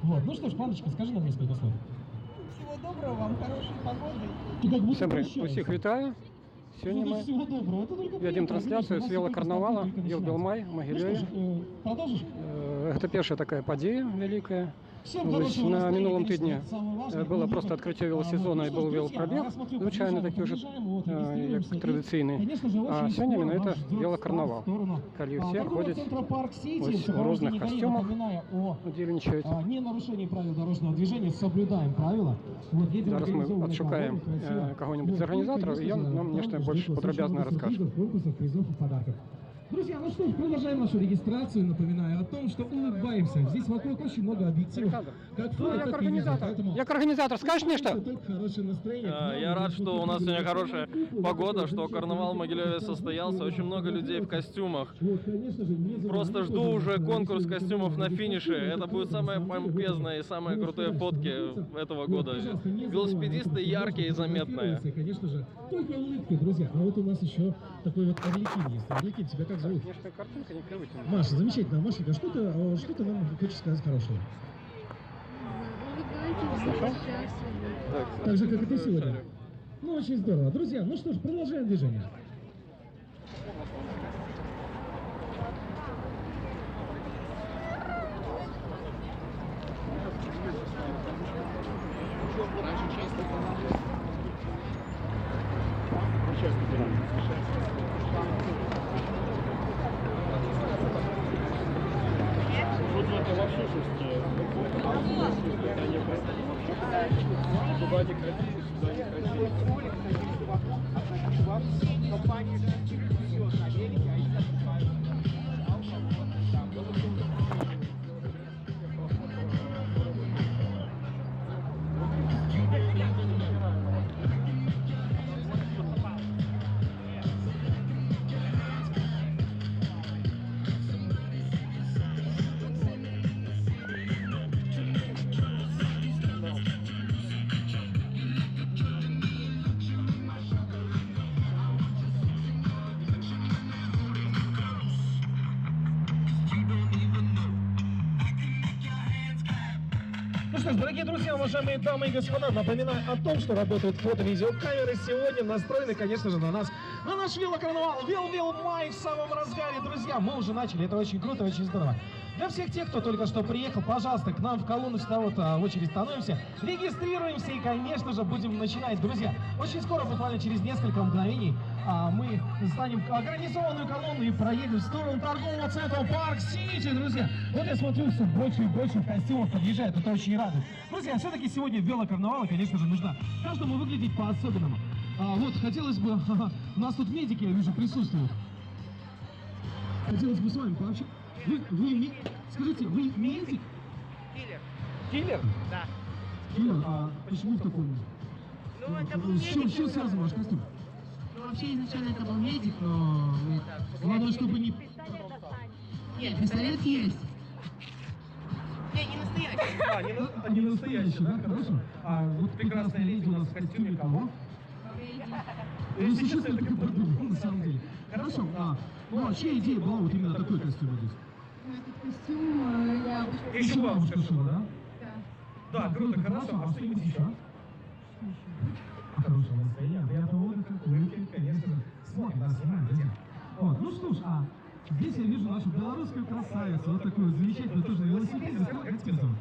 Вот, ну что ж, Паночка, скажи нам несколько слов. Всего доброго вам, хорошей погоды. Ты как будто Всем привет, прощаешься. усіх вітаю. Сьогодні Ну, ми всего доброго. Это только ведемо приятно. трансляцію Видишь, з у нас велокарнавала только в Белмай, в Ну Могилеве. что ж, продолжишь? Гэта першая такая падзея вялікая. Всем хорошего На настроения, мінулым конечно, тыдні это самое важное. было Ну, просто открытие велосезона и ну, был что ж, велопробег. друзья, я смотрю, Звычайно такі уже подъезжаем, вот, як регистрируемся. традыцыйны. Конечно же, А очень сёння скоро менавіта нас ждет велокарнавал, старт в сторону, калі ўсе торгового ходзяць центра Парк Сити, ось в у сопровождении розных коллег, костюмах, напоминаю о удзельнічаюць. ненарушении правил дорожного движения, соблюдаем правила. Вот, едем Зараз мы организованной адшукаем колонной, красиво. кого-нибудь из Вот, и, организаторов, и конечно он же, нам нечто там больше ждет подробязно очень много расскажет. сюрпризов, конкурсов, призов и подарков. Друзья, ну что ж, продолжаем нашу регистрацию. Напоминаю о том, что улыбаемся. Здесь вокруг очень много объективов. Как фото, як так и видео. организатор, Поэтому як организатор, скажешь мне что? только хорошее настроение. Я рад, что у нас сегодня хорошая погода, что карнавал в Могилеве состоялся. Очень много людей в костюмах. Вот, конечно же, не Просто жду уже конкурс костюмов на финише. Это будет самые помпезные и самые крутые фотки этого года. Велосипедисты яркие и заметные. Конечно же, только улыбки, друзья. А вот у нас еще такой вот Орликин есть. Орликин, тебя как зовут? Конечно, картинка не привычная. Маша, замечательно. Машенька, что ты нам хочешь сказать хорошего? Так же, как и ты сегодня. Ну, очень здорово. Друзья, ну что ж, продолжаем движение. Это вообще Туда не красиво, сюда не красиво. Ну что ж, дорогие друзья, уважаемые дамы и господа, напоминаю о том, что работают фото-видеокамеры сегодня настроены, конечно же, на наш велокарнавал, Велмай в самом разгаре, друзья. Мы уже начали, это очень круто, очень здорово. Для всех тех, кто только что приехал, пожалуйста, к нам в колонну всегда вот в очередь становимся, регистрируемся и, конечно же, будем начинать. Друзья, очень скоро, буквально через несколько мгновений, мы станем организованную колонну и проедем в сторону торгового центра Парк Сити, друзья. Вот я смотрю, все больше и больше костюмов подъезжает, это очень радует. Друзья, все-таки сегодня велокарнавал, и, конечно же, нужно каждому выглядеть по-особенному. Вот, хотелось бы, у нас тут медики, я вижу, присутствуют. Хотелось бы с вами пообщаться. Скажите, вы медик? Киллер. Киллер? Да. Киллер, почему в таком? Ну, это был С чем медик. связан ваш костюм? Ну, вообще, изначально это был медик, но... Главное, чтобы не... Нет, пистолет есть. Не, не настоящий. Не настоящий, да? Хорошо. Вот прекрасная леди у нас в костюме кого? Ну, сейчас я только подумал, на самом деле. Хорошо, ну, а чья идея была вот именно такой костюм одеть? Этот костюм я обычно... Еще бабушка шила, да? Да. Да, круто, хорошо. А что-нибудь еще? Хорошего настроения, приятного отдыха, улыбки, конечно же. Смотрим, нас снимаем, друзья. Вот, ну что ж, здесь я вижу нашу белорусскую красавицу, вот такую замечательную тоже велосипедист. Как тебя зовут?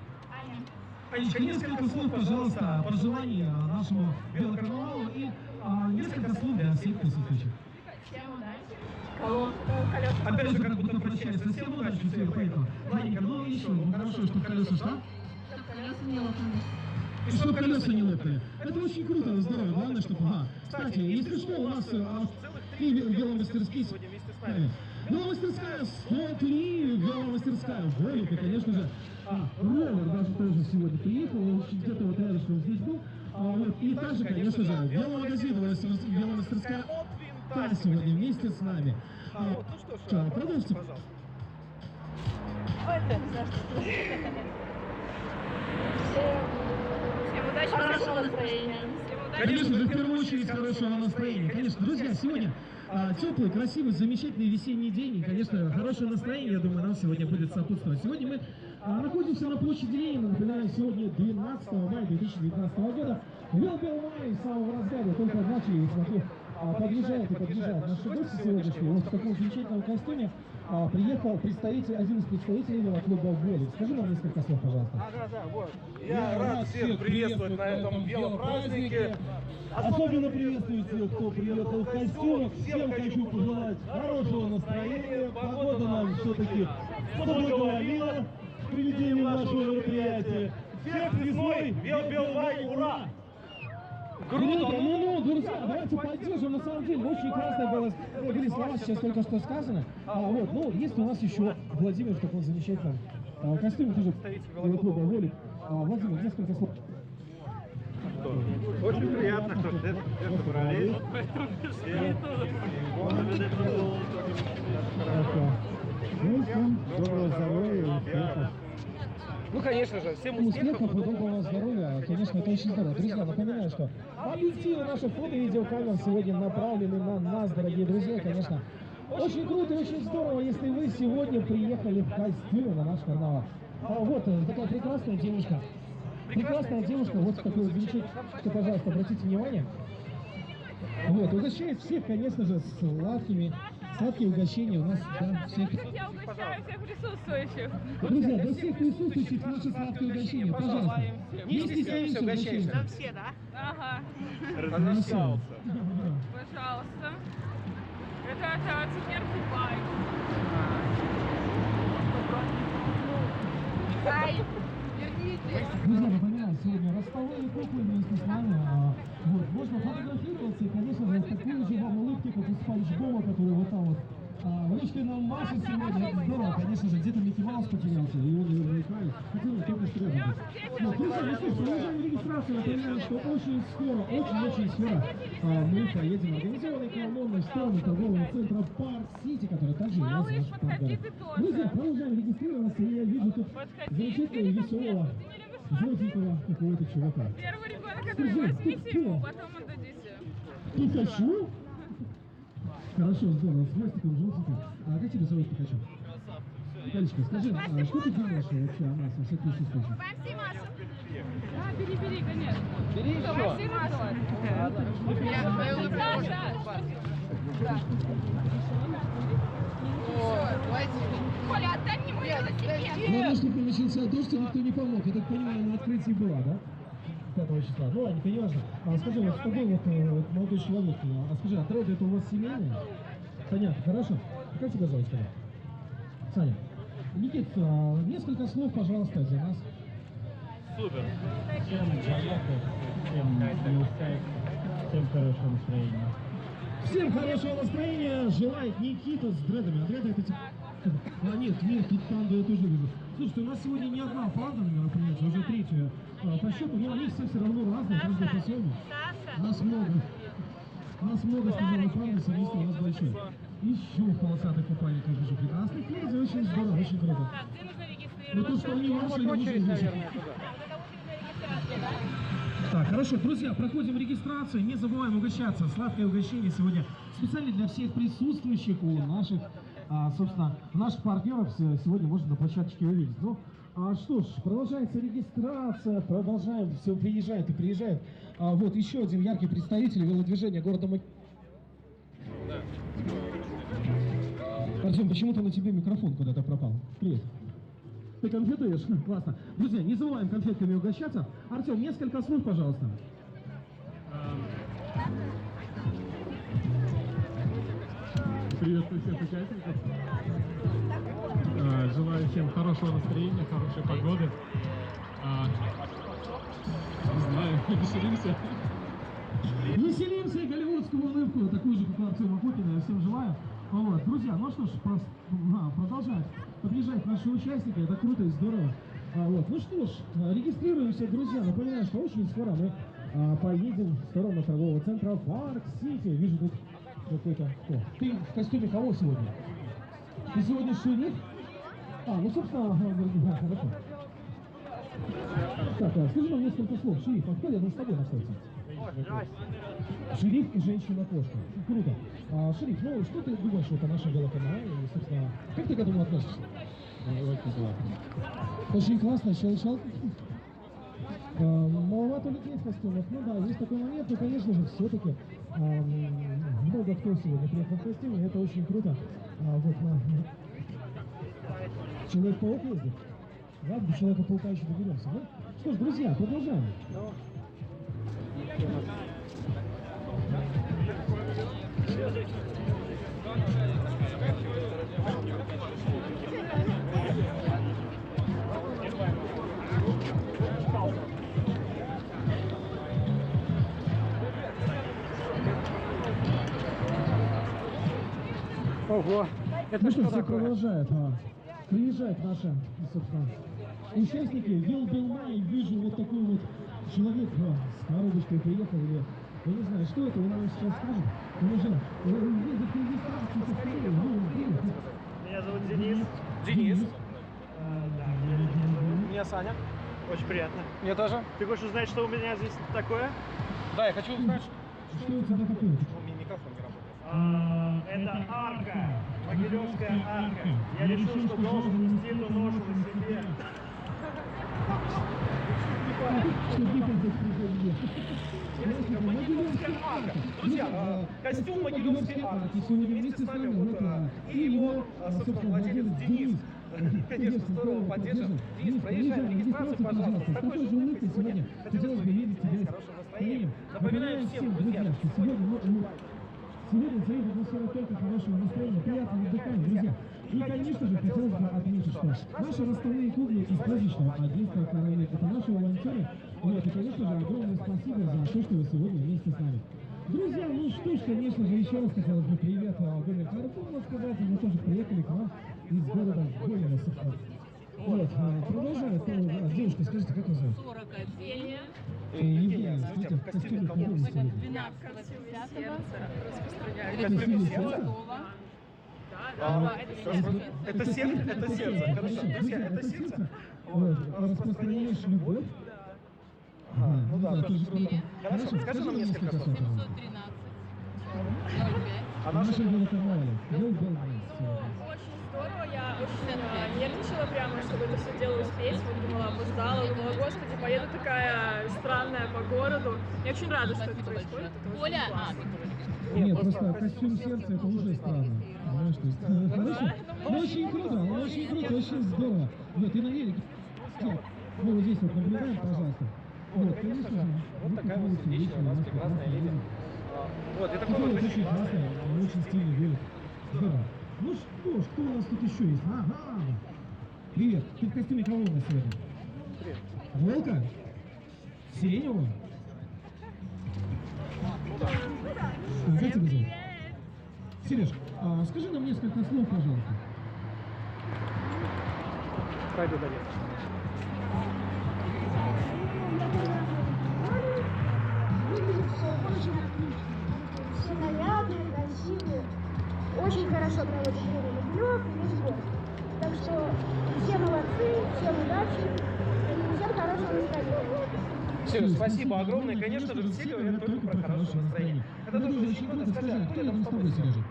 Анечка, несколько слов, пожалуйста, пожеланий нашему велокарнавалу и несколько слов для всех присутствующих. Всем удачи. Опять же, как будто прощались, совсем удачи, все, поэтому. Ладненько, ну еще, хорошо, чтобы колеса, что? Чтоб колеса не лопнули. И чтобы колеса не лопали. Это очень круто, здорово, главное, чтобы... Кстати, если что, у нас и веломастерские... Веломастерская, смотри, веломастерская, Волик, и, конечно же, Ровер даже тоже сегодня приехал, он где-то вот рядышком здесь был. И также, конечно же, веломагазин, веломастерская Та сегодня вместе с нами. Ну что ж, продолжите, пожалуйста. Всем удачи, хорошего настроения. Конечно же, в первую очередь, хорошего настроения. Конечно, друзья, сегодня теплый, красивый, замечательный весенний день. И, конечно, хорошее настроение, я думаю, нам сегодня будет сопутствовать. Сегодня мы Находимся на площади Ленина, напоминаю, сегодня 12 мая 2019 года. Велбел Май в самом разгаре, только начали, смотрю, подъезжает и подъезжает. Наши гости сегодняшние, вот в таком замечательном костюме, приехал представитель, один из представителей велоклуба «Волик». Скажи нам несколько слов, пожалуйста. Вот. Я рад всех приветствовать на этом велопразднике. Особенно приветствую тех, кто приехал в костюмах. Всем хочу пожелать хорошего настроения. Погода нам все-таки благоволила к проведению нашего мероприятия. Всех с весной! Велбелмай! Ура! Круто! Ну, друзья, давайте поддержим. На самом деле, очень классно были слова сейчас только что сказано. Вот, ну, есть у нас еще Владимир в таком замечательном костюме, тоже велоклуба «Волик». Владимир, несколько слов. Очень приятно, что все собрались. Доброго здоровья и успехов. Ну, конечно же, всем Успехов и доброго здоровья. Конечно, это очень здорово. Друзья, напоминаю, что объективы наших фото и видеокамер сегодня направлены на нас, дорогие друзья. Конечно, очень круто и очень здорово, если вы сегодня приехали в костюме на наш карнавал. Вот такая прекрасная девушка. Прекрасная девушка, вот в такой вот замечательной, пожалуйста, обратите внимание. Вот, угощает всех, конечно же, сладкие угощения у нас, да, всех. Я угощаю всех присутствующих. Друзья, для всех присутствующих наши сладкие угощения, пожалуйста. Не стесняемся угощения. Нам все, да? Ага, Размечтался. пожалуйста. Это цукер Дубай. Ай, верните. Друзья, напоминаю, сегодня ростовые куклы вместе с нами. Вот, можно фотографироваться и, конечно же, такую же вам улыбки, как у Спанч Боба, который вот там вот ручкой нам машет сегодня. Это здорово, конечно же, где-то Микки Маус потерялся, и он его не играет. Хотел бы только что рядом быть. Вот, друзья, ну что ж, продолжаем регистрацию. Напоминаю, что очень скоро, очень скоро мы поедем организованной колонной в сторону торгового центра Парк Сити, который также является Малыш, нашим подходи партнером. ты тоже. Друзья, продолжаем регистрироваться, и я вижу тут замечательного, веселого, желтенького какого-то чувака. Первый ребенок, который Скажи, возьмите ты ему, кто? потом отдадите. Пикачу? Хорошо, здорово, с хвостиком желтеньким. А как тебя зовут, Пикачу? Колечко, скажи, что ты думаешь вообще о нас, о всех присутствующих? Вам Симашу. Да, бери, конечно. Бери еще. Коля, отдай мне мой велосипед. Главное, чтобы начался дождь, и никто не помог. Я так понимаю, на открытии была, да? 5 числа. Ну ладно, не важно. Скажи, вот с тобой вот молодой человек, скажи, а дреды это у вас семейные? Понятно, хорошо. Как тебя зовут, Саня? Саня. Никит, несколько слов, пожалуйста, для нас. Супер. Всем приятно, всем успех, всем хорошего настроения. Всем хорошего настроения желает Никита с дредами. А дреды это нет, тут панду я тоже вижу. Слушайте, у нас сегодня не одна панда на мероприятии, уже третья по счету, но они все равно разные, каждый по-своему. Нас много. Нас много, сказала панда, семейство у нас большое. Еще в полосатых купальниках вижу прекрасных леди, очень здорово, очень круто. Где нужно Ну то, регистрироваться? что они ваши, не Очередь, нужно наверное, вешать. туда. Так, хорошо, друзья, проходим регистрацию, не забываем угощаться. Сладкое угощение сегодня специально для всех присутствующих у наших, собственно, наших партнеров сегодня можно на площадочке увидеть. Ну, что ж, продолжается регистрация, продолжаем, все приезжает и приезжает. Вот еще один яркий представитель велодвижения города Артем, почему-то на тебе микрофон куда-то пропал. Привет. Ты конфетуешь? Классно. Друзья, не забываем конфетками угощаться. Артем, несколько слов, пожалуйста. Приветствую всех участников. Желаю всем хорошего настроения, хорошей погоды. Не знаю, веселимся. Веселимся и голливудскую улыбку, такую же, как у Артема Купина, я всем желаю. Вот. Друзья, ну что ж, продолжают подъезжать наши участники, это круто и здорово. Вот. Ну что ж, регистрируемся, друзья. Напоминаю, что очень скоро мы поедем в сторону торгового центра Парк Сити. Вижу тут какой-то... Ты в костюме кого сегодня? Ты сегодня шериф? Ну собственно, хорошо. Так, скажи нам несколько слов. Шериф, а кто рядом с тобой находится? Шериф и женщина-кошка. Круто. Шериф, ну что ты думаешь вот о нашем велоканале? И, собственно, как ты к этому относишься? Очень классно. Очень классно, щелчок. Маловато людей в костюмах. Ну да, есть такой момент, но, конечно же, все-таки много кто сегодня приехал в костюме, и это очень круто. Вот на Человек-паук ездит. Ладно, до Человека-паука еще доберемся. Ну, что ж, друзья, продолжаем. Ого. Это Ну что что, все такое? продолжают. Приезжают наши, собственно, участники. Вилбилмай, вижу вот такой вот человек с коробочкой приехал. Или, я не знаю, что это, он нам сейчас скажет. Он уже ездит по регистрации со второй. Меня зовут Денис. Денис. Меня Саня. Очень приятно. Мне тоже. Ты хочешь узнать, что у меня здесь такое? Да, я хочу узнать, Что у тебя такое? у меня микрофон не работает. Это арка. Могилевская арка. Я решил, что должен нести эту ношу на себе. Что здесь приходит? Могилевская арка. Друзья, костюм Могилевской арки сегодня вместе с нами вот, и его, собственно, владелец Денис. Конечно, здорово поддержим. Денис, проезжай на регистрацию, пожалуйста. С такой же улыбкой сегодня хотелось бы видеть тебя с хорошим настроением. Напоминаю всем, друзья, что сегодня царит атмосфера только хорошего настроения, приятного дыхания, друзья. И, конечно же, хотелось бы отметить, что наши расставные куклы из праздничного агентства «Каравелли» — это наши волонтеры. Вот, и, конечно же, огромное спасибо за то, что вы сегодня вместе с нами. Друзья, ну что ж, конечно же, еще раз хотелось бы привет Гомель Карпуну сказать. Мы тоже приехали к вам из города Гомеля, собственно. Вот, продолжает. Девушка, скажите, как вас зовут? Ксения. Евгения, смотрите, в костюме кого вы сегодня? 12-го Костюме сердца? Это сердце, это сердце. Хорошо, друзья, это сердце. Вот, распространяешь любовь? Ну да, тоже круто. Хорошо, скажи нам несколько слов. 713. 05. А наши велокарнавале? Очень здорово, я очень нервничала прямо, чтобы это все дело успеть. Вот думала, опоздала, думала, господи, поеду такая странная по городу. Я очень рада, что это происходит. Это очень классно. Нет, просто костюм сердца — это уже странно. Понимаешь, то есть, хорошо. Ну, очень круто, очень здорово. Вот, и на велике. Мы вот здесь вот наблюдаем, пожалуйста. Вот, конечно же. Вот такая вот сердечная у нас прекрасная леди. Вот, и такой Такой вот вот очень классный, очень стильный велик. Здорово. Ну что ж, кто у нас тут еще есть? Ага! Привет, ты в костюме кого у нас сегодня? Волка? Сиреневого? Как тебя зовут? Сереж, скажи нам несколько слов, пожалуйста. Пойду далее. Все нарядные, красивые, очень хорошо проводят время на Могилев и весь город. Так что все молодцы, всем удачи, всем хорошего настроения. Сереж, спасибо огромное. Конечно же, все говорят только про хорошее настроение. Это тоже очень круто. Скажи, а кто рядом с тобой, Сережа?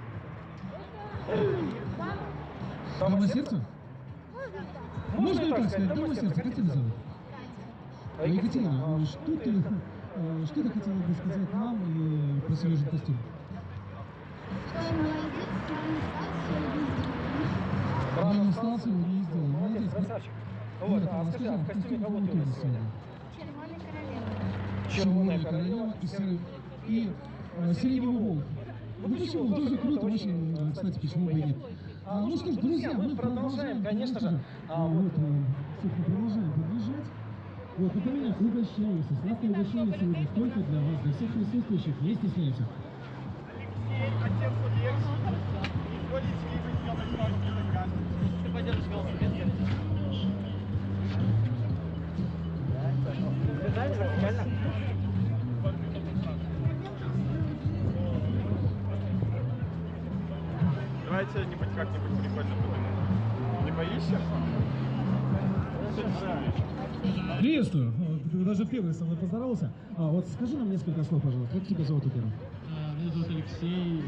Дама сердца? Можно и так сказать, дама сердца. Как тебя зовут? Екатерина, что ты хотела бы сказать нам и про Сережин костюм? Рано встал, сегодня не сделал. Молодец. Красавчик. Вот, а скажи, а в костюме кого ты у нас сегодня? Червоная королева и сиреневый волк. Ну почему? Тоже круто, очень, кстати, почему бы и нет. Ну что ж, друзья, мы продолжаем, конечно же. Вот, собственно, продолжаем подъезжать. Вот, напоминаю, угощаемся. Сладкое угощение сегодня только для вас, для всех присутствующих. Не стесняйся. Отец Лекс. Водитель съемок пару фотографий. Ты подержишь велосипед? Давайте что-нибудь как-нибудь прикольно придумаем. Не боишься? Приветствую. Даже первый со мной поздоровался. Вот скажи нам несколько слов, пожалуйста. Как тебя зовут, во-первых? Меня зовут Алексей.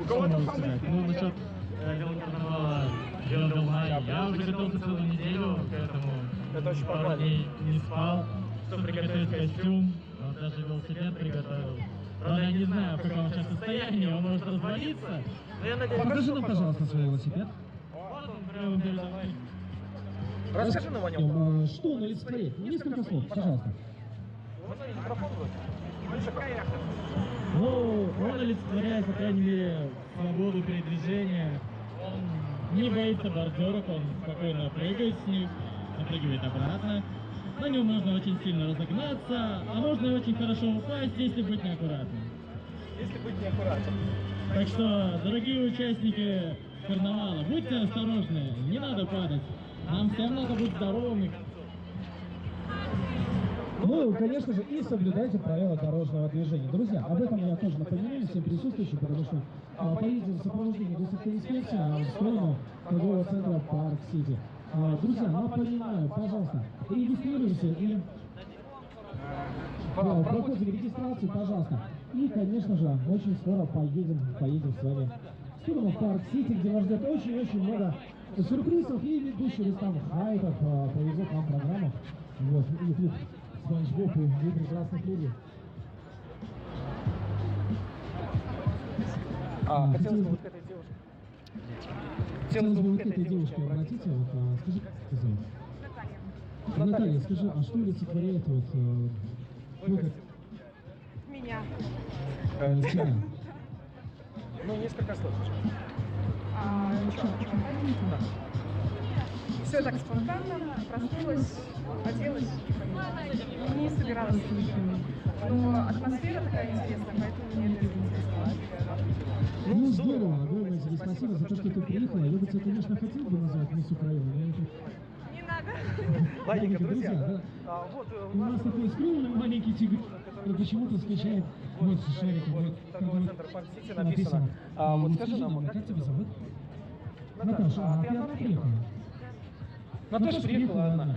У кого там Что могу сказать? Ну, насчет велокарнавала Веломай. Я уже готовился целую неделю к этому. Это очень Пару похвально. дней не спал, чтобы приготовить костюм. Вот даже велосипед приготовил. Правда, я не знаю, в каком сейчас состоянии, он может развалиться. Но я надеюсь, Покажи нам, пожалуйста, свой велосипед. вот он прямо передо мной. Расскажи нам о нем. Что он олицетворяет? Несколько слов, пожалуйста. Ну, он олицетворяет, по крайней мере, свободу передвижения. Он не боится бордюров, он спокойно прыгает с них, напрыгивает обратно. На нем можно очень сильно разогнаться, а можно очень хорошо упасть, если быть неаккуратным. Если быть неаккуратным. Так что, дорогие участники карнавала, будьте осторожны, не надо падать. Нам всем надо быть здоровыми. Ну, конечно же, и соблюдайте правила дорожного движения. Друзья, об этом я тоже напоминаю всем присутствующим, потому что поедем в сопровождении госавтоинспекции в сторону торгового центра Парк Сити. Друзья, напоминаю, пожалуйста, регистрируемся и проходим регистрацию, пожалуйста. И, конечно же, очень скоро поедем с вами в сторону Парк Сити, где вас ждет очень-очень много сюрпризов, и ведущий Рустам Хаитов повезет вам программу. Вот, и тут Спанч Боб и две прекрасных люди. Хотелось бы вот к этой девушке. Хотелось бы вот к этой девушке обратиться. Вот, скажи, как тебя зовут? Наталья, скажи, а что олицетворяет вот... ну, как... Меня. Тебя? Ну, несколько слов. Все так спонтанно, проснулась, оделась, не собиралась. Но атмосфера такая интересная, поэтому мне это интересно. Ну, здорово, огромное тебе спасибо за то, что ты приехала. Я бы тебя, конечно, хотел бы назвать Мисс Украину, но это... Не надо. Ладненько, друзья. да. Вот У нас такой скромный маленький тигр, но почему-то скучает вот с шариком, вот торговый центр Парк Сити написано. Вот скажи нам, как тебя зовут? Наташа, а ты одна приехала? Наташа приехала одна.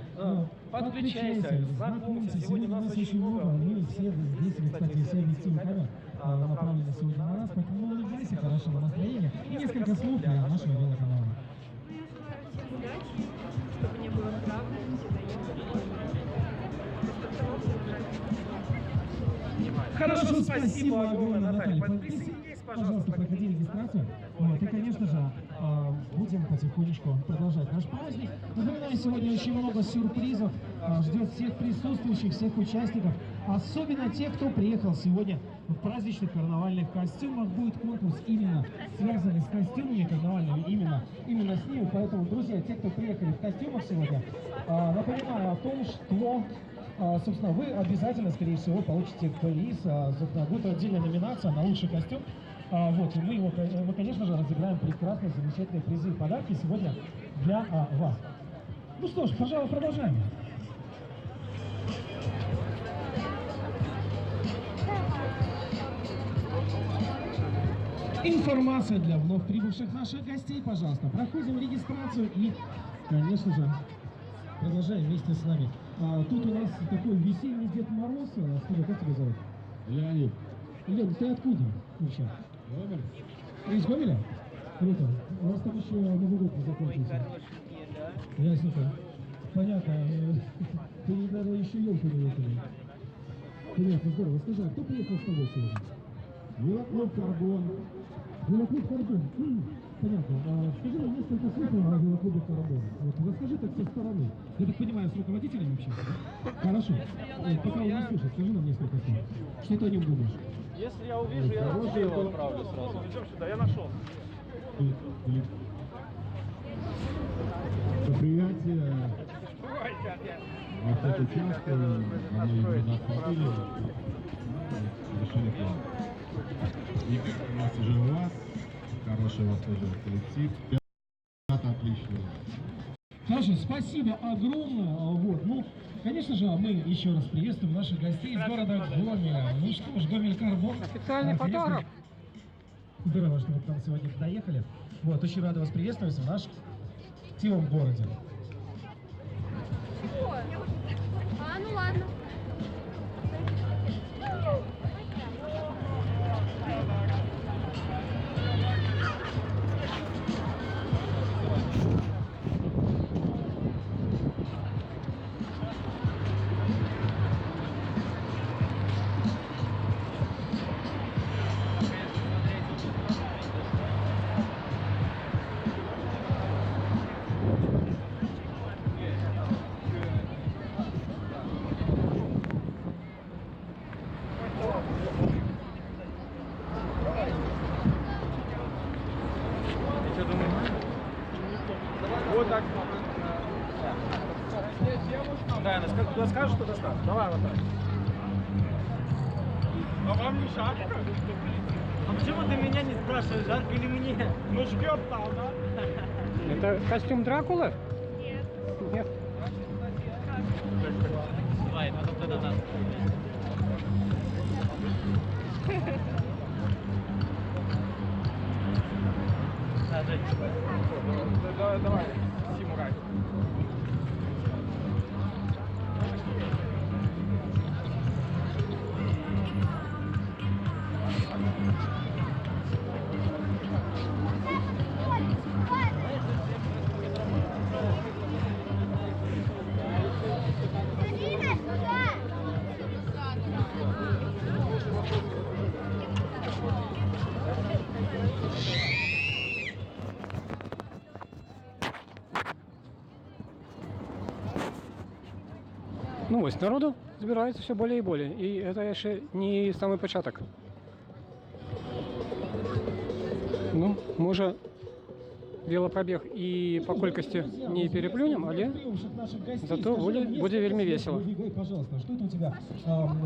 Подключайся, знакомься, сегодня нас очень много, мы все здесь, кстати, все объективы камер направлены сегодня на нас, поэтому улыбайся, хорошего настроения и несколько слов для нашего велоканала. Ну, я желаю всем удачи, чтобы не было травм, Хорошо, спасибо огромное, Наталья. Присоединяйтесь, пожалуйста, проходи регистрацию. Вот, и, конечно же, будем потихонечку продолжать наш праздник. Напоминаю, сегодня очень много сюрпризов ждет всех присутствующих, всех участников. Особенно тех, кто приехал сегодня в праздничных карнавальных костюмах. Будет конкурс именно связанный с костюмами карнавальными, именно с ними. Поэтому, друзья, те, кто приехали в костюмах сегодня, напоминаю о том, что... собственно, вы обязательно, скорее всего, получите приз. Собственно, будет отдельная номинация на лучший костюм. Вот, и мы, конечно же, разыграем прекрасные, замечательные призы и подарки сегодня для вас. Ну что ж, пожалуй, продолжаем. Информация для вновь прибывших наших гостей, пожалуйста. Проходим регистрацию и, конечно же, продолжаем вместе с нами. Тут у нас такой весенний Дед Мороз. Скажи, как тебя зовут? Леонид. Лен, ты откуда вообще? Гомель? Ты из Гомеля? Круто. У нас там еще Новый год не закончился. Ясненько. Понятно. Ты, наверное, еще елку не выпили. Понятно, здорово. Скажи, а кто приехал с тобой сегодня? Велоклуб «Карбон». Велоклуб «Карбон». Понятно. Скажи нам несколько слов о велоклубе «Карбон». Вот, расскажи так со стороны. Я так понимаю, с руководителем общался? Хорошо. Пока он не слышит, скажи нам несколько слов. Что ты о нем думаешь? Если я увижу, я его отправлю сразу. Идем сюда, я нашел. Предприятие автоучастка, они туда входили, решили план. И у нас уже у вас, хороший у вас тоже коллектив, ребята отличные. Хорошо, спасибо огромное. Вот, ну, конечно же, мы еще раз приветствуем наших гостей из города Гомеля. Ну что ж, Гомель Карбон. Официальный фотограф. Здорово, что вы к нам сегодня доехали. Вот, очень рады вас приветствовать в нашем красивом городе. Ну ладно. Да, куда скажешь, туда ставь. Давай вот так. А вам не жарко? А почему ты меня не спрашиваешь, жарко или мне? Ну жгет там, да? Это костюм Дракулы? Нет. Нет. Давай, потом ты до нас. Да, Жень. Давай, Симурай. Ну ось народу збирається все більше і більше. І це ще не самий початок. Ну, може, велопробіг і по кількості не переплюнем, але зато буде вельми весело. Пожалуйста, что это у тебя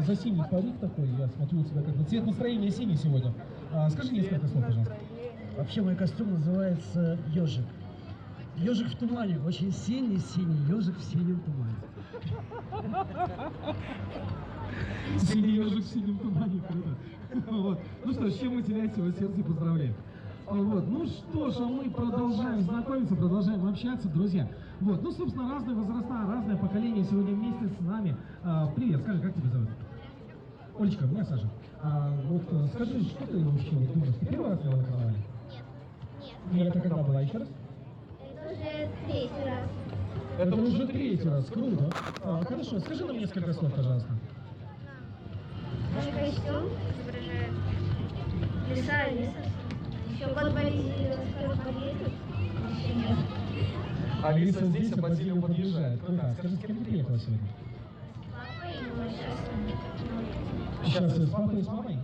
за синий парик такой? Я смотрю, у тебя как бы цвет настроения синий сегодня. Скажи несколько слов, пожалуйста. Вообще мой костюм называется ежик. Ежик в тумане, очень синий ежик в синем тумане. Синий ежик в синем тумане, круто. Вот. Ну что, с чем мы теряем его сердце, поздравляем. Вот. Ну что ж, а мы продолжаем знакомиться, продолжаем общаться, друзья. Вот. Ну, собственно, разные возраста, разное поколение сегодня вместе с нами. Привет, скажи, как тебя зовут? Олечка, меня Саша. Вот скажи, что ты вообще думаешь? Ты первый раз вела на карнавале? Нет. Это когда была еще раз? Это уже третий раз. Это уже третий раз, круто. Хорошо, скажи нам несколько слов, пожалуйста. Мой костюм изображает леса и леса. Еще год болезни подъедет. Еще нет. Алиса здесь, а Базилио подъезжает. Круто. Скажи, с кем ты приехала сегодня? Папа и мой сейчас. Сейчас с папой и с мамой?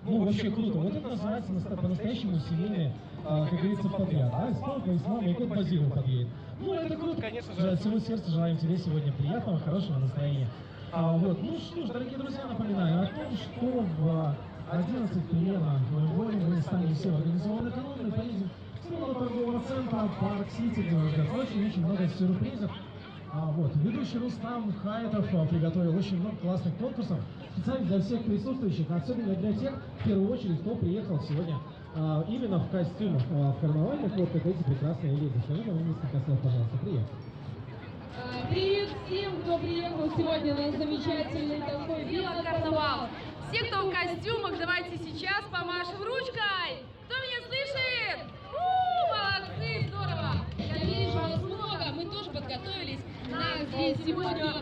Ну, вообще круто. Вот это называется по-настоящему семейный, как говорится, подряд. Да? С папой, с мамой, и кот Базилио подъедет. Ну, это круто, конечно же. От всего сердца желаем тебе сегодня приятного, хорошего настроения. Вот. Ну что ж, дорогие друзья, напоминаю о том, что в 11 примерно в Лондоне мы станем все организованы колонны, поедем с торгового центра Парк Сити, где нас ждет очень много сюрпризов. Вот. Ведущий Рустам Хаятов приготовил очень много классных конкурсов специально для всех присутствующих, особенно для тех, в первую очередь, кто приехал сегодня именно в костюмах, в карнавальных, вот как эти прекрасные леди. Скажи нам несколько слов, пожалуйста. Привет. Привет всем, кто приехал сегодня на замечательный такой велокарнавал. Все, кто в костюмах, давайте сейчас помашем ручкой. Кто меня слышит? Молодцы, здорово. Я вижу вас много. Мы тоже подготовились. Нас здесь сегодня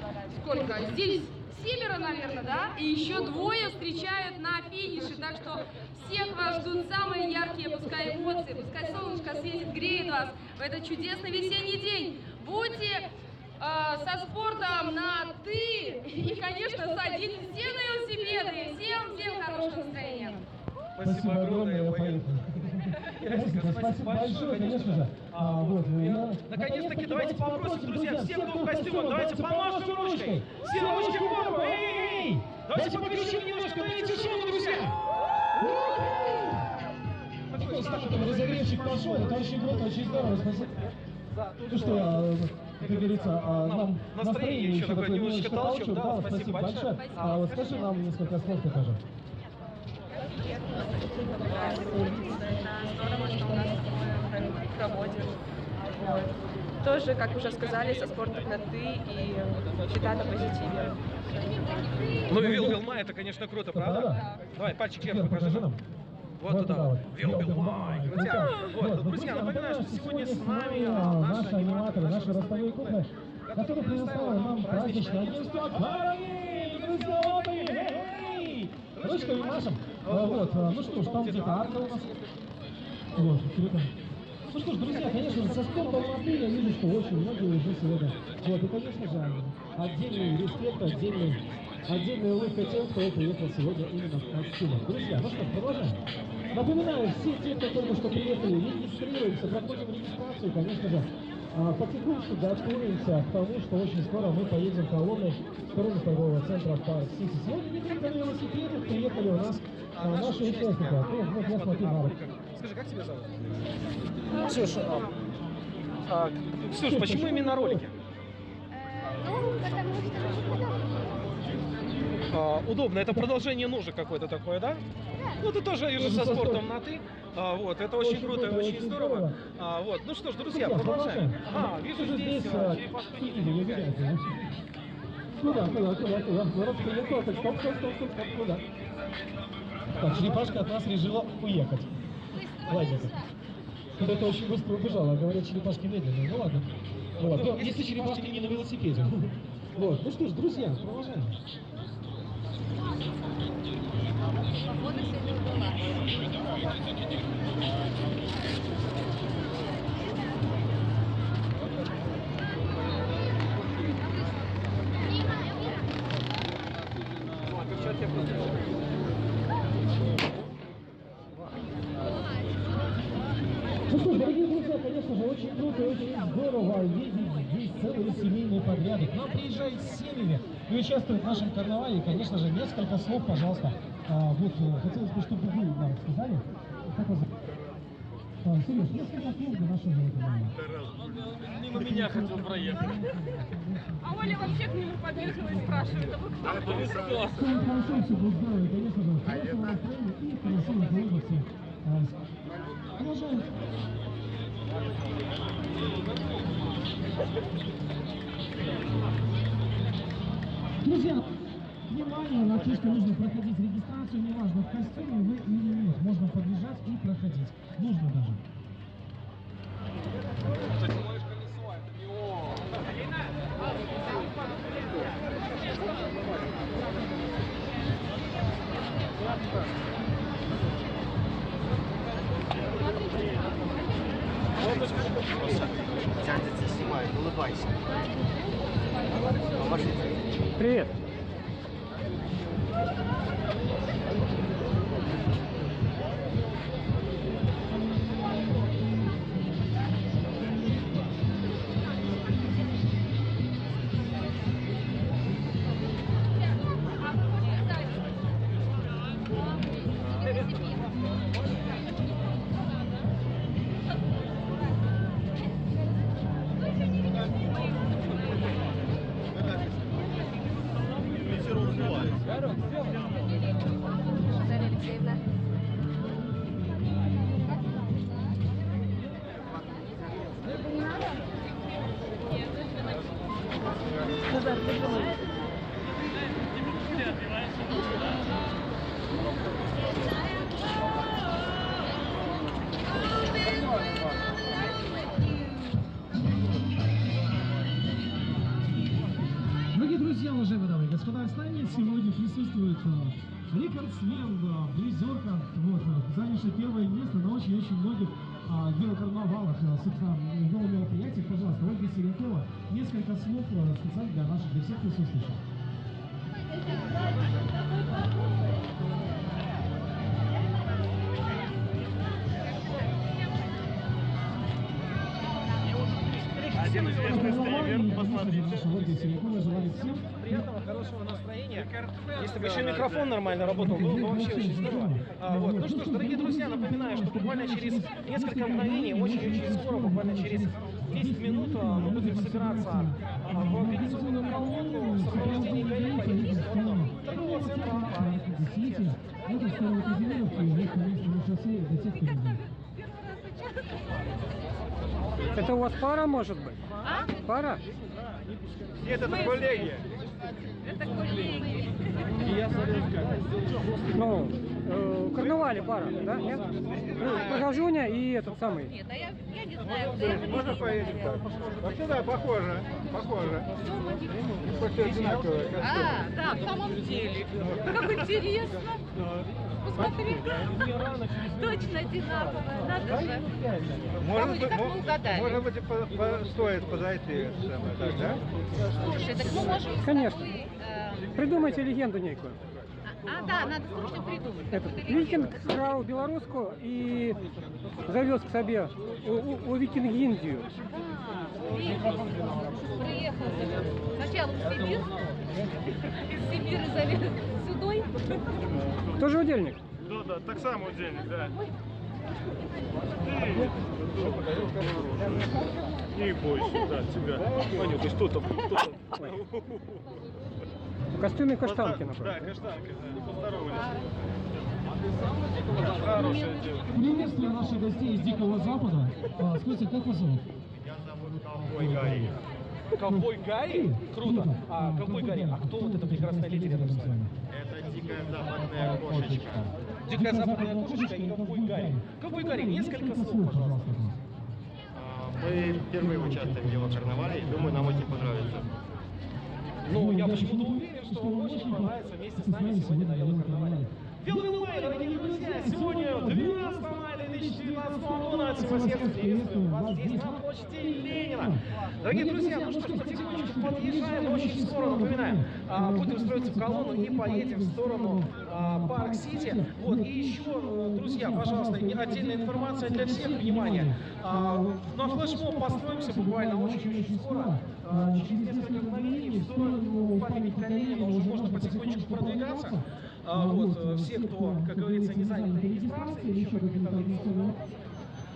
сколько? Здесь 7, наверное, да? И еще 2 встречают на финише. Так что всех вас ждут самые яркие, пускай эмоции, пускай солнышко светит, греет вас в этот чудесный весенний день. Будьте со спортом на «ты» и, конечно, садитесь все на велосипеды. Всем хорошего настроения. Спасибо огромное, я поехал. Спасибо большое, конечно же. Вот, Наконец-таки давайте попросим, друзья, всем, кто в костюмах, давайте помашем ручкой. Все ручки в попу. Эй! Давайте покричим немножко, дайте шуму, друзья. Такой стартовый разогревчик пошел, это очень круто, очень здорово, спасибо. Ну что, как говорится, нам настроение еще такое немножечко толчок, да, спасибо большое. Вот скажи нам несколько слов тоже. Здорово, что у нас проводят. Вот. Тоже, как уже сказали, со спортом на «ты» и всегда на позитиве. Ну и Вилмай, это, конечно, круто, правда? Да. Давай, пальчик вверх покажи нам. Вот туда. Вилмай. Вот, друзья, напоминаю, что сегодня с нами наши аниматоры, наши ростовые куклы, которые предоставили нам праздничное агентство «Каролин». Друзья, вот они, эй! Ручками машем. Вот, ну что ж, там где-то арка у нас. Вот, круто. Ну что ж, друзья, конечно же, со спортом на «ты» я вижу, что очень многие уже сегодня. Вот, и, конечно же, отдельный респект, отдельная улыбка тем, кто приехал сегодня именно в костюмах. Друзья, ну что, продолжаем. Напоминаю, все те, кто только что приехали, регистрируемся, проходим регистрацию, конечно же, потихоньку готовимся к тому, что очень скоро мы поедем колонной в сторону торгового центра Парк Сити. Сегодня не только на велосипедах приехали у нас наши участники. Вот я смотрю на руку. Скажи, как тебя зовут? Ксюша. Ксюш, почему именно ролики? Ну, потому что Удобно, это продолжение ножек какое-то такое, да? Ну, ты тоже, вижу, со спортом на «ты». Вот, это очень круто и очень здорово. Вот, ну что ж, друзья, продолжаем. Вижу здесь черепашки. Куда? Народ прилетел, так стоп, куда? Так, черепашка от нас решила уехать. Ладно. Кто-то очень быстро убежала, говорят, черепашки медленные. Ну ладно. Вот. Но если черепашки не на велосипеде. Вот. Ну что ж, друзья, продолжаем. Ну что ж, дорогие друзья, конечно же, очень круто и очень здорово видеть здесь целые семейные подряды. К нам приезжают с семьями и участвуют в нашем карнавале. И, конечно же, несколько слов, пожалуйста. Вот, хотелось бы, чтобы вы нам сказали. Как вас зовут? Сереж, несколько слов для нашего карнавала. Мимо меня хотел проехать. А Оля вообще к нему подъехала и спрашивает, а вы кто? Чтобы хорошо все было здорово, конечно же, хорошего настроения и красивых улыбок всех. Продолжаем. Друзья, внимание на то, что нужно проходить регистрацию, неважно в костюме вы или нет, можно подъезжать и проходить. Нужно даже. Дядя снимает, улыбайся. Помашите. Привет. Дорогие друзья, уважаемые дамы и господа, с нами сегодня присутствует рекордсмен, призерка, вот, занявший первое место на очень-очень многих велокарнавалах, собственно, веломероприятиях. Пожалуйста, Ольга Серенкова, несколько слов специально для наших, для всех присутствующих. Один известный стример, посмотрите. Приятного, хорошего настроения. Если бы еще микрофон нормально работал, было бы вообще очень здорово. Вот. Ну что ж, дорогие друзья, напоминаю, что буквально через несколько мгновений, очень-очень скоро, буквально через 10 минут мы будем собираться в организованную колонну в сопровождении гаишников торгового центра Это у вас пара может быть? А? Пара? Нет, это коллеги. Это коллеги. Ну, в карнавале пара, да? Нет? Ну, Погожуня и этот самый. Нет, а я не знаю. Можно поедем? Вообще, да, похоже. Похоже. Почти одинаковые А, да, в самом деле. Как интересно. Посмотри. Точно одинаковая, надо же. Может быть, стоит подойти, так, да? Слушай, так мы можем... Конечно. Придумайте легенду некую. А, да, надо срочно придумать. Этот викинг крал белоруску и завез к себе у Викингиндию. Приехал. Сначала в Сибирь, из Сибири завез сюда. Тоже удельник? Да, так само удельник, да. Не бойся, да, тебя. Понятно, что-то. В костюме каштанки, например. Да, каштанка, да, поздоровались. Хорошее дело. Приветствую наших гостей из Дикого Запада. Скажите, как вас зовут? Меня зовут Ковбой Гарри. Ковбой Гарри? Круто. Ковбой Гарри, а кто вот эта прекрасная леди рядом с вами? Это дикая западная кошечка. Дикая западная кошечка и ковбой Гарри. Ковбой Гарри, несколько слов, пожалуйста. Мы впервые участвуем в велокарнавале и думаю, нам очень понравится. Ну, я почему-то уверен, что вам очень понравится вместе с нами сегодня на велокарнавале. Веломай, дорогие друзья, сегодня 12 мая 2019 года. От всего сердца приветствую вас здесь, на площади Ленина. Дорогие друзья, ну что ж, потихонечку подъезжаем, но очень скоро, напоминаем, будем строиться в колонну и поедем в сторону Парк-Сити. Вот, и еще, друзья, пожалуйста, отдельная информация для всех, внимание. На флешмоб построимся буквально очень скоро. Через несколько мгновений в сторону памятника Ленина уже можно потихонечку продвигаться. Вот, все, кто, как говорится, не занял регистрацией, еще как регистрационный вопрос,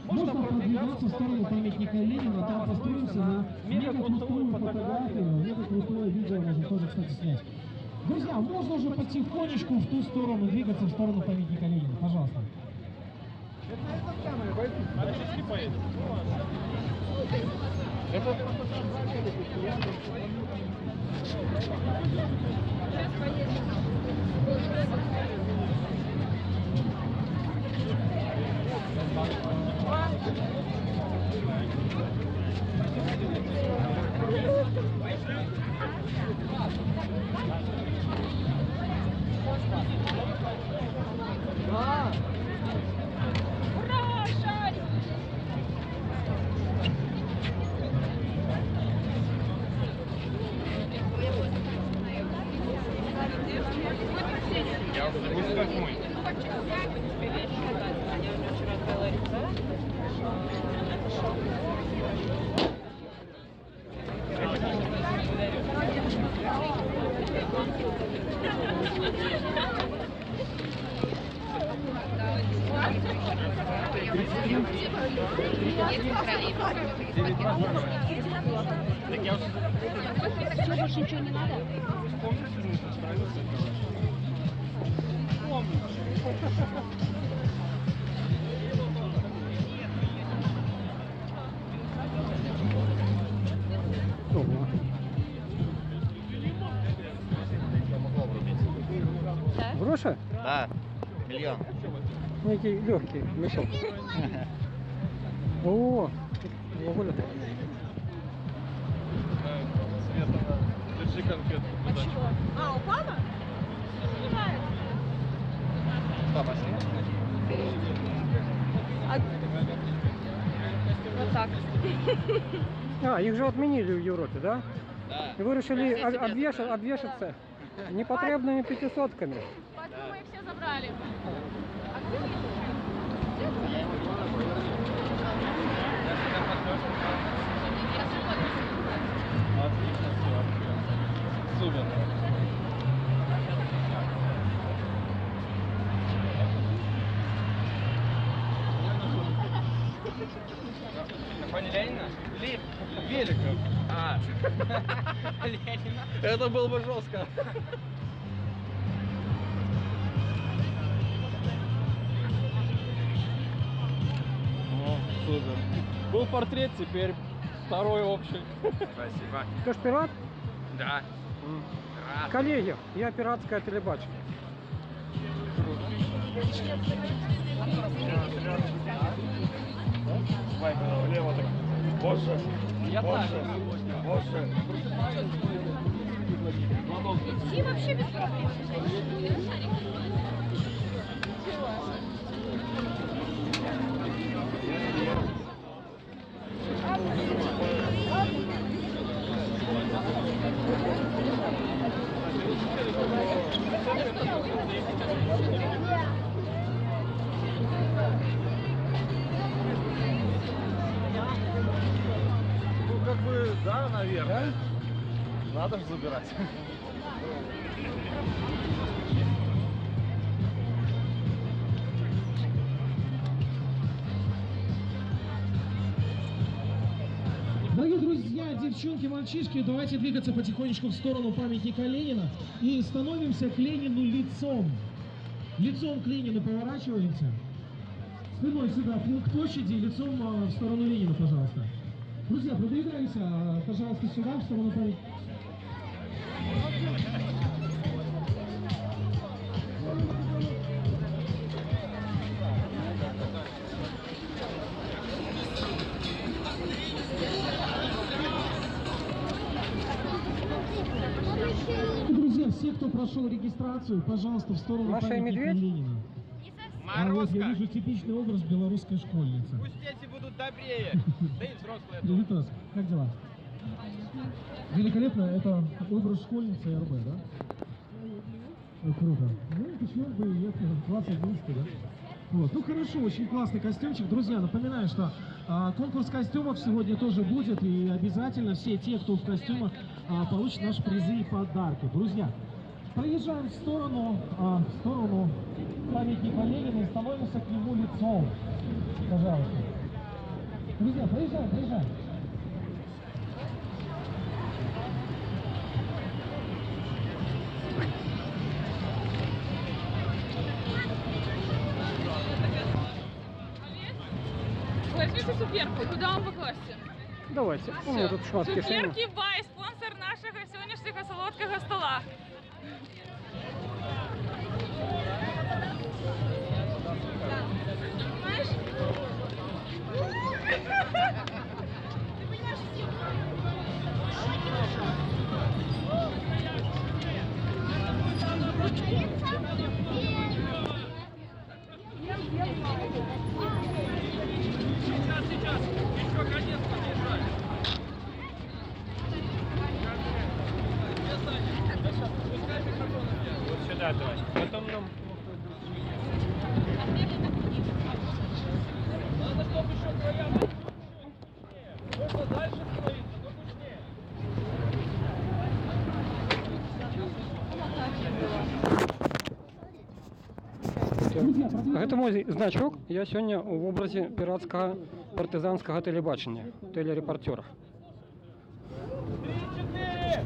можно продвигаться в сторону памятника Ленина, там построимся на мега крутую фотографию, мега крутое видео можно тоже, кстати, снять. Друзья, можно уже потихонечку в ту сторону двигаться, в сторону памятника Ленина, пожалуйста. Ура, шарик! Я уже пусть как мой. Все, больше ничего не надо? Груша? Да, миллион. Некий легкий мешок. О, Оля. Света, держи конфетку. А, упала? Снимает. Папа, Вот так. А, их же отменили в Европе, да? Да. И вы решили обвешаться непотребными 500-ками. Поэтому мы их все забрали. А где Отлично, все. Супер. Пани Ленина? Великов. А. Ленина. Это было бы жестко. О, супер. Был портрет, теперь второй общий. Спасибо. Ты ж пират? Да. Коллеги, я пиратская телебачка. Влево так. Боже. Я так. Боже. И вообще без проблем. наверное. Надо же забирать. Дорогие друзья, девчонки, мальчишки, давайте двигаться потихонечку в сторону памятника Ленина и становимся к Ленину лицом. Лицом к Ленину поворачиваемся. Спиной сюда, к площади, лицом в сторону Ленина, пожалуйста. Друзья, продвигаемся, пожалуйста, сюда, в сторону памятника. Друзья, все, кто прошел регистрацию, пожалуйста, в сторону Маша и памятника Медведь? Ленина. А вот я вижу типичный образ белорусской школьницы. Пусть дети будут добрее, да и взрослые. Витас, как дела? Великолепно, это образ школьницы РБ, да? Круто. Ну, почему бы и нет, класс 11, да? Вот. Ну хорошо, очень классный костюмчик. Друзья, напоминаю, что конкурс костюмов сегодня тоже будет, и обязательно все те, кто в костюмах, получат наши призы и подарки. Друзья, проезжаем в сторону памятника Ленина и становимся к нему лицом. Пожалуйста. Друзья, проезжаем. Возьмите цукерку, куда вам покласти? Давайте. У меня тут шмат кишені. Цукерки Бай, спонсор нашего сегодняшнего солодкого стола. Понимаешь? Ты понимаешь, Сейчас, еще конец подъезжать. Вот сюда давай. Потом нам... Надо, чтобы еще твоя... Можно дальше становиться, но пушнее. Гэта мой значок. Я сёння в образе піратскага партызанскага тэлебачання, тэлерэпарцёра. 3-4!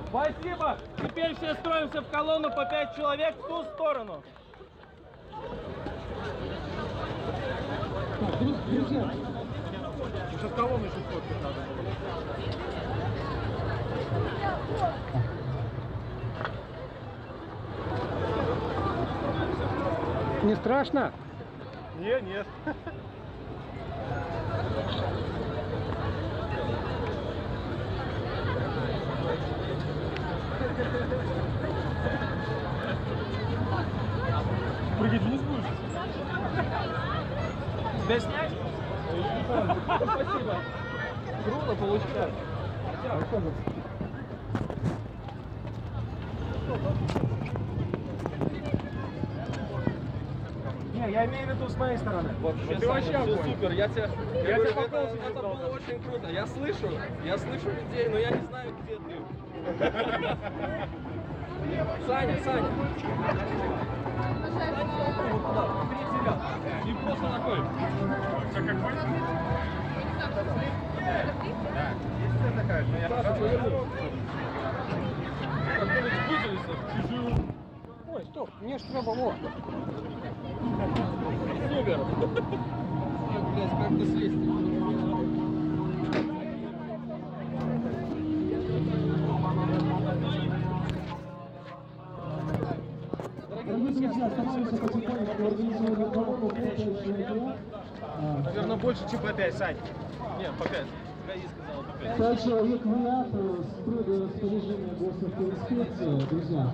Спасибо! Теперь все строимся в колонну по 5 человек в ту сторону. Друзья, Сейчас колонну еще сфоткать надо. Не страшно? Нет. Прыгать вниз будешь? Тебя снять? Спасибо. Круто получилось. не, я имею в виду с моей стороны. Ты вообще все супер. Я тебя это было очень круто. Я слышу людей, но я не знаю, где ты. Саня. Вот туда, впереди тебя. И просто такой. Все как понял? Да. Есть такая, но я поверну. Как-нибудь выделился чужую. Ой, стоп, мне ж треба, во. Супер. Блять, как-то слезть. Дорогие друзья, становимся потихонечку организованную колонну по 5 человек. Наверное, больше, чем по 5, Сань. Нет, по 5. ГАИ сказала по 5. 5 человек в ряд, строгое распоряжение госавтоинспекции, друзья.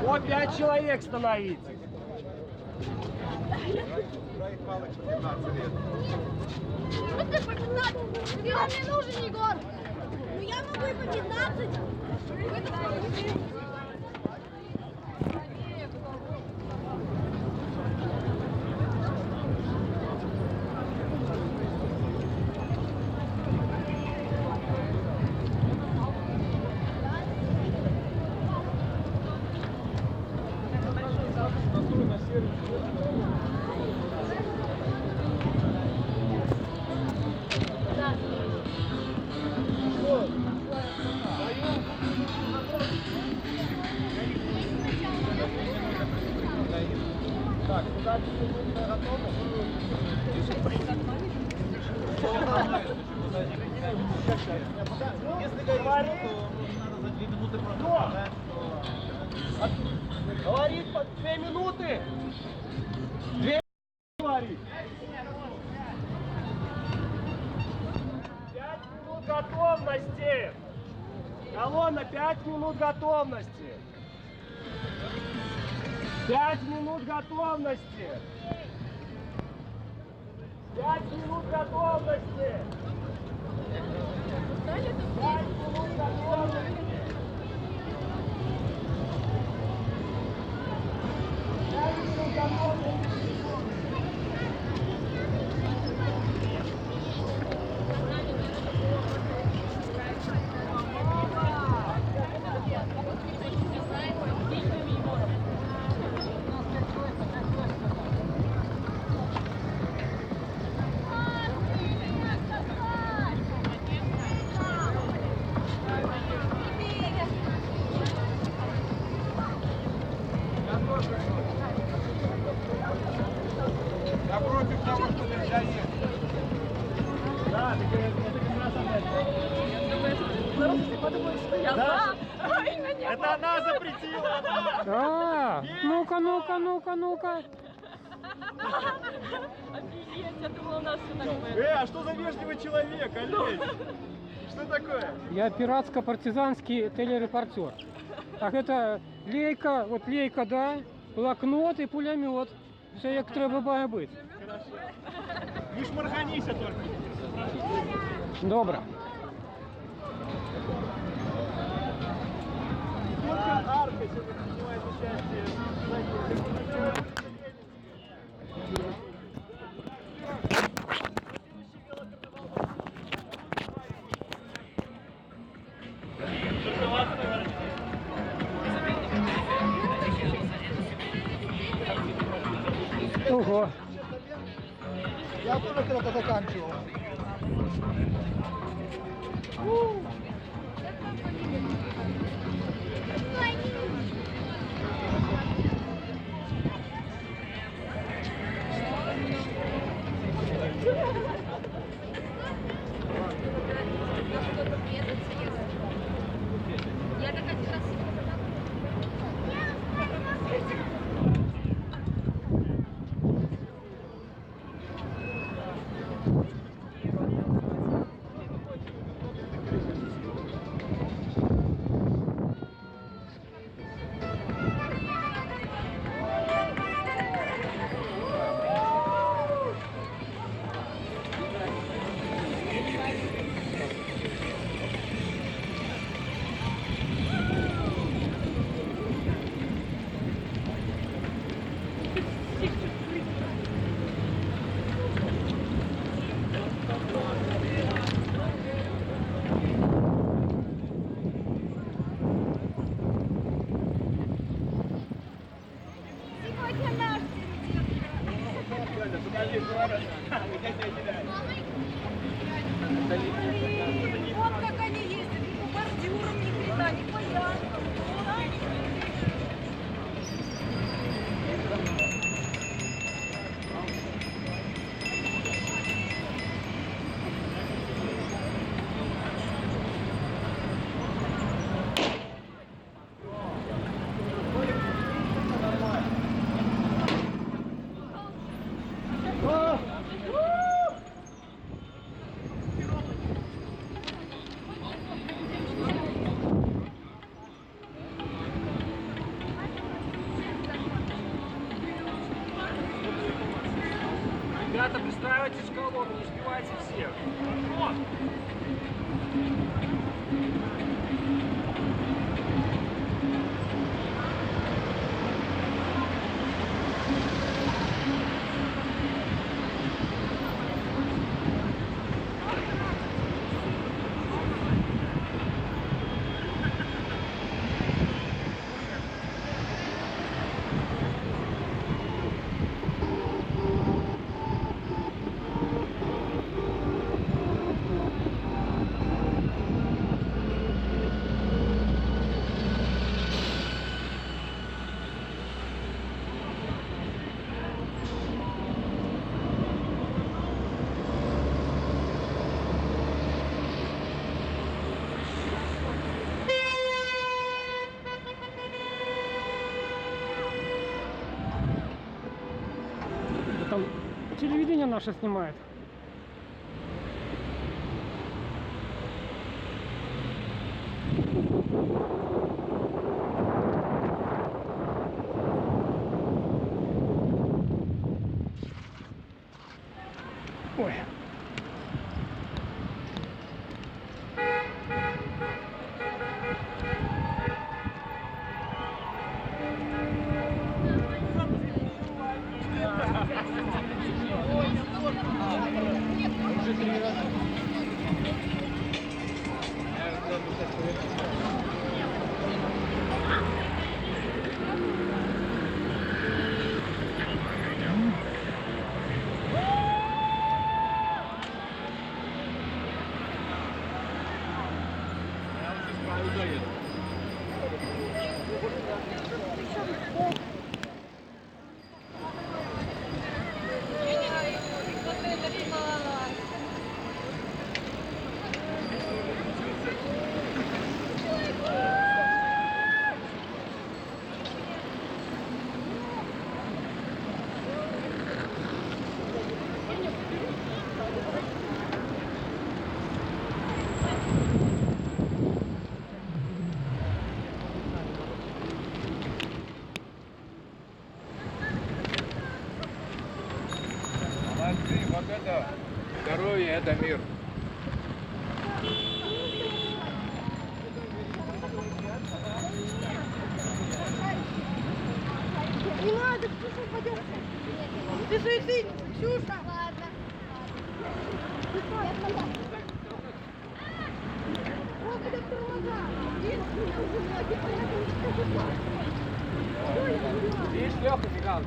По 5 человек становитесь. Ну ты по 15. Ты вам не нужен, Егор. Ну я могу и по 15. Если говорит, то надо за 2 минуты продолжать. Говорит по 2 минуты. 2 минуты говорит. 5 минут готовности. Колонна, 5 минут готовности. 5 минут готовности. 5 минут готовности. 5 минут готовности. 5 минут готовности. Напротив того, что нельзя ехать. Да, это как раз она. Народ, если подумает, что я Да. за, меня Это она запретила, да. А, ну-ка, ну-ка, ну-ка, ну-ка. Офигеть, я думала, у нас все так будет. А что за вежливый человек, Олесь? Что такое? Я пиратско-партизанский телерепортер. Так, это лейка, вот лейка, да, блокнот и пулемет. Все як треба має бути. Не шморганися только. Добре. Только арка сегодня принимает участие в задней. Ого. Я тоже когда-то заканчивал. Я так один раз. Вот как они ездят, ни по бордюрам, ни хрена, ни по ямкам. Ребята, пристраивайтесь в колонну, не успевайте всех. Там телевидение наше снимает. Ой. Молодцы, вот это здоровье, это мир. Не надо, Ксюша упадет. Ты суицид, Ксюша. Ладно. О, когда тормоза. Видишь, Лёха, Мигал?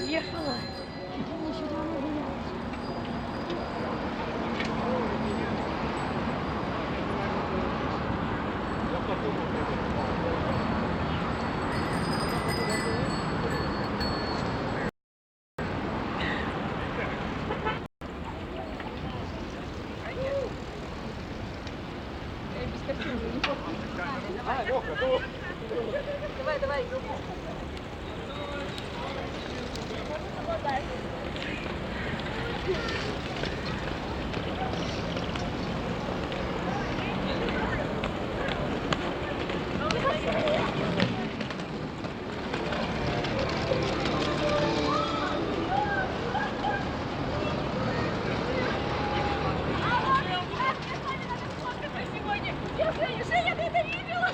Ехала. Давай, давай. Женя, ты это видела?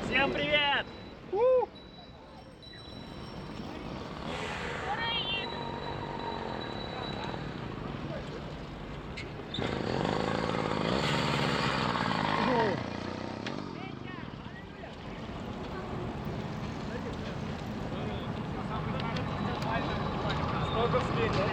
Всем привет! Сколько встретил?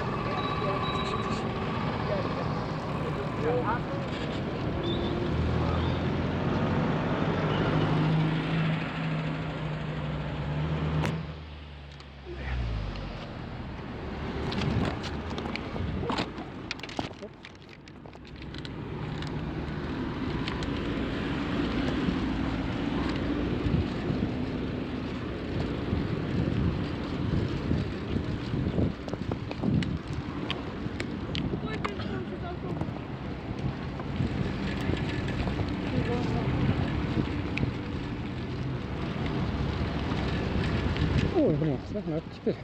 Ой, блин, ага, теперь.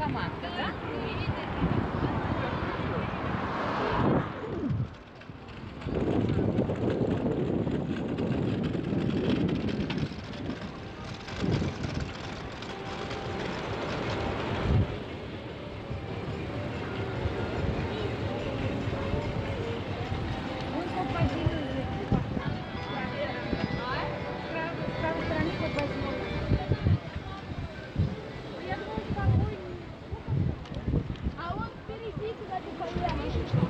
команда, да? А он впереди куда-то поехал.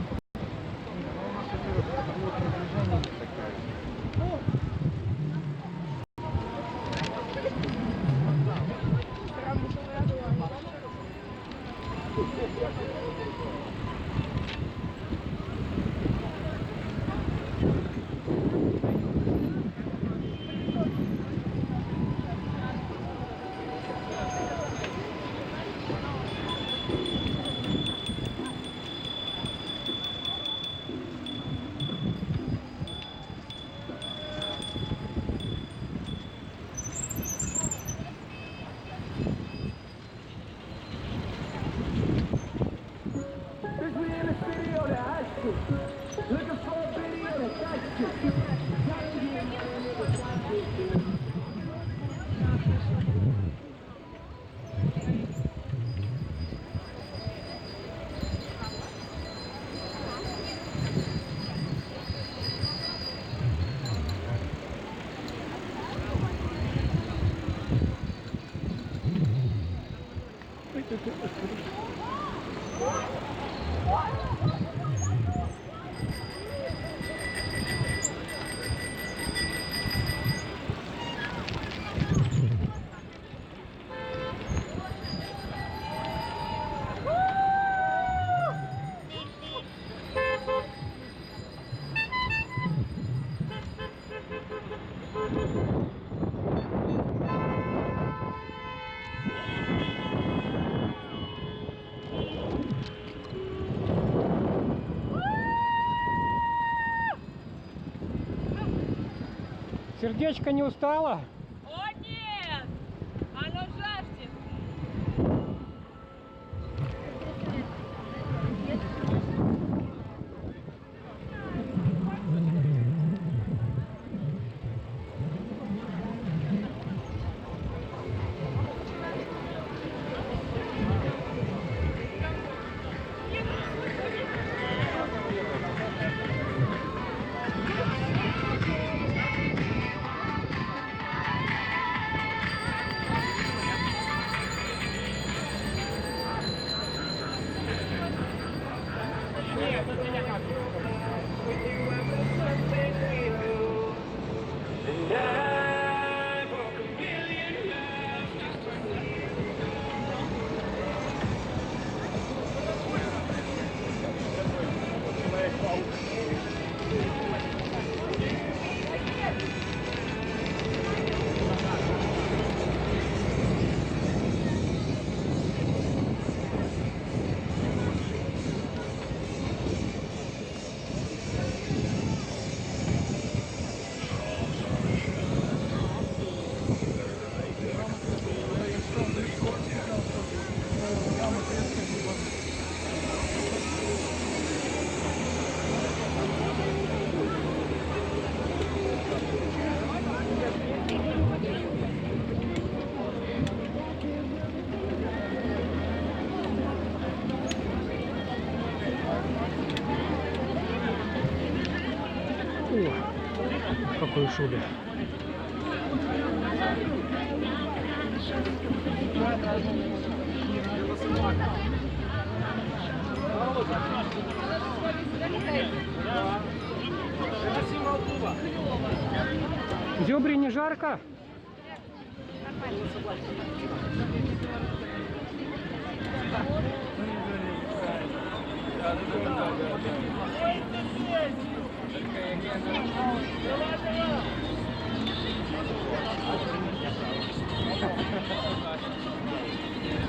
Сердечко не устало? О нет! Оно жаждет! В какой шубе. Зёбре не жарко?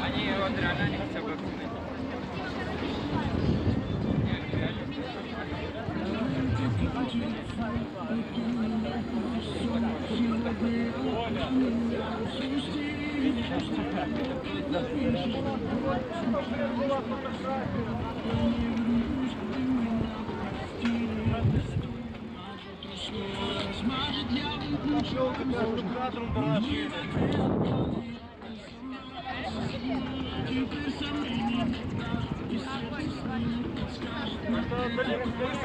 Они вот реально не хотят вакцины. Быстро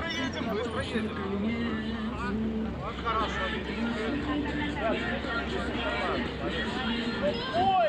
едем, быстро едем. Вот хорошо. Ой!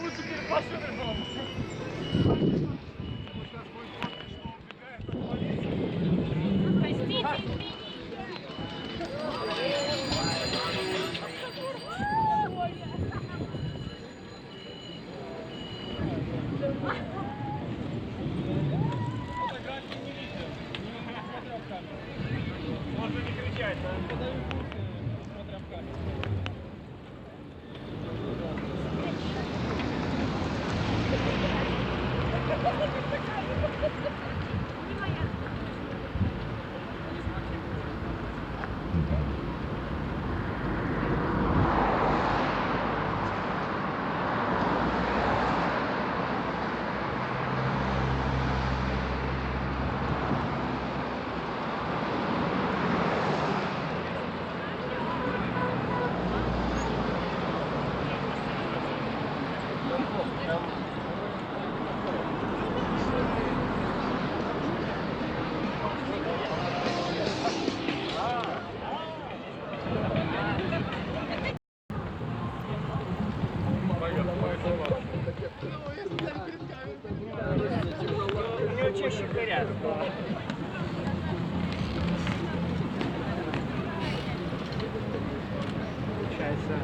лучше перепашивай. Можно не кричать, да? У него чаще горят. Получается.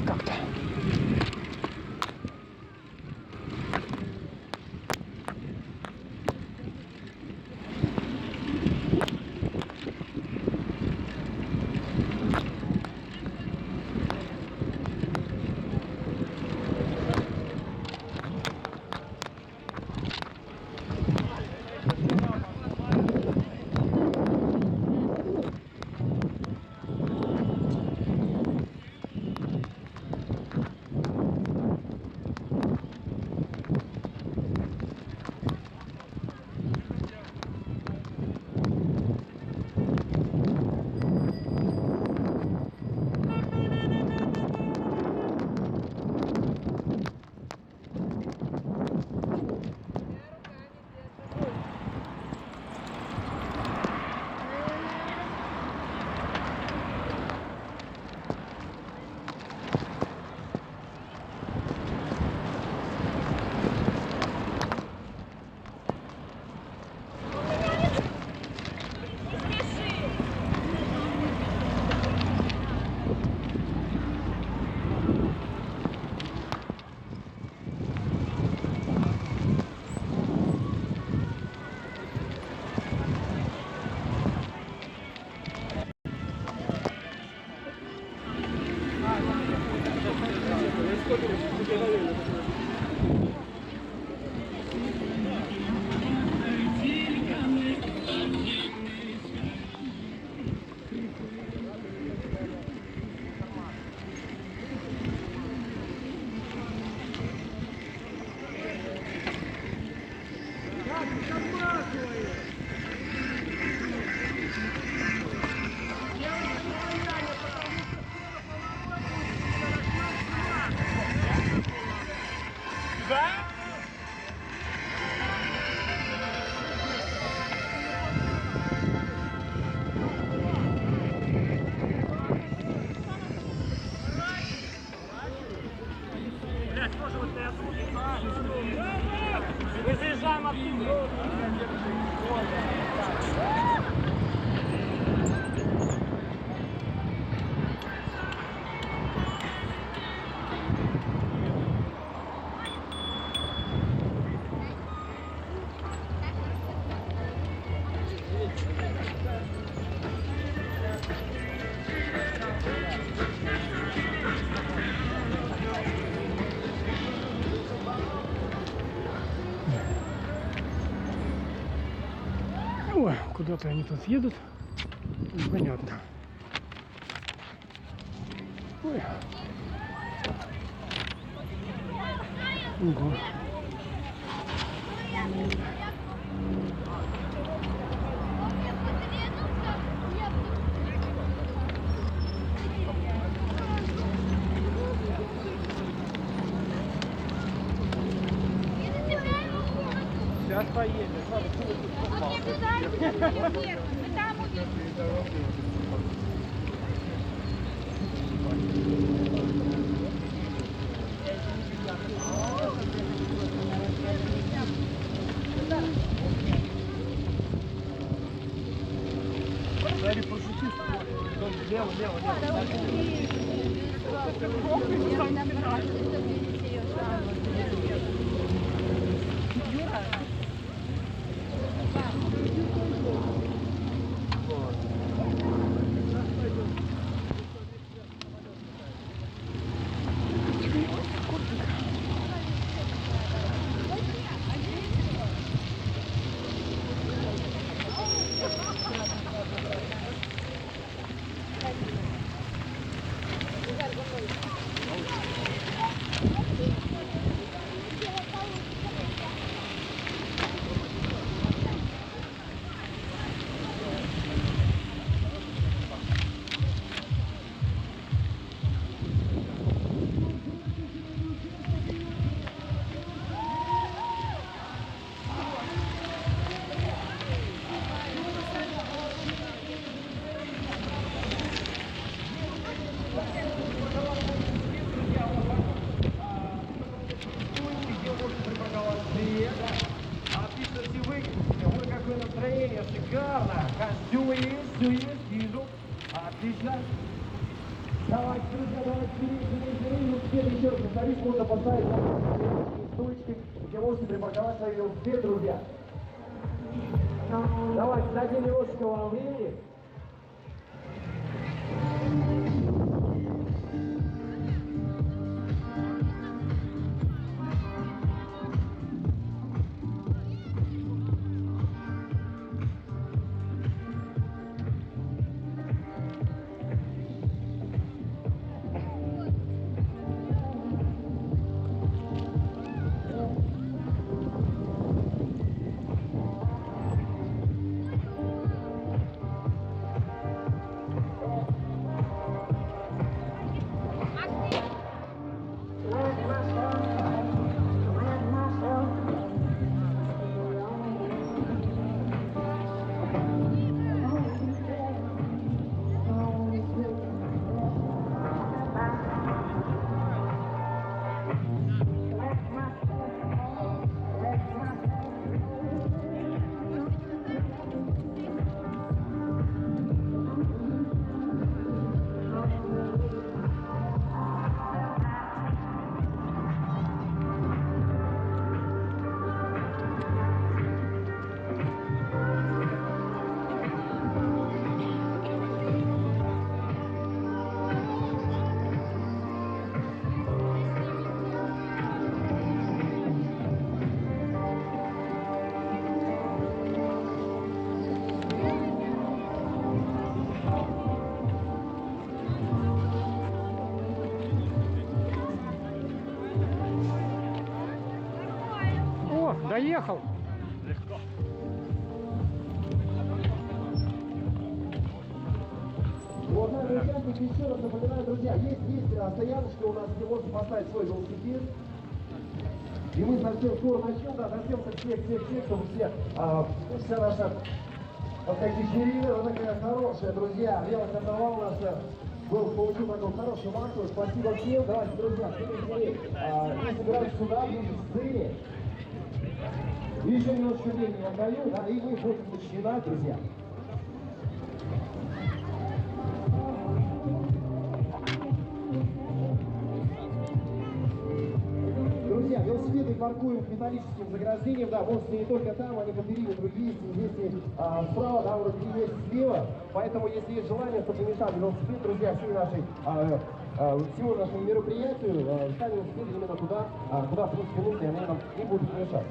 Как-то. Мы заезжаем оттуда. Ой, куда-то они тут едут. Непонятно. Ой. Ого. Сейчас поедем. Сзади пошути. Лево, лево, Отлично, все выглядите. Ой, какое настроение, шикарно. Костюмы есть, все есть, вижу. Отлично. Давайте, друзья, давайте, берите. Теперь еще раз повторюсь, можно поставить стульчики, где можете припарковать свои велосипеды, друзья. Давайте, дадим немножечко вам времени. Доехал. Легко. Уважаемые участники, еще раз напоминаю, друзья, есть стояночка у нас, где можно поставить свой велосипед. И мы совсем скоро начнем, да, дождемся всех, чтобы вся наша, так сказать, вечерина, она такая хорошая, друзья. Велокарнавал у нас получил такой хороший марку. Спасибо всем. Давайте, друзья, не собирайтесь сюда, ближе к сцене. Еще немножко времени отдаю, да, и мы будем начинать, друзья. Друзья, велосипеды паркуем к металлическим заграждениям, да, можете не только там, они по периметру есть, есть и справа, да, вроде есть слева, поэтому, если есть желание, чтобы не мешали велосипед, друзья, всему нашему мероприятию, ставим велосипед именно туда, куда, в принципе, нужно, и они нам не будут мешать.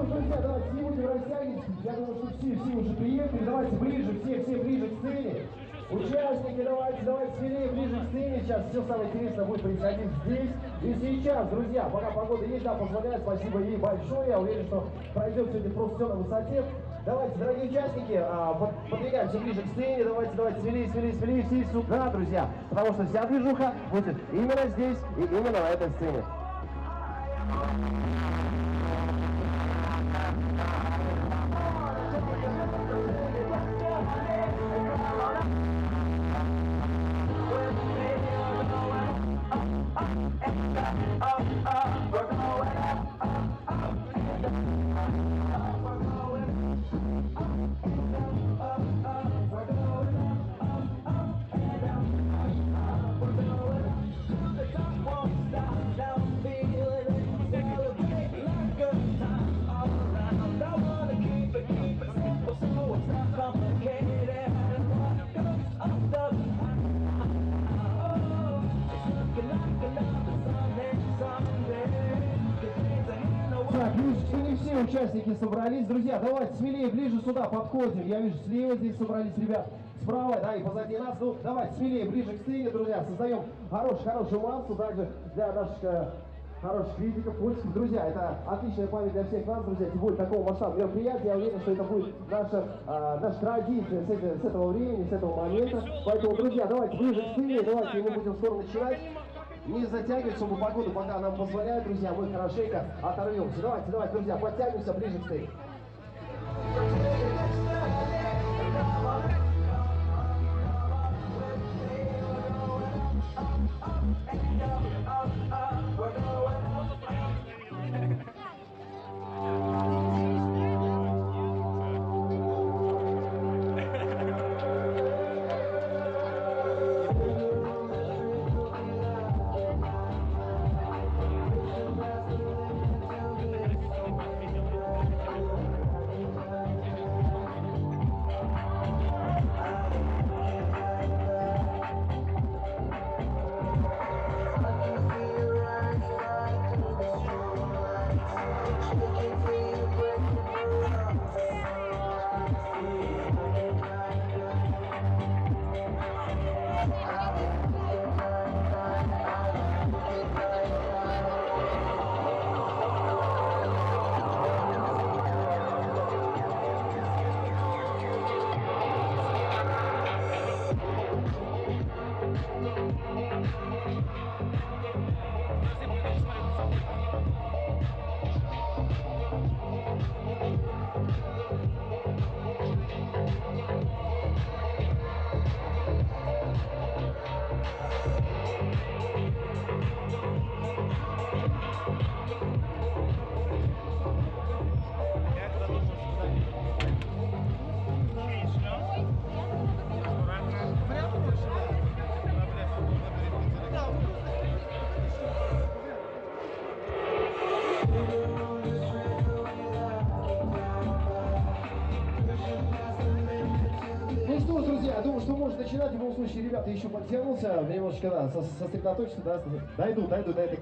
Друзья, давайте не будем растягивать. Я думаю, что все уже приехали. Давайте ближе, все ближе к сцене. Участники, давайте смелее ближе к сцене. Сейчас все самое интересное будет происходить здесь и сейчас, друзья. Пока погода есть, да, позволяет. Спасибо ей большое. Я уверен, что пройдет сегодня просто все на высоте. Давайте, дорогие участники, подвигаемся ближе к сцене. Давайте смелее, все сюда, друзья. Потому что вся движуха будет именно здесь и именно на этой сцене. Так, не все участники собрались. Друзья, давайте смелее, ближе сюда подходим. Я вижу, слева здесь собрались ребят, справа, да, и позади нас. Ну, давайте смелее, ближе к сцене, друзья. Создаем хорошую массу также для наших хороших критиков, польских. Друзья, это отличная память для всех нас, друзья. Тем более такого масштаба мероприятия. Я уверен, что это будет наша традиция с этого времени, с этого момента. Поэтому, друзья, давайте ближе к сцене, давайте мы будем скоро начинать. Не затягивать, чтобы погоду пока нам позволяет, друзья, мы хорошенько оторвемся. Давайте, друзья, подтянемся ближе к сцене. что ж, друзья, я думаю, что можно начинать. В любом случае, ребята еще подтянулся, немножечко, да, сосредоточиться, да, дойдут до этой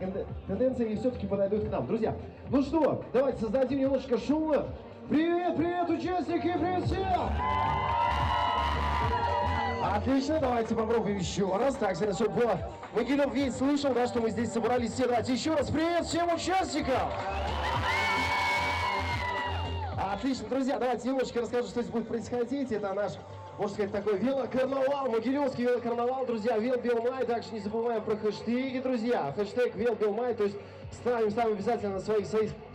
тенденции и все-таки подойдут к нам. Друзья, ну что, давайте создадим немножечко шума. Привет, привет, участники, привет всем! Отлично, давайте попробуем еще раз. Так, чтобы было... Могилев весь слышал, да, что мы здесь собрались все. Давайте еще раз привет всем участникам! Отлично, друзья, давайте немножечко расскажу, что здесь будет происходить. Это наш, можно сказать, такой велокарнавал, могилевский велокарнавал, друзья, Велбелмай. Также не забываем про хэштеги, друзья. Хэштег Велбелмай, то есть ставим обязательно на своих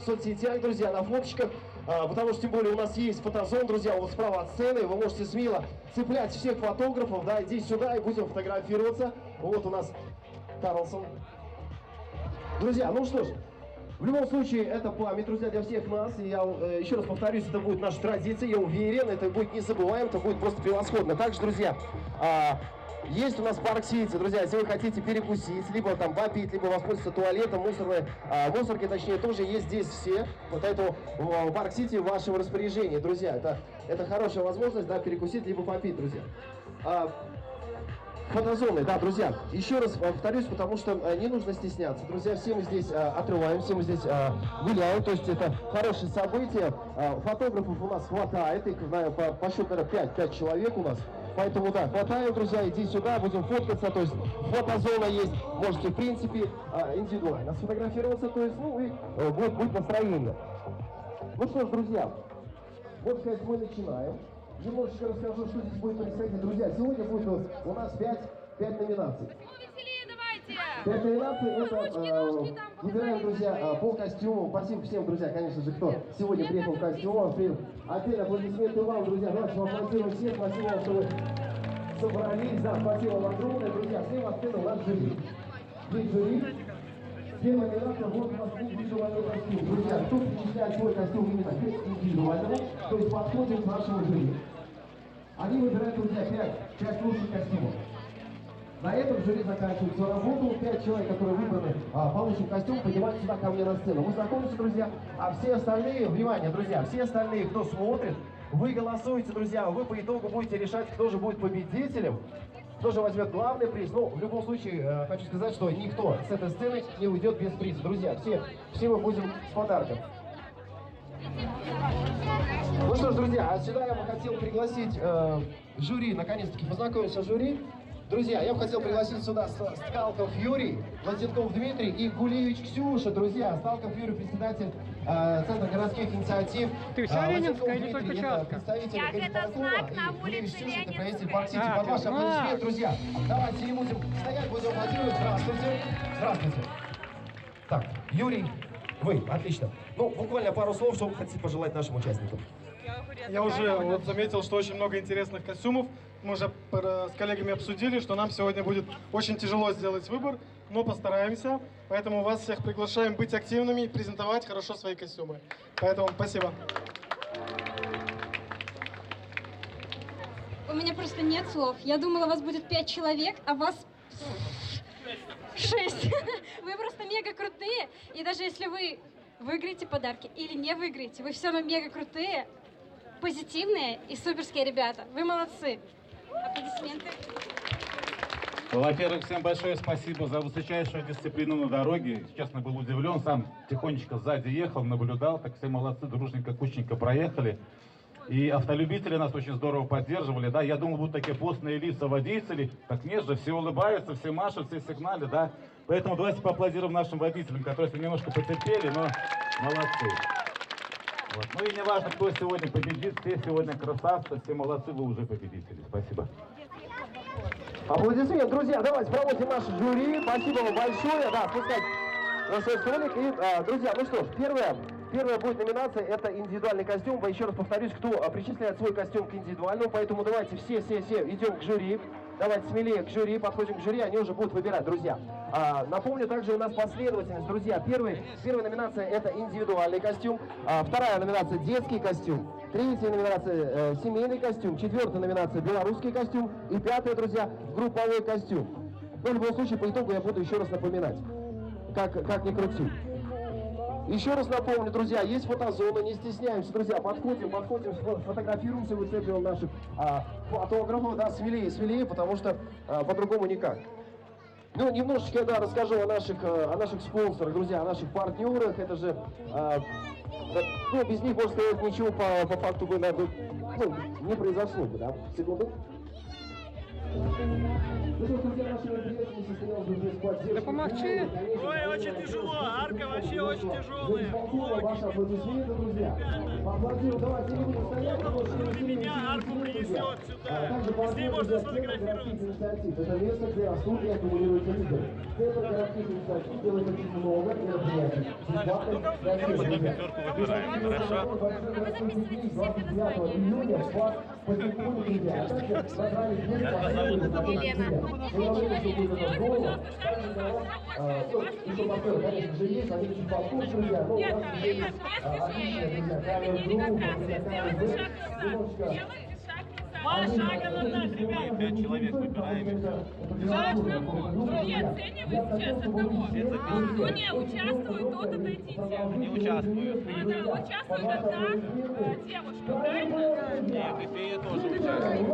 соцсетях, друзья, на фоточках. Потому что, тем более, у нас есть фотозон, друзья, вот справа от сцены. Вы можете смело цеплять всех фотографов, да, иди сюда и будем фотографироваться. Вот у нас Карлсон. Друзья, ну что ж, в любом случае, это память, друзья, для всех нас. И я еще раз повторюсь, это будет наша традиция, я уверен, это будет незабываемо, это будет просто превосходно. Также, друзья, есть у нас парк Сити, друзья, если вы хотите перекусить, либо там попить, либо воспользоваться туалетом, мусорки, точнее, тоже есть здесь все. Вот поэтому парк Сити в вашем распоряжении, друзья. Это хорошая возможность, да, перекусить, либо попить, друзья. Фотозоны, да, друзья, еще раз повторюсь, потому что не нужно стесняться. Друзья, все мы здесь отрываем, все мы здесь гуляем, то есть это хорошее событие. Фотографов у нас хватает, их по счету, наверное, 5 человек у нас. Поэтому, да, хватает, друзья, иди сюда, будем фоткаться, то есть фотозона есть, можете, в принципе, индивидуально сфотографироваться, то есть, ну, и будет настроение. Ну что ж, друзья, вот, сказать, мы начинаем. Немножечко расскажу, что здесь будет происходить. Друзья, сегодня будет у нас 5 номинаций. 5 номинаций, это выбираем, друзья, по костюму. Спасибо всем, друзья, конечно же, кто сегодня приехал в костюмах. Отдельно аплодисменты вам, друзья. Давайте поаплодируем всем. Спасибо вам, что вы собрались. Да, спасибо вам огромное, друзья. Слева от сцены у нас жюри. Здесь жюри. Первая номинация, вот у нас индивидуальный костюм. Друзья, кто причисляет свой костюм именно к индивидуальному, то есть подходит к нашему жюри. Они выбирают, друзья, 5 лучших костюмов. На этом жюри заканчивает свою работу. 5 человек, которые выбраны по лучшим костюмам, поднимаются сюда ко мне на сцену. Мы знакомимся, друзья. А все остальные, внимание, друзья, все остальные, кто смотрит, вы голосуете, друзья. Вы по итогу будете решать, кто же будет победителем. Кто же возьмет главный приз? Ну, в любом случае, хочу сказать, что никто с этой сцены не уйдет без приза. Друзья, все мы будем с подарком. Ну что ж, друзья, сюда я бы хотел пригласить жюри, наконец-таки познакомиться с жюри. Друзья, я бы хотел пригласить сюда Скалков Юрий, Лазенков Дмитрий и Гулевич Ксюша, друзья. Скалков Юрий, председатель Центра городских инициатив. Ты вся Ленинская или только часто? Як это знак на улице Представитель Парк Сити. Под ваши аплодисменты, друзья. Давайте не будем стоять, будем аплодировать. Здравствуйте. Здравствуйте. Так, Юрий, вы, отлично. Ну, буквально пару слов, что вы хотите пожелать нашим участникам. Я уже вот заметил, что очень много интересных костюмов. Мы уже с коллегами обсудили, что нам сегодня будет очень тяжело сделать выбор, но постараемся. Поэтому вас всех приглашаем быть активными и презентовать хорошо свои костюмы. Поэтому спасибо. У меня просто нет слов. Я думала, вас будет 5 человек, а вас 6. Вы просто мега крутые. И даже если вы выиграете подарки или не выиграете, вы все равно мега крутые, позитивные и суперские ребята. Вы молодцы. Аплодисменты. Во-первых, всем большое спасибо за высочайшую дисциплину на дороге. Честно, был удивлен, сам тихонечко сзади ехал, наблюдал, так все молодцы, дружненько, кучненько проехали. И автолюбители нас очень здорово поддерживали, да. Я думал, будут такие постные лица водителей. Так нет же, все улыбаются, все машут, все сигналят, да. Поэтому давайте поаплодируем нашим водителям, которые немножко потерпели, но молодцы. Вот. Ну и не важно, кто сегодня победит, все сегодня красавцы, все молодцы, вы уже победители. Спасибо. Аплодисменты, друзья, давайте проводим наше жюри. Спасибо вам большое. Да, спускать на свой столик. И, друзья, ну что ж, первая будет номинация, это индивидуальный костюм. Еще раз повторюсь, кто причисляет свой костюм к индивидуальному, поэтому давайте все идем к жюри. Давайте смелее к жюри, подходим к жюри, они уже будут выбирать, друзья. Напомню, также у нас последовательность, друзья. Первая номинация это индивидуальный костюм, вторая номинация детский костюм, третья номинация семейный костюм, четвертая номинация белорусский костюм и пятая, друзья, групповой костюм. Но в любом случае, по итогу я буду еще раз напоминать, как ни крути. Еще раз напомню, друзья, есть фотозона, не стесняемся, друзья, подходим, фотографируемся, выцепливаем наших фотографов, да, смелее, потому что по-другому никак. Ну, немножечко, да, расскажу о наших спонсорах, друзья, о наших партнерах. Это же, ну, без них, можно сказать, ничего по факту бы, не произошло бы, да? Секунду. Да помолчи. Ой, очень тяжело, арка вообще очень тяжелая. Ваши аплодисменты, друзья. Поаплодируем, давайте не будем стоять, Меня арку принесет сюда. С ней можно сфотографироваться. Это место, где растут и аккумулируются лидеры. Центр городских инициатив делает очень много мероприятий. Конечно же, есть, они чуть покушают, друзья. Но у нас уже есть отличная, друзья, Мало шага назад, ребят. 5 человек выбираем. Друзья, оценивают сейчас одного. Кто не участвует, тот отойдите. Не участвуют. Да, участвует одна девушка, правильно? Нет, и фея тоже участвует.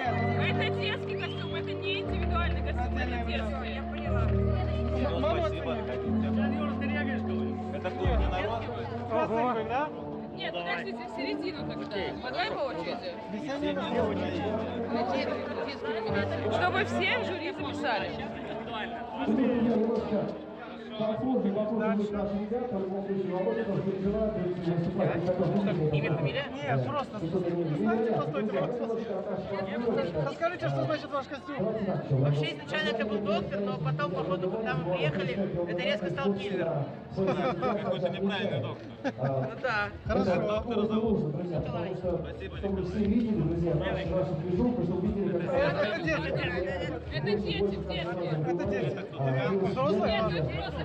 Это детский костюм, это не индивидуальный костюм, это детский, я поняла. Ну, спасибо. Это кто, единорог? Да? Нет, подождите, в середину тогда. Давай по очереди. Чтобы все в жюри записали. Нет, просто расскажите, что значит ваш костюм. Вообще изначально это был доктор, но потом, походу, когда мы приехали, это резко стал киллером. Какой-то неправильный доктор. Ну да. Хорошо. Доктора зовут. Николай. Спасибо, Чтобы все видели, друзья, нашу движуху, чтобы видели, какая... Это дети, Это дети. Взрослые? Нет, это просто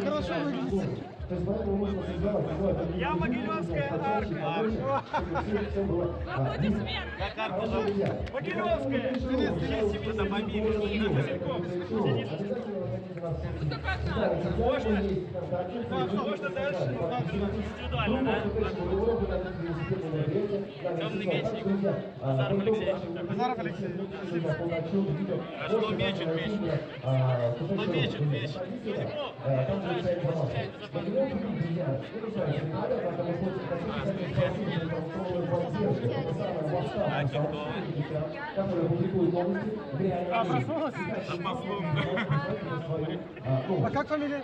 Хорошо выглядите. Я Могилевская арка. Аплодисменты. Как арку зовут? Могилевская. Это мобильный. Только одна. Можно дальше? Индивидуально, да? Темный мечник. Назаров Алексей. Назаров Алексей. А что мечет меч? Что мечет меч? А кто? А как фамилия?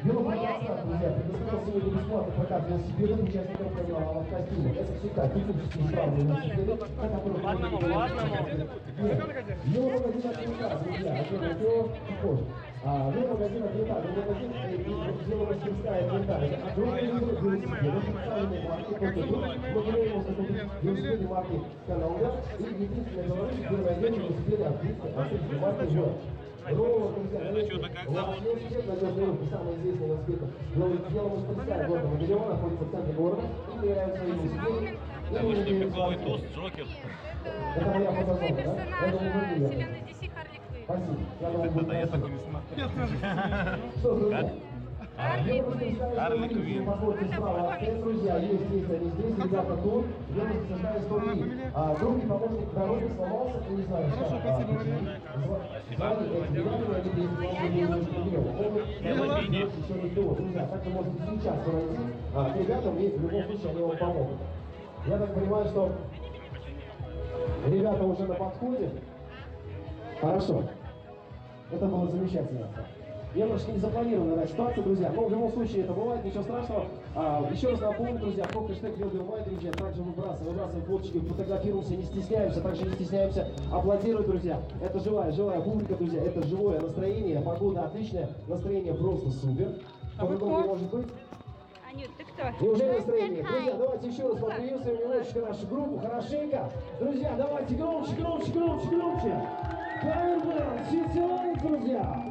Белобрыск, друзья, предоставил сегодня бесплатный прокат велосипедов участникам карнавала в костюмах. Это всегда технически исправные велосипеды, на которых По одному. веломагазин от Винта, друзья, это все похоже. Веломагазин от Винта, веломастерская от Винта, это огромный выбор велосипедов, специальные марки, велосипеды марки Каналда и единственная Беларусь, где найдете велосипеды австрийской марки «Жор». Это что-то как зовут? Самый известный велосипед веломастерская города Могилева находится в центре города и являются велосипедами. Да вы что, пиковый туз, Джокер? Это моя фотозона, да? Это не Вселенной DC Харли Квинн. Спасибо. Я думал, Я такой не смотрел. что, друзья? Харли Квинн. Посмотрите справа от стенд, друзья, есть они здесь, ребята тут, велосипедная история. Другой помощник дороги сломался, я не знаю, Хорошо, спасибо. Друзья, так вы можете сейчас подойти к ребятам, и в любом случае они вам помогут. Я так понимаю, что ребята уже на подходе. Хорошо. Это было замечательно. Немножко не запланированная ситуация, друзья. Но в любом случае это бывает, ничего страшного. Еще раз напомню, друзья, по хэштег #WellBillMy, друзья, также выбрасываем фоточки, фотографируемся, не стесняемся, также не стесняемся аплодировать, друзья. Это живая публика, друзья, это живое настроение, погода отличная, настроение просто супер. По-другому не может быть. Анют, ты кто? Неужели настроение? Друзья, давайте еще раз поприветствуем немножечко нашу группу, хорошенько. Друзья, давайте громче. Фаербелл, Сити, друзья.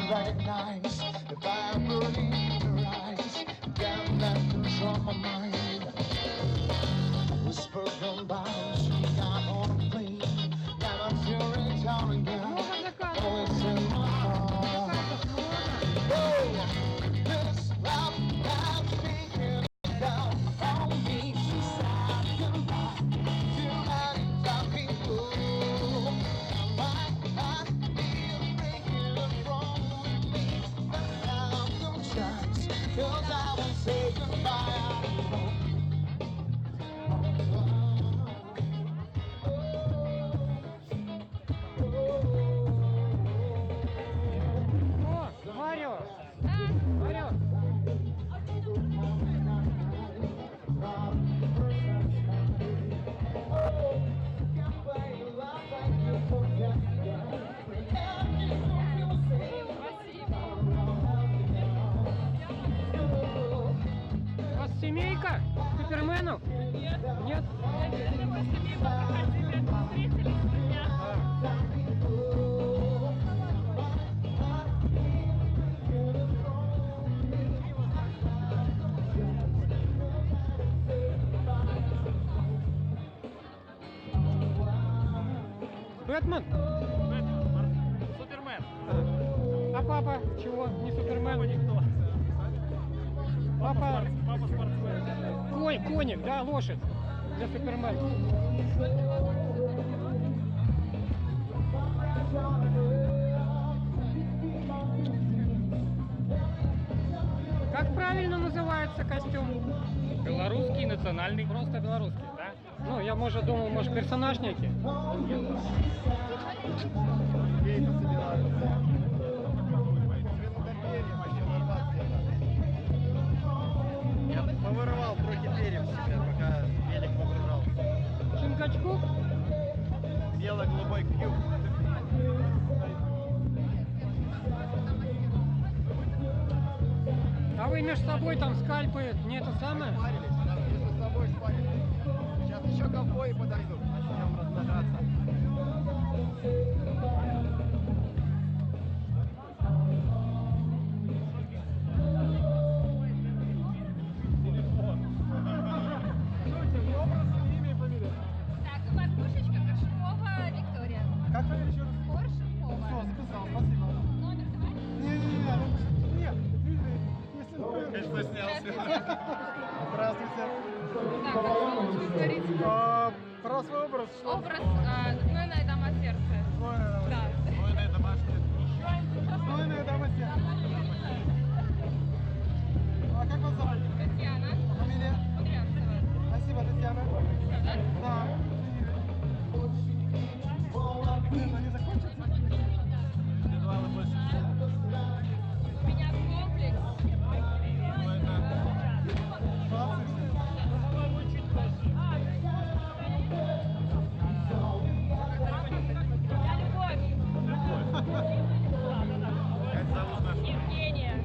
recognize the vibrant in your eyes. Damn, that control my mind. Whispers from bottles she got on a plane. Now I'm feeling down again. Always in my heart. Oh, this love has taken down on me. She's talking about too many talking fools. My heart is breaking from me. But now no chance, 'cause I won't say goodbye. Марио! Марио! У вас семейка суперменов? Нет. Нет? Бэтмен? Супермен. А папа чего? Не Супермен? Никто. Папа спортсмен. Коник, да, лошадь для Супермена. Как правильно называется костюм? Белорусский, национальный. Просто белорусский, да? Ну, я, может, думал, может, персонаж некий. Я повырывал трохи перьев себе, пока велик погружал. Чингачгук? Бело-голубой кьюб. А вы между собой там скальпы, не это самое? Между собой спарили. Сейчас еще ковбои подойдут. Начнем размножаться. Так, Маркушечка Коршунова Виктория. Как фамилия еще раз? Коршунова. Все, записал, спасибо. Номер давай. Нет, конечно, снялся. Здравствуйте. Так, а что лучше говорить? Про свой образ. Образ «Знойная дама сердца». Да. Знойная домашняя. Знойная дама сердца. А как вас зовут? Татьяна. Фамилия? Кудрявцева. Спасибо, Татьяна. Да? Да. Блин, они закончатся? У меня комплекс. Евгения.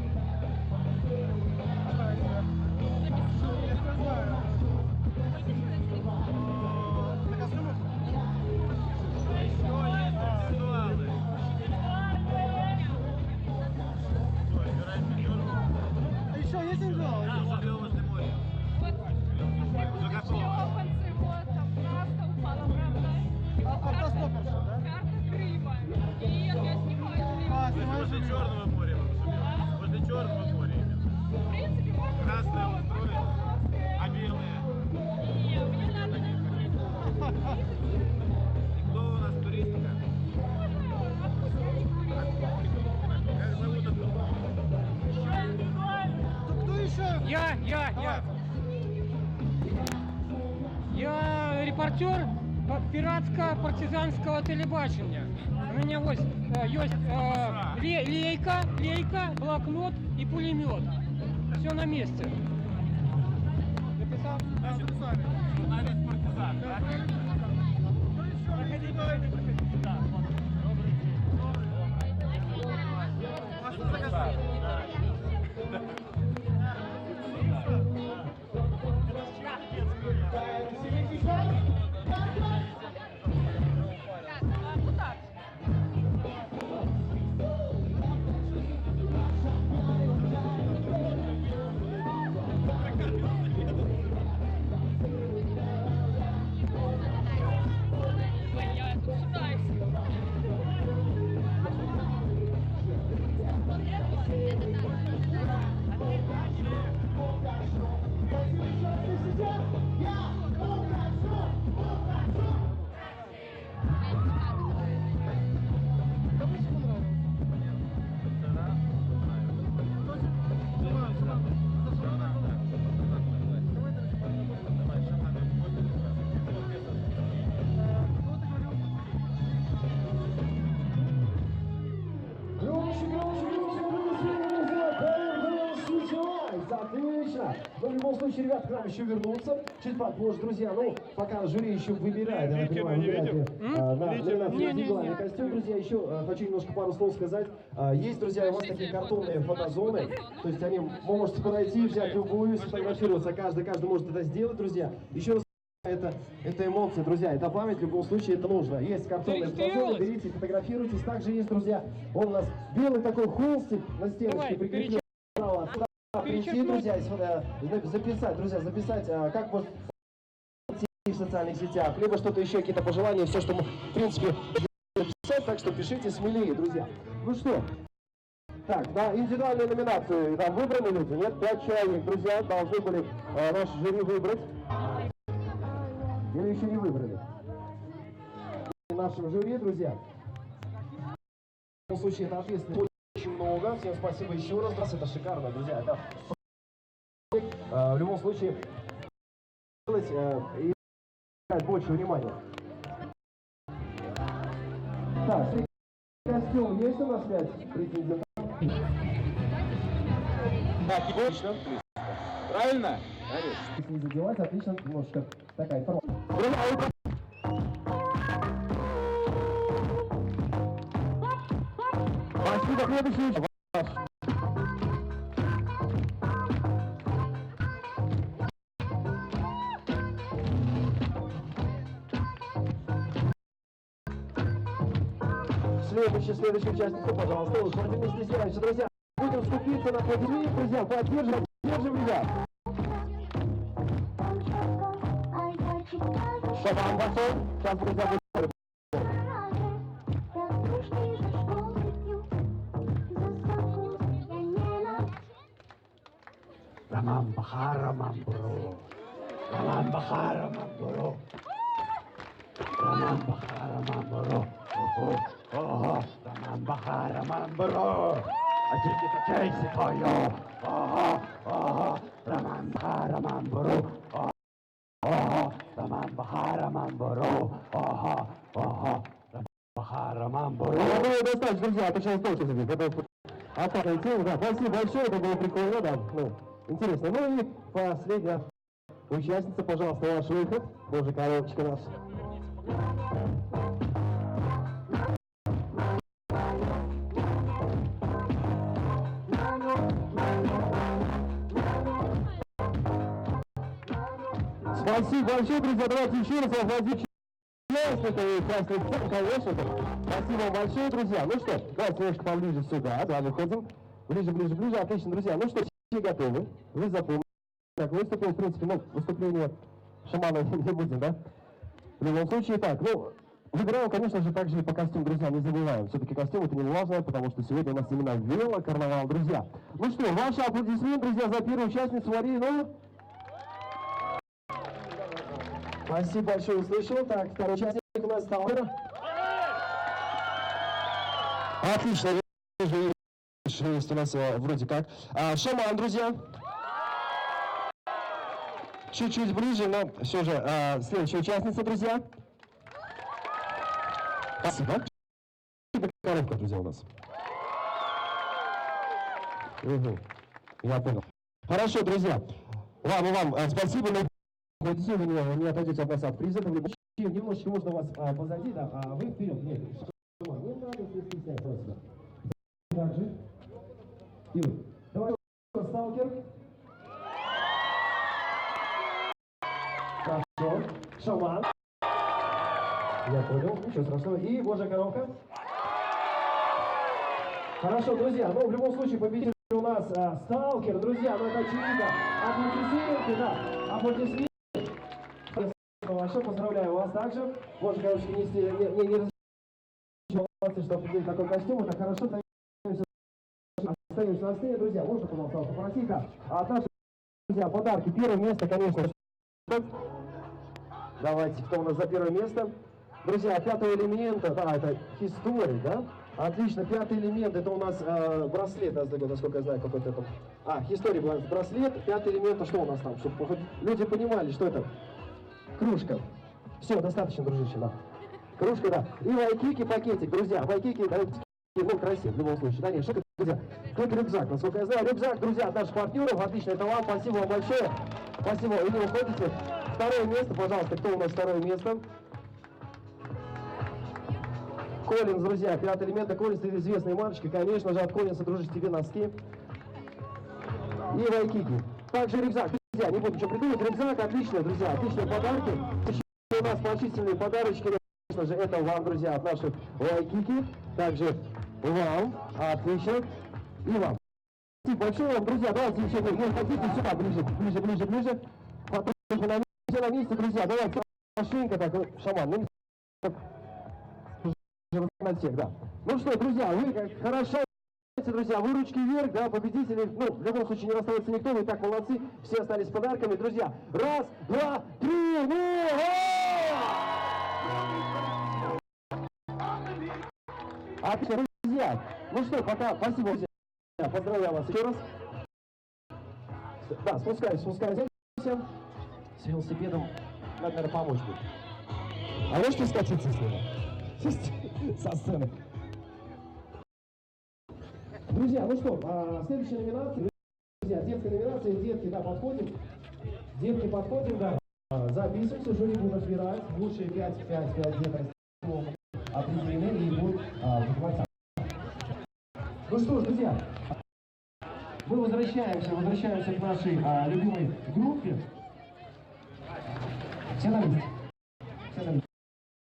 Еще есть индивидуал? Шлепанцы, вот, там краска упала, правда? Автостопперша, да? Карта Крыма. Нет, я снимаю Крым. Возле Черного моря. Возле Черного моря. В принципе, можно Красное устроить, устроить, можно а белое? Нет, мне надо Кто у нас туристка? Как зовут эту? Кто еще? Я. Я репортер пиратско-партизанского телебачення. У меня вот есть лейка, блокнот и пулемет. Все на месте. Записал? Да, записали. Журналист-партизан, да? Проходи, давайте, проходи. Да, Вас тут заказали. Отлично. Но в любом случае, ребят, к нам еще вернутся. Чуть попозже, друзья. Ну, пока жюри еще выбирает, я понимаю, выбирает индивидуальный костюм, друзья. Еще хочу немножко пару слов сказать. Есть, друзья, у вас такие картонные фотозоны. То есть вы можете подойти, взять любую, сфотографироваться. Каждый может это сделать, друзья. Еще раз. Это эмоции, друзья, это память, в любом случае это нужно. Есть картонные фотозоны, берите, фотографируйтесь. Также есть, друзья, он у нас белый такой холстик на стеночке прикреплен. Прийти, друзья, записать, как можно в социальных сетях, либо что-то еще, какие-то пожелания, все, что мы, в принципе, написать, так что пишите смелее, друзья. Ну что, так, на индивидуальные номинации там выбраны люди, нет? 5 человек, друзья, должны были наш жюри выбрать. Или еще не выбрали? В нашем жюри, друзья. В любом случае, это ответственность очень много. Всем спасибо еще раз. Это шикарно, друзья. Это в любом случае делать и больше внимания. Так, костюм есть у нас 5 претендентов? Так, и отлично. Правильно? Если не задевать, отлично, немножко такая информация. Спасибо, следующий. Следующий участник, пожалуйста, уходим, не стесняйтесь, друзья. Будем вступиться на подъезд, друзья, поддержим ребят. Шабан пошел, сейчас, друзья, будет. Рамам Бахара Мамбро. Рамам Бахара Мамбро. Рамам Бахара Мамбро. Ого, Рамам Бахара Мамбро. А теперь качайся, ой-ой. Ого, Рамам Бахара Мамбро. Ого, Рамам Бахара Мамбро. Ого, Рамам Бахара Мамбро. Ну, достаточно, друзья, это сейчас тоже забить. Опасная тема, да, спасибо большое, это было прикольно, да, ну, интересно. Ну и последняя участница, пожалуйста, ваш выход. Боже, коробочка наша. Спасибо большое, друзья, давайте еще раз аплодисменты. Конечно, спасибо вам большое, друзья. Ну что, давайте немножко поближе сюда, да, выходим. Ближе. Отлично, друзья. Ну что, все готовы. Вы запомнили. Так, выступил, в принципе, ну, выступление шамана не будем, да? В любом случае, так, ну, выбираем, конечно же, также и по костюму, друзья, не забываем. Все-таки костюм это немаловажно, потому что сегодня у нас именно велокарнавал, друзья. Ну что, ваши аплодисменты, друзья, за первую участницу Марину. Спасибо большое, услышал. Так, второй участник у нас Сталкер. Отлично, есть у нас вроде как. Шаман, друзья. Чуть-чуть ближе, но все же следующая участница, друзья. Спасибо. Коробка, друзья, у нас. Угу. Я понял. Хорошо, друзья. Вам спасибо. Вы не отойдете от нас от приза. Немножечко можно вас позади, да, а вы вперед. Нет, не надо стесняться просто. Также. Ил. Давай, Сталкер. Хорошо. Шаман. Я понял, ничего страшного. И Божья коровка. Хорошо, друзья, ну в любом случае победитель у нас Сталкер, друзья, ну это очевидно. Аплодисменты, да, аплодисменты. Большое поздравляю вас также. Божья коровочка не разочароваться, что определить такой костюм, это хорошо. Остаемся на сцене, друзья, можно, пожалуйста, попросить, да. А наши, друзья, подарки, первое место, конечно. Давайте, кто у нас за первое место? Друзья, пятый элемент, да, это история, да? Отлично, пятый элемент, это у нас браслет, насколько я знаю, какой-то там. История, браслет, пятый элемент, а что у нас там? Чтобы люди понимали, что это. Кружка. Все, достаточно, дружище, да. Кружка, да. И вайкики пакетик, друзья, вайкики, да, ну, красиво, в любом случае, да, нет, что Тут рюкзак, насколько я знаю. Рюкзак, друзья, от наших партнеров. Отлично, это вам. Спасибо вам большое. Спасибо. Вы не уходите. Второе место, пожалуйста. Кто у нас второе место? Коллинз, друзья. Пятый элемент. Коллинз, это известная марочка. Конечно же, от Коллинза, дружишь, тебе носки. И вайкики. Также рюкзак. Друзья, не буду ничего придумать. Рюкзак, отлично, друзья. Отличные подарки. У нас значительные подарочки. Конечно же, это вам, друзья, от наших вайкики. Также вам. Отлично. И вам. Спасибо большое вам, друзья. Давайте еще, если хотите, сюда, ближе. Потом все на месте, друзья. Давайте машинка, так, шаман. На всех, да. Ну что, друзья, вы как хорошо, друзья, вы ручки вверх, да, победители. Ну, в любом случае не расстается никто, вы так молодцы. Все остались с подарками, друзья. Раз, два, три, ну! Отлично, друзья. Ну что, пока, спасибо, друзья. Поздравляю вас еще раз. Да, спускаемся. С велосипедом надо, наверное, помочь будет. А можете скатиться с него? Со сцены. Друзья, ну что, следующая номинация. Друзья, детская номинация. Детки, да, подходим. Детки, подходим, да. Записываемся, жюри будут разбирать. Лучшие 5 деток определены и будут закрывать. Ну что ж, друзья, мы возвращаемся к нашей любимой группе. Все на месте.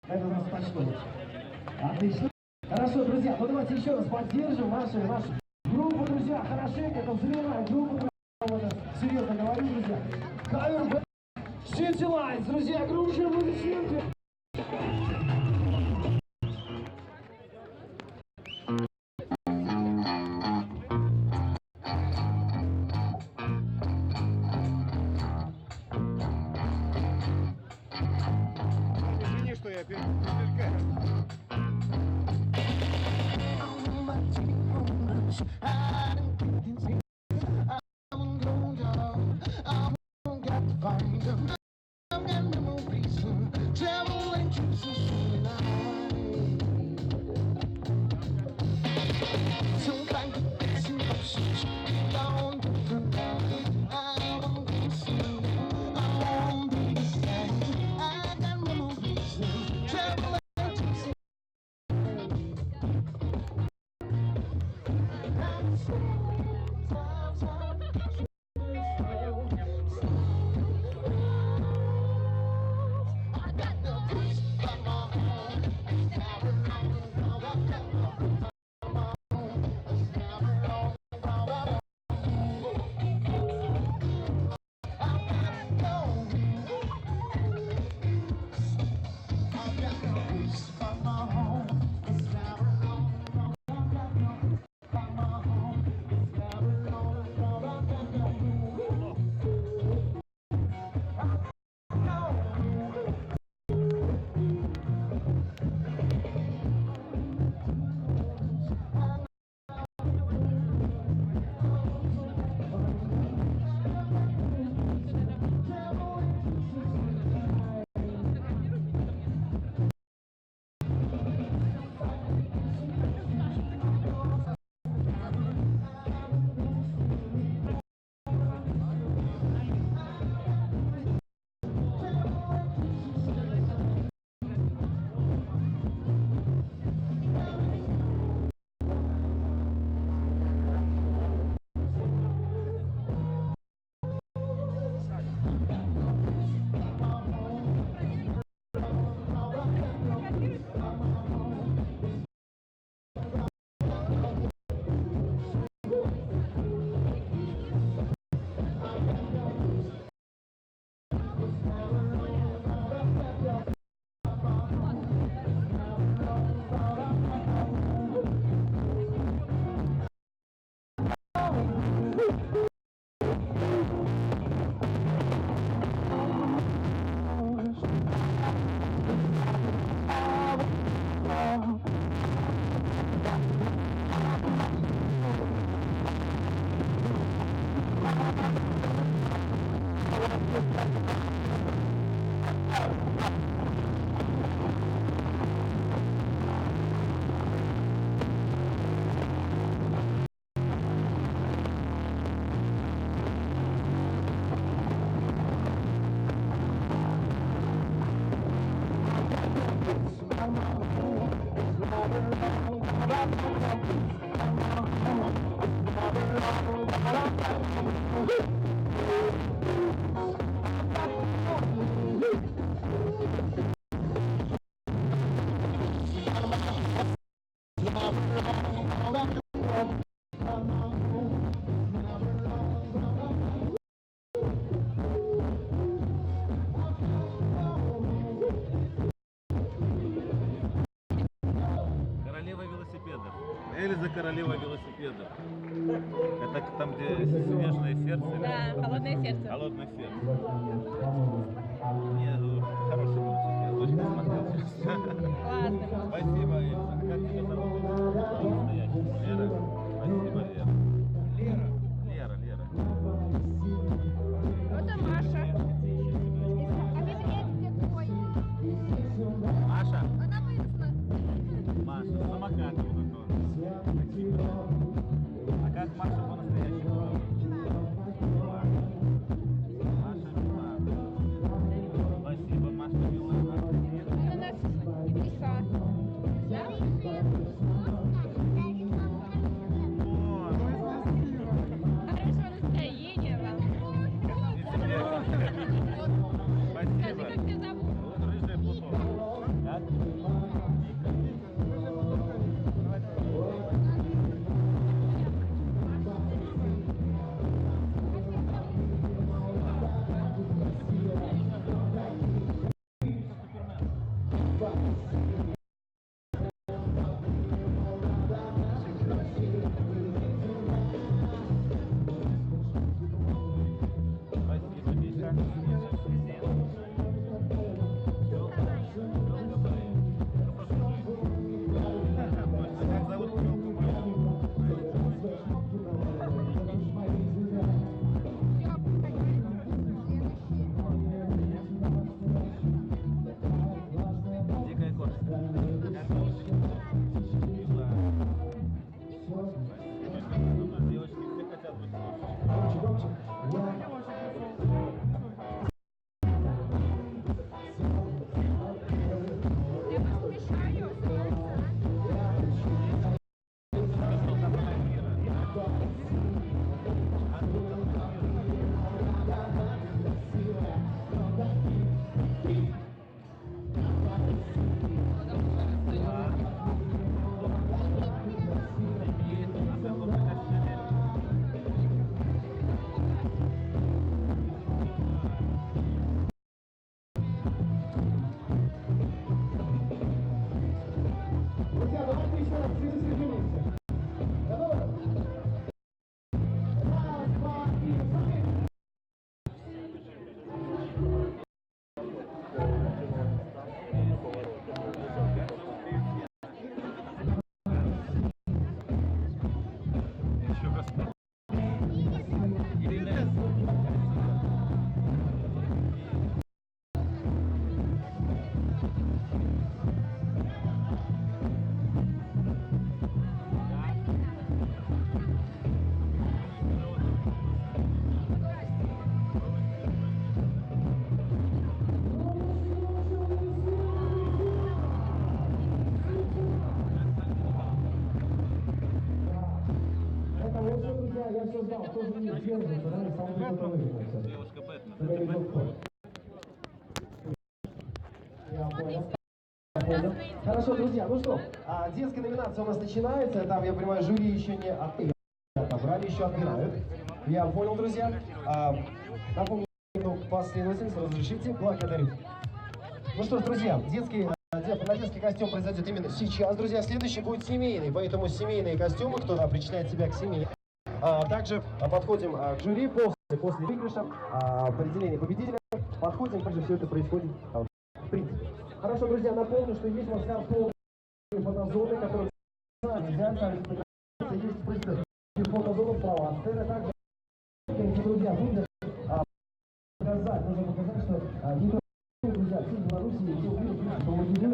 Это у нас пошло. Отлично. Хорошо, друзья, ну давайте еще раз поддержим нашу группу, друзья. Хорошенько, это взрывная группа. Серьезно говорю, друзья. Кавер City Lights, друзья, громче аплодисменты. Извини, что я перекликаю. Travel Королева велосипедов. Эльза королева велосипедов. Это там, где снежное сердце? Да, холодное сердце. Холодное сердце. Мне хороший мультик, я дочка смотрел. Классно. Спасибо, Эльза. Как тебя зовут? Настоящий. Лера? Спасибо, Лера. Лера. Лера. Вот и Маша. Маша? Она выросла. Маша, самокат вот такой. А как Маша по-настоящему зовут? Маша Милана. Спасибо, Маша Милана. Она нас не писала. Хорошего настроения вам. Спасибо. Как тебя зовут? Рыжая Плутон. Как? Спасибо, Миша. Как зовут пчелку Машу? Дикая кошка. Как зовут? Мила. Девочки все хотят быть кошкой. Друзья, давайте еще раз все соединимся. Готовы? Раз, два, три, смотри. Еще раз. Ирина. Это вот все, друзья, я все знал, тоже не сдерживается, да, и самый готовый. Девушка Бэтмен. Я понял. Хорошо, друзья, ну что, детская номинация у нас начинается, там, я понимаю, жюри еще не отобрали, еще отбирают. Я понял, друзья. Напомню, последовательность, разрешите, благодарю. Ну что ж, друзья, на детский костюм произойдет именно сейчас, друзья. Следующий будет семейный, поэтому семейные костюмы, кто причисляет себя к семье. Также подходим к жюри после выигрыша, определения победителя. Подходим, также все это происходит в принципе. Хорошо, друзья, напомню, что есть у нас полные фотозоны, которые есть просто фотозона справа от сцены. Также, друзья, нужно показать, что не только друзья, все в Беларуси, все в мире, что молодежи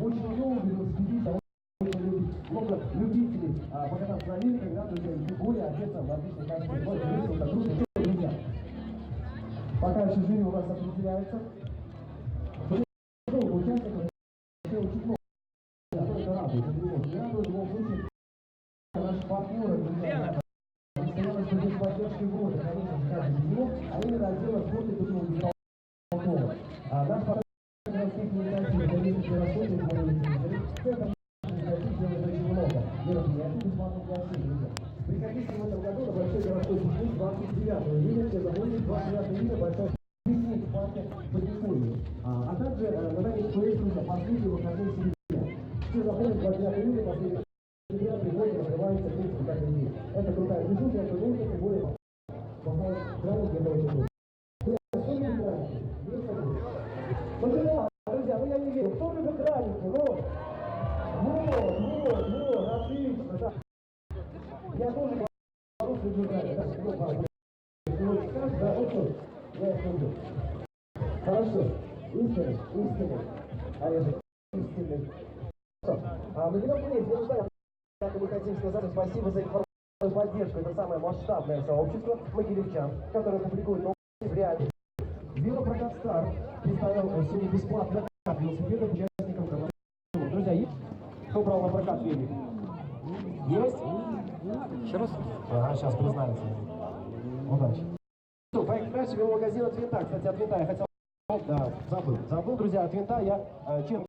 очень много велосипедистов, очень много любителей покататься на великах, да, друзья, тем более одеться в отличной качестве. Вот, это круто, друзья. Пока еще жюри у нас определяется. Участников еще очень много. Только радует, это не радует, в любом случае, наши партнеры, друзья, постоянно поддержкой ввода, конечно же, каждый день, а именно отдела спорта и культурного исполнения. Наш поток городских инициатив, конечно, работает в моем телевизоре. Центр инициатив делает очень много мероприятий бесплатных для всех, друзья. Приходите в этом году на большой городской пикник 29 июня, все запомните, 29 июня большой пикник в парке Поднекурье. А также на нами друзья, последние выходные сентября. Все запомнят, 29 июня, последний сентября приходит, открывается, в принципе, как и здесь. Это крутая движуха, это нужно, тем более попал в крайне, где-то очень круто. Друзья, ну я не верю. Кто любит драники? Вот, отлично, да. Я тоже люблю драники. Да, очень. Я их люблю. Хорошо. Истинный. Олежек, истинный. Мы берем плейс, я не знаю, как мы хотим сказать спасибо за информацию, поддержку. Это самое масштабное сообщество могилевчан, которое публикует новости в реальности. Велопрокат «Стар» представил сегодня бесплатно велосипедов участникам команды. Друзья, есть? Кто брал на прокат велик? Есть? Еще раз? Ага, сейчас признается. Удачи. Дальше веломагазин от Винта. Кстати, от Винта я хотел... Да, забыл, друзья, от Винта я в чем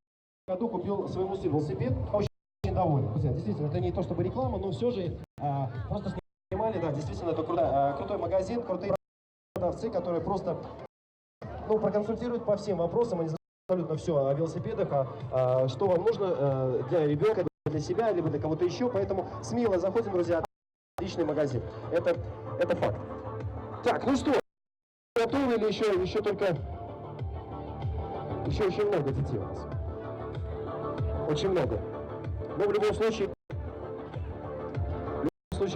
году купил своему сыну велосипед. Очень доволен. Друзья, действительно, это не то чтобы реклама, но все же просто снимали, да, действительно, это крутой магазин, крутые продавцы, которые просто... проконсультируют по всем вопросам, они знают абсолютно все о велосипедах, что вам нужно для ребенка, для себя, либо для кого-то еще, поэтому смело заходим, друзья, отличный магазин. Это факт. Так, ну что, готовы или еще только... Еще очень много детей у нас. Очень много. Но в любом случае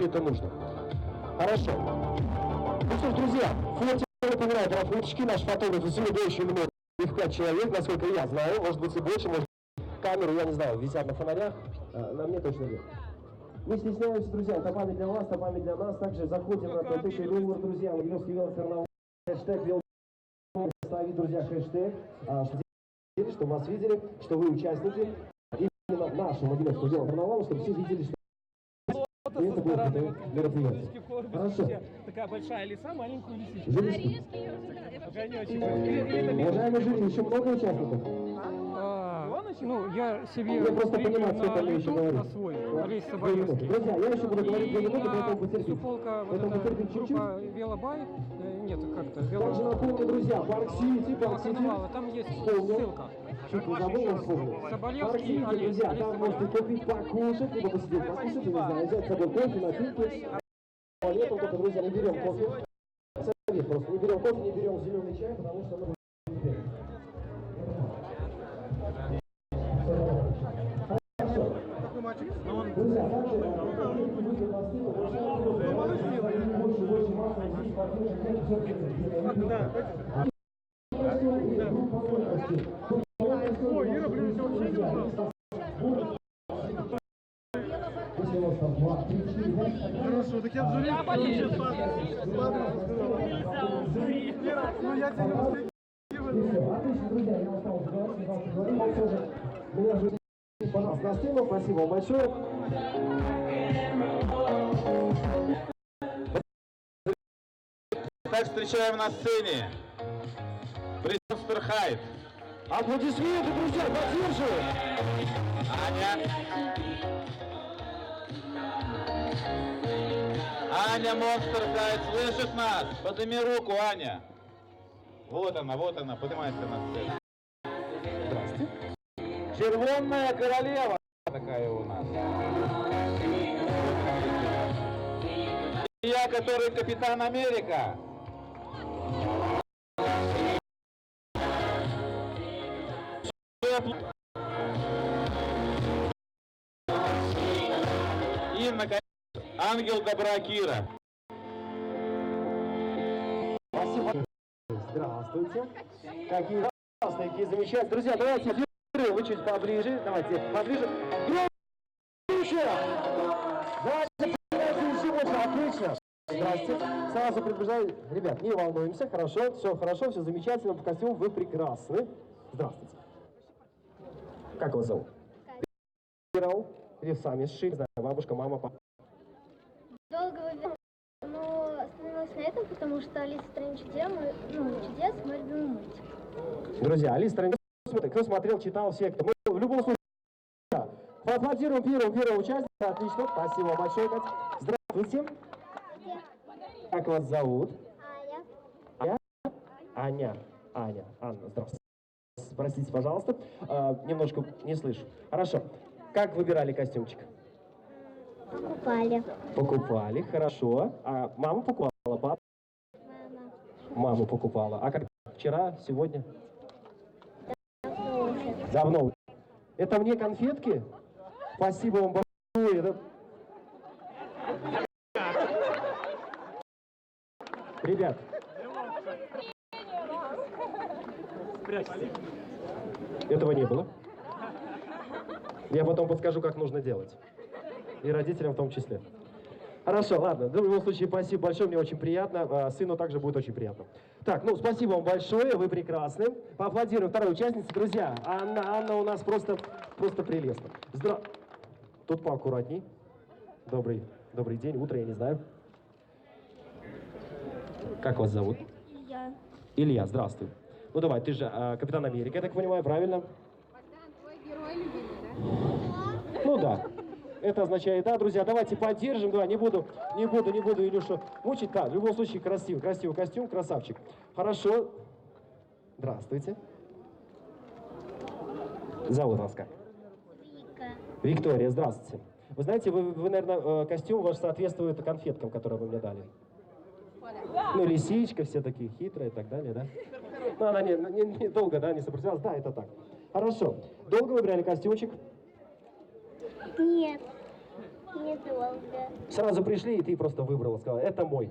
это нужно. Хорошо. Ну что ж, друзья, я напоминаю про фоточки. Наш фотограф сегодня очень много. Их 5 человек, насколько я знаю. Может быть и больше, может камеру, я не знаю, висят на фонарях. На мне точно нет. Не стесняемся, друзья, это память для вас, это память для нас. Также заходим на ТТ-Румор, друзья, Могилевский велокарнавал, хэштег велокарнавал, ставить, друзья, хэштег, что вас видели, что вы участники именно нашего Могилевского велокарнавала, чтобы все видели, что это будет мероприятие. Хорошо. Такая большая лиса, маленькую лисичку. Уважаемые жители, еще много участников? Я себе просто понимаю, сколько мы еще говорим. на свой рейс Соболевский. Друзья, я еще буду говорить 2 минуты, поэтому потерпите. Суполка, вот Поэтому эта потерпите чуть-чуть. группа Велобай, нет, как-то, Также напомню, друзья, Парк Сити, там есть ссылка. Чуть не забыл, вспомнил. Парк Сити, друзья, там можете купить покушать, либо посидеть покушать, не знаю, взять с собой кофе, напитки. Летом только, друзья, не берем кофе. Совет просто, не берем кофе, не берем зеленый чай, потому что мы... Друзья, также Хорошо, так я в жюри. Ну я тебя отлично, друзья, я остался говорить, пожалуйста, на сцену, спасибо вам большое. Так, встречаем на сцене Британ Сперхайт. Аплодисменты, друзья, поддерживаем. Аня Монстр Хайт слышит нас? Подними руку, Аня. Вот она, поднимайся на сцену. Здравствуйте. Червонная королева такая у нас. Я, который Капитан Америка. И, наконец, ангел добра Кира. Спасибо. Здравствуйте. Какие классные, какие замечательные. Друзья, давайте вы чуть поближе. Давайте поближе. Громче! Давайте еще больше. Отлично. Здравствуйте. Сразу предупреждаю. Ребят, не волнуемся. Хорошо, все замечательно. В костюме вы прекрасны. Здравствуйте. Как вас зовут? Или сами сшили? Бабушка, мама, папа. Долго выбирала. Но остановилась на этом, потому что Алиса в стране чудес, мой любимый мультик. Друзья, Алиса в стране чудес, кто смотрел, читал, все, кто... Мы в любом случае... Поаплодируем первого участника. Отлично, спасибо большое, Катя. Здравствуйте. Как вас зовут? Аня. Анна, здравствуйте. Простите, пожалуйста, немножко не слышу. Хорошо. Как выбирали костюмчик? Покупали, хорошо. А мама покупала, папа? Мама покупала. А как вчера, сегодня? Давно. Это мне конфетки? Спасибо вам большое. Ребят. Этого не было. Я потом подскажу, как нужно делать. И родителям в том числе. Хорошо, ладно. В любом случае, спасибо большое, мне очень приятно. Сыну также будет очень приятно. Так, ну, спасибо вам большое, вы прекрасны. Поаплодируем второй участнице. Друзья, Анна у нас просто прелестна. Тут поаккуратней. Добрый день, утро, я не знаю. Как вас зовут? Илья, здравствуй. Ну давай, ты же Капитан Америка, я так понимаю, правильно? Твой герой любимый, да? Ну да. Это означает, да, друзья, давайте поддержим, да, не буду Илюшу мучить, да, в любом случае красивый костюм, красавчик. Хорошо. Здравствуйте. Зовут вас как? Виктория, здравствуйте. Вы знаете, вы, наверное, костюм ваш соответствует конфеткам, которые вы мне дали. Ну, лисичка, все такие хитрые и так далее, да? Ну, она не долго, да, не сопротивлялась, да, это так. Хорошо. Долго выбирали костюмчик? Нет, недолго. Сразу пришли, и ты просто выбрала, сказала, это мой.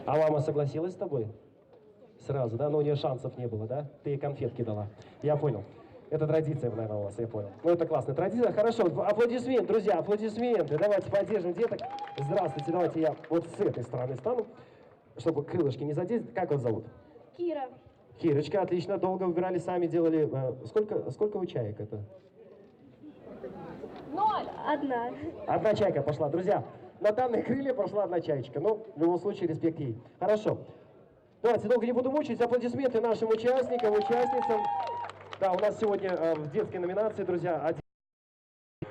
А мама согласилась с тобой? Сразу, да? Но у нее шансов не было, да? Ты ей конфетки дала. Я понял. Это традиция, наверное, у вас, я понял. Ну, это классная традиция. Хорошо, аплодисменты, друзья, аплодисменты. Давайте поддержим деток. Здравствуйте, давайте я вот с этой стороны стану, чтобы крылышки не задеть. Как вас зовут? Кира. Кирочка, отлично. Долго выбирали, сами делали. Сколько вы чаек это? 0. Одна. Одна чайка пошла. Друзья, на данные крылья пошла одна чаечка. Ну, в любом случае, респект ей. Хорошо. Давайте, долго не буду мучить. Аплодисменты нашим участникам, участницам. Да, у нас сегодня в детской номинации, друзья, один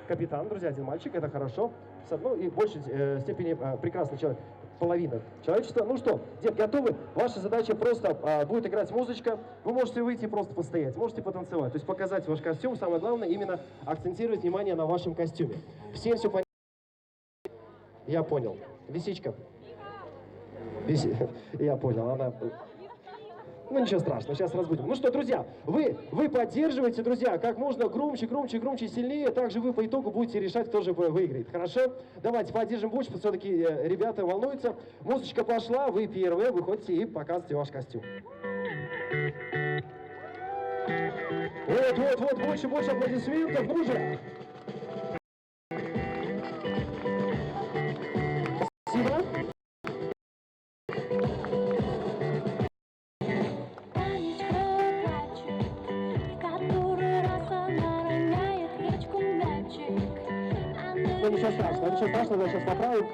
капитан, друзья, один мальчик, это хорошо. Ну и в большей степени прекрасный человек, половина человечества. Ну что, детки, готовы? Ваша задача просто будет играть музычка. Вы можете выйти просто постоять, можете потанцевать. То есть показать ваш костюм. Самое главное именно акцентировать внимание на вашем костюме. Всем все понятно? Я понял. Лисичка. Я понял, она... Ну ничего страшного, сейчас разбудим. Ну что, друзья, вы поддерживаете, друзья, как можно громче, сильнее. Также вы по итогу будете решать, кто же выиграет. Хорошо? Давайте поддержим больше, все-таки ребята волнуются. Музычка пошла, вы первые, выходите и показываете ваш костюм. Вот, больше аплодисментов, ну же. Спасибо. Ничего страшного, я сейчас поправим.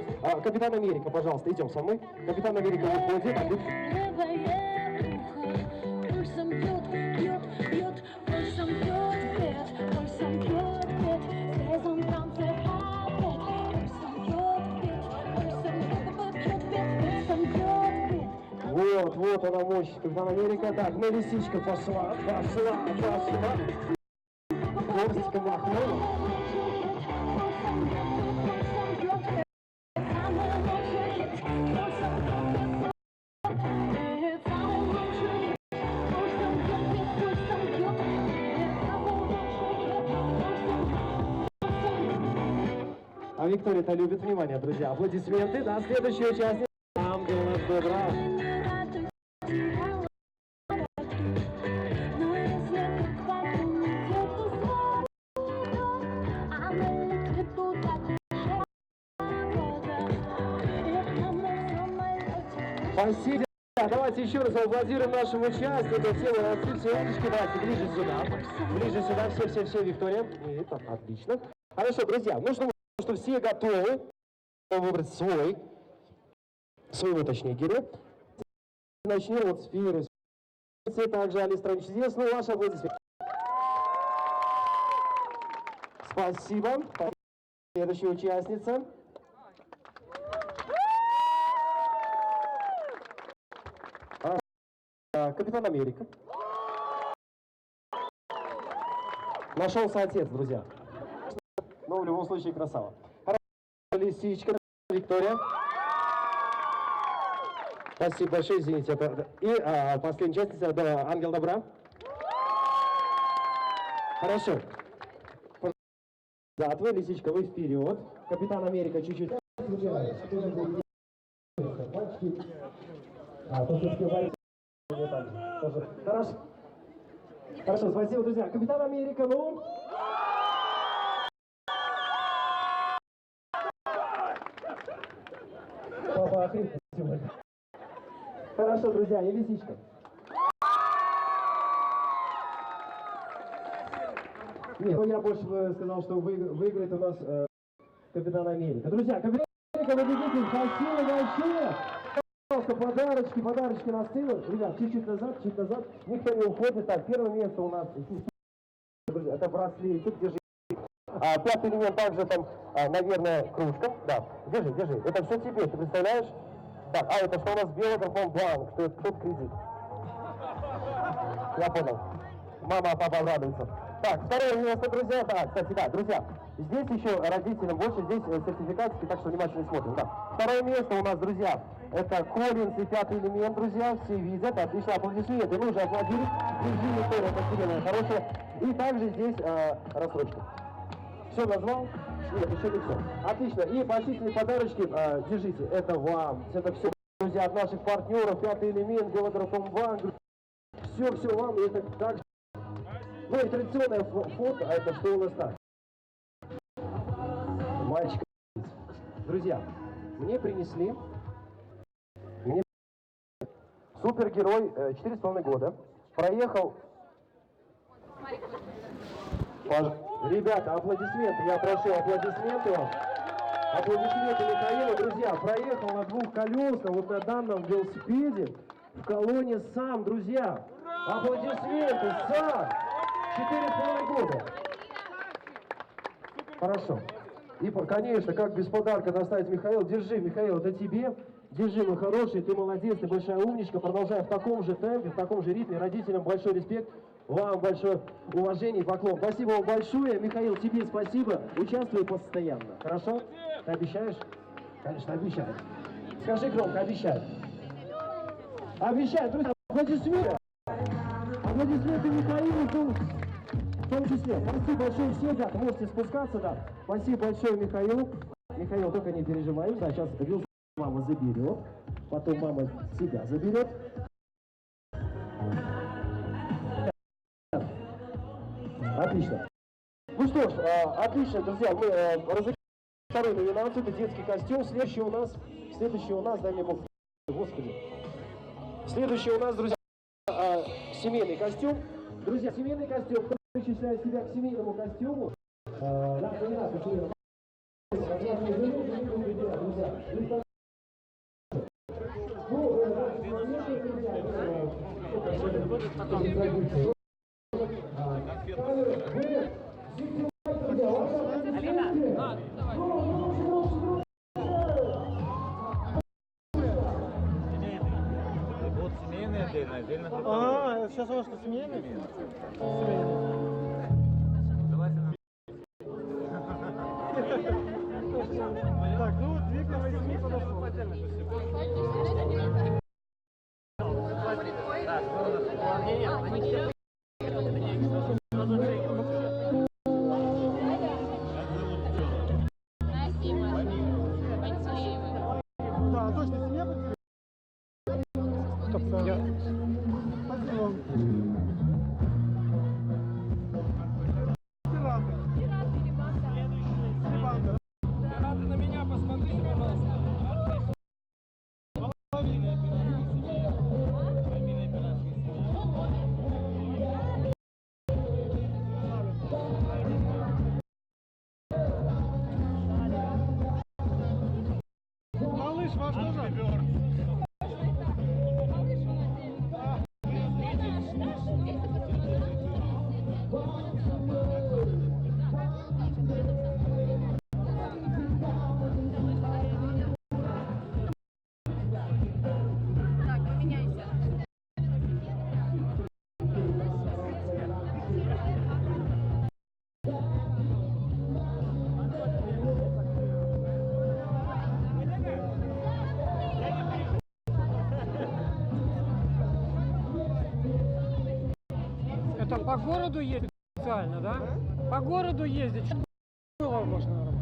Капитан Америка, пожалуйста, идем со мной. Капитан Америка выходит. Вот она мощь, Капитан Америка. Так, ну лисичка пошла. Хвостиком махнула. А Виктория-то любит внимание, друзья. Аплодисменты. Да, следующий участник. Ангел наш добра. Спасибо. Давайте еще раз аплодируем нашему участнику. Все молодцы, все умнички. Давайте ближе сюда. Все, Виктория. Это отлично. Хорошо, друзья, ну что, все готовы выбрать свой своего, точнее, героя. Начнем вот с Фиры. Также Али Странич здесь. Ну, ваши аплодисменты. Спасибо. Следующая участница. Капитан Америка. Нашелся отец, друзья. Но в любом случае красава. Лисичка, Виктория. Спасибо большое, извините. И последняя участница, да, Ангел Добра. Хорошо. Да, твой Лисичка, вы вперед. Капитан Америка чуть-чуть. Хорошо. Хорошо, спасибо, друзья. Капитан Америка, ну. Папа охрип сегодня. Хорошо, друзья, и Лисичка. Нет, ну я больше сказал, что выиграет у нас Капитан Америка. Друзья, Капитан Америка, победитель, спасибо большое. Пожалуйста, подарочки на сцену. Ребят, чуть-чуть назад, никто не уходит. Так, первое место у нас, друзья, это браслетик, держи. Пятый элемент также там, наверное, кружка. Да, держи. Это все тебе, ты представляешь? Так, это что у нас Белый банк, что это кто-то кредит. Я понял. Мама, папа обрадуются. Так, второе место, друзья. Так, кстати, да, друзья, здесь еще родителям больше, здесь сертификатики, так что внимательно смотрим. Да. Второе место у нас, друзья, это Коллинз и пятый элемент, друзья, все видят. Отлично, аплодисменты, вы уже аплодируете. Держи, Виктория, спасибо, моя хорошая. И также здесь рассрочка. Все назвал? Нет, еще не все. Отлично. И почисленные подарочки, держите, это вам. Это все, друзья, от наших партнеров, пятый элемент, Белодропомбанк. Все вам, и это так. Ну и традиционное фото, а это что у нас так? Мальчик. Друзья, мне принесли супергерой 4,5 года. Проехал. Ребята, аплодисменты, я прошу, аплодисменты вам. Аплодисменты Михаилу, друзья. Проехал на двухколесном, вот на данном велосипеде в колонне сам, друзья. Аплодисменты, сам. 4,5 года. Хорошо. И, конечно, как без подарка доставить Михаил. Держи, Михаил, это тебе. Держи, мой хороший, ты молодец, ты большая умничка. Продолжай в таком же темпе, в таком же ритме. Родителям большой респект. Вам большое уважение и поклон. Спасибо вам большое. Михаил, тебе спасибо. Участвуй постоянно. Хорошо? Ты обещаешь? Конечно, обещаю. Скажи громко, обещаю. Обещаю, друзья. Аплодисменты. Аплодисменты Михаилу. В том числе. Спасибо большое всем, ребята. Можете спускаться, да. Спасибо большое Михаилу. Михаил, только не переживай. Да, сейчас мама заберет. Потом мама себя заберет. Отлично. Ну что ж, отлично, друзья, мы разыграли вторую номинацию, это детский костюм. Следующий у нас, дай мне бог, господи. Следующий у нас, друзья, семейный костюм. Друзья, семейный костюм, кто причисляет себя к семейному костюму? Сейчас у вас что, семейный? Так, ну, двигай семьи подошел. Да, точно, семья будет? Стоп, я... Малыш, ваш тоже? там по городу ездить специально, да? По городу ездить. Что было можно?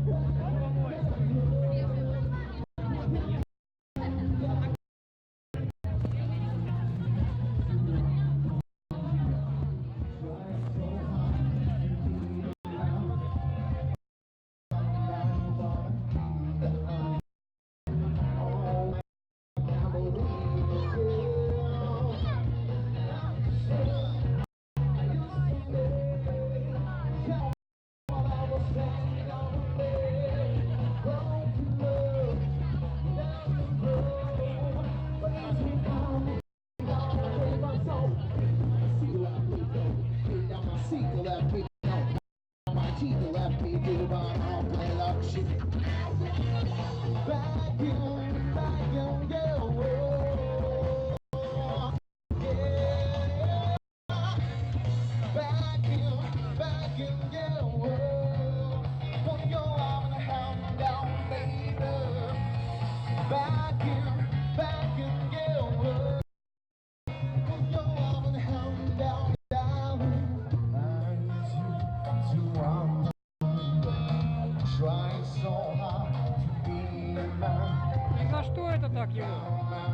И за что это так ему?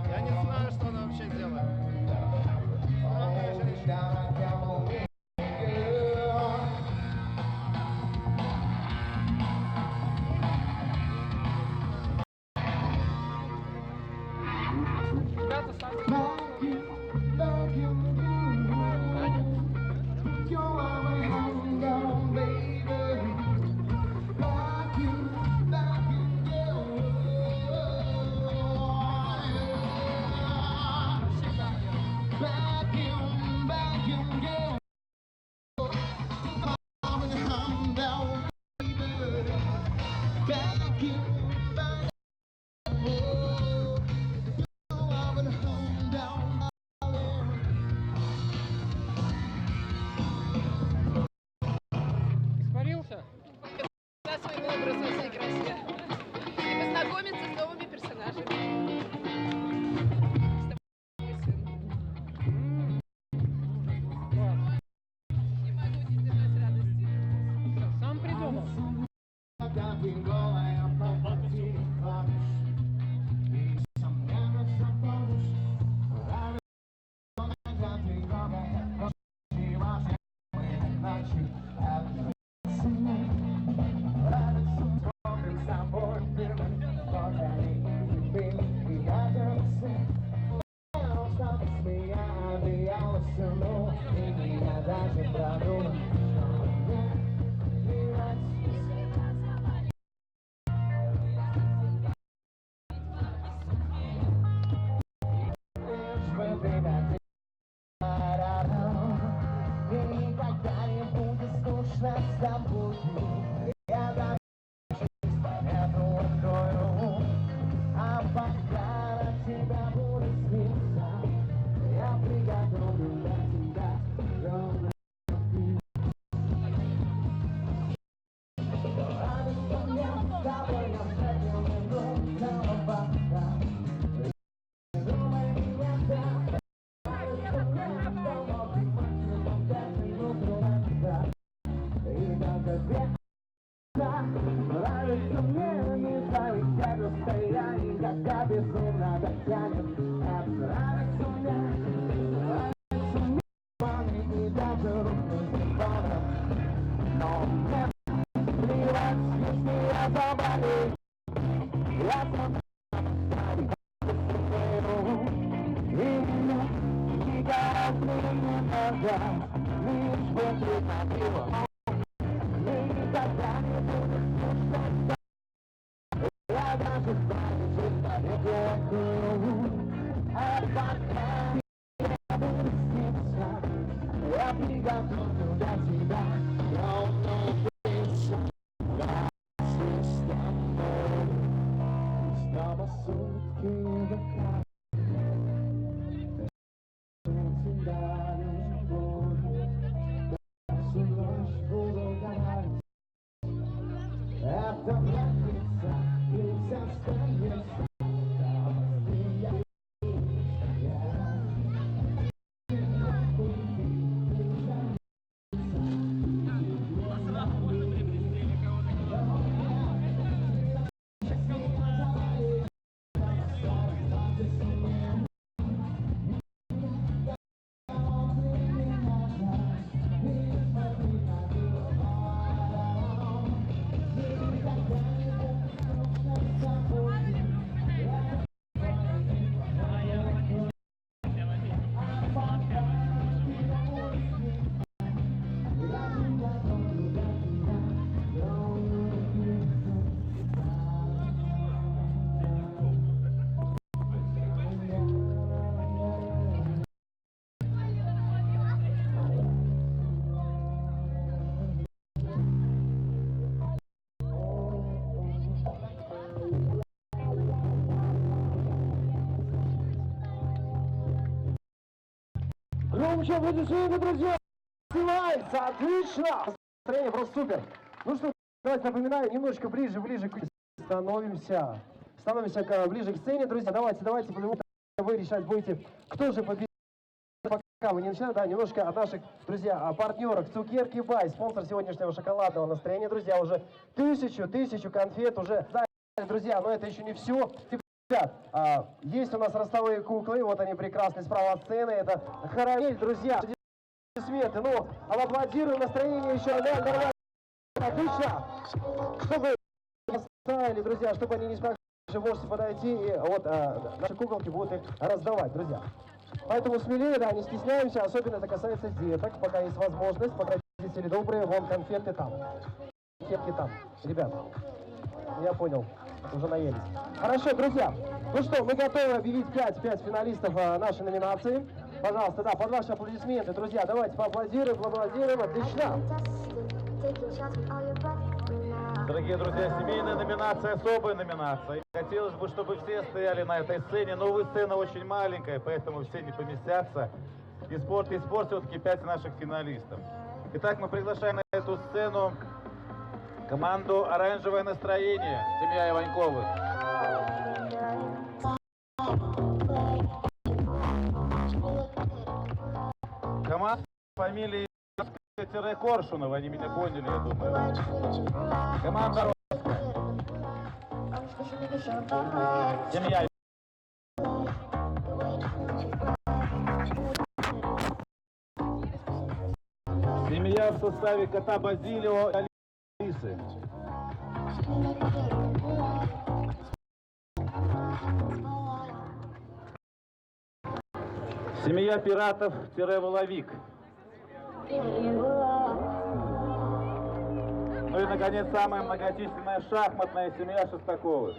Я не знаю, что она вообще делает. Странная женщина. Испарился? За своим образом, во всей красе. И познакомиться с новыми персонажами. Не могу не сдержать радости. Сам придумал. Нравится мне, не знаю, как расстояние, как безумно тянет. Нравится мне, память и даже руки телефона. Но мне плевать, если я заболею. Я сам и гораздо не надо, лишь бы ты побила. Никогда не буду скучно. Я даже знаю, что я курю. А пока я буду сниться, я приготовлю для тебя темную песню. Я с тобой, снова сутки века. Всегда любовь, всю ночь буду говорить. Это пятница, и вся остается. громче аплодисменты, друзья! Снимается, отлично! Настроение просто супер. Ну что, давайте напоминаю, немножко ближе становимся ближе к сцене, друзья. Давайте, вы решать будете, кто же победит. Пока вы не начинаете, да, немножко от наших, друзья, партнеров. Цукерки Бай, спонсор сегодняшнего шоколадного настроения, друзья, уже тысячу конфет уже. Да, друзья, но это еще не все. Ребят, есть у нас ростовые куклы, вот они прекрасные справа от сцены, это Харамель, друзья. Аплодисменты, ну, аплодируем, настроение еще, да, нормально, отлично. Чтобы оставили, друзья, чтобы они не спрашивали, можете подойти, и вот наши куколки будут их раздавать, друзья. Поэтому смелее, да, не стесняемся, особенно это касается деток, пока есть возможность, пока родители добрые, вон конфеты там, конфетки там, ребят, я понял, уже наелись. Хорошо, друзья, ну что, мы готовы объявить 5 финалистов нашей номинации. Пожалуйста, да, под ваши аплодисменты, друзья, давайте поаплодируем, отлично. Дорогие друзья, семейная номинация, особая номинация. Хотелось бы, чтобы все стояли на этой сцене, но, увы, сцена очень маленькая, поэтому все не поместятся. И спорт все-таки 5 наших финалистов. Итак, мы приглашаем на эту сцену команду «Оранжевое настроение», семья Иваньковых. Команда фамилии Коршунова, они меня поняли, я думаю. Команда семья. Семья в составе кота Базилио и Алисы. Семья пиратов-воловик. Ну и, наконец, самая многочисленная шахматная семья Шестаковых.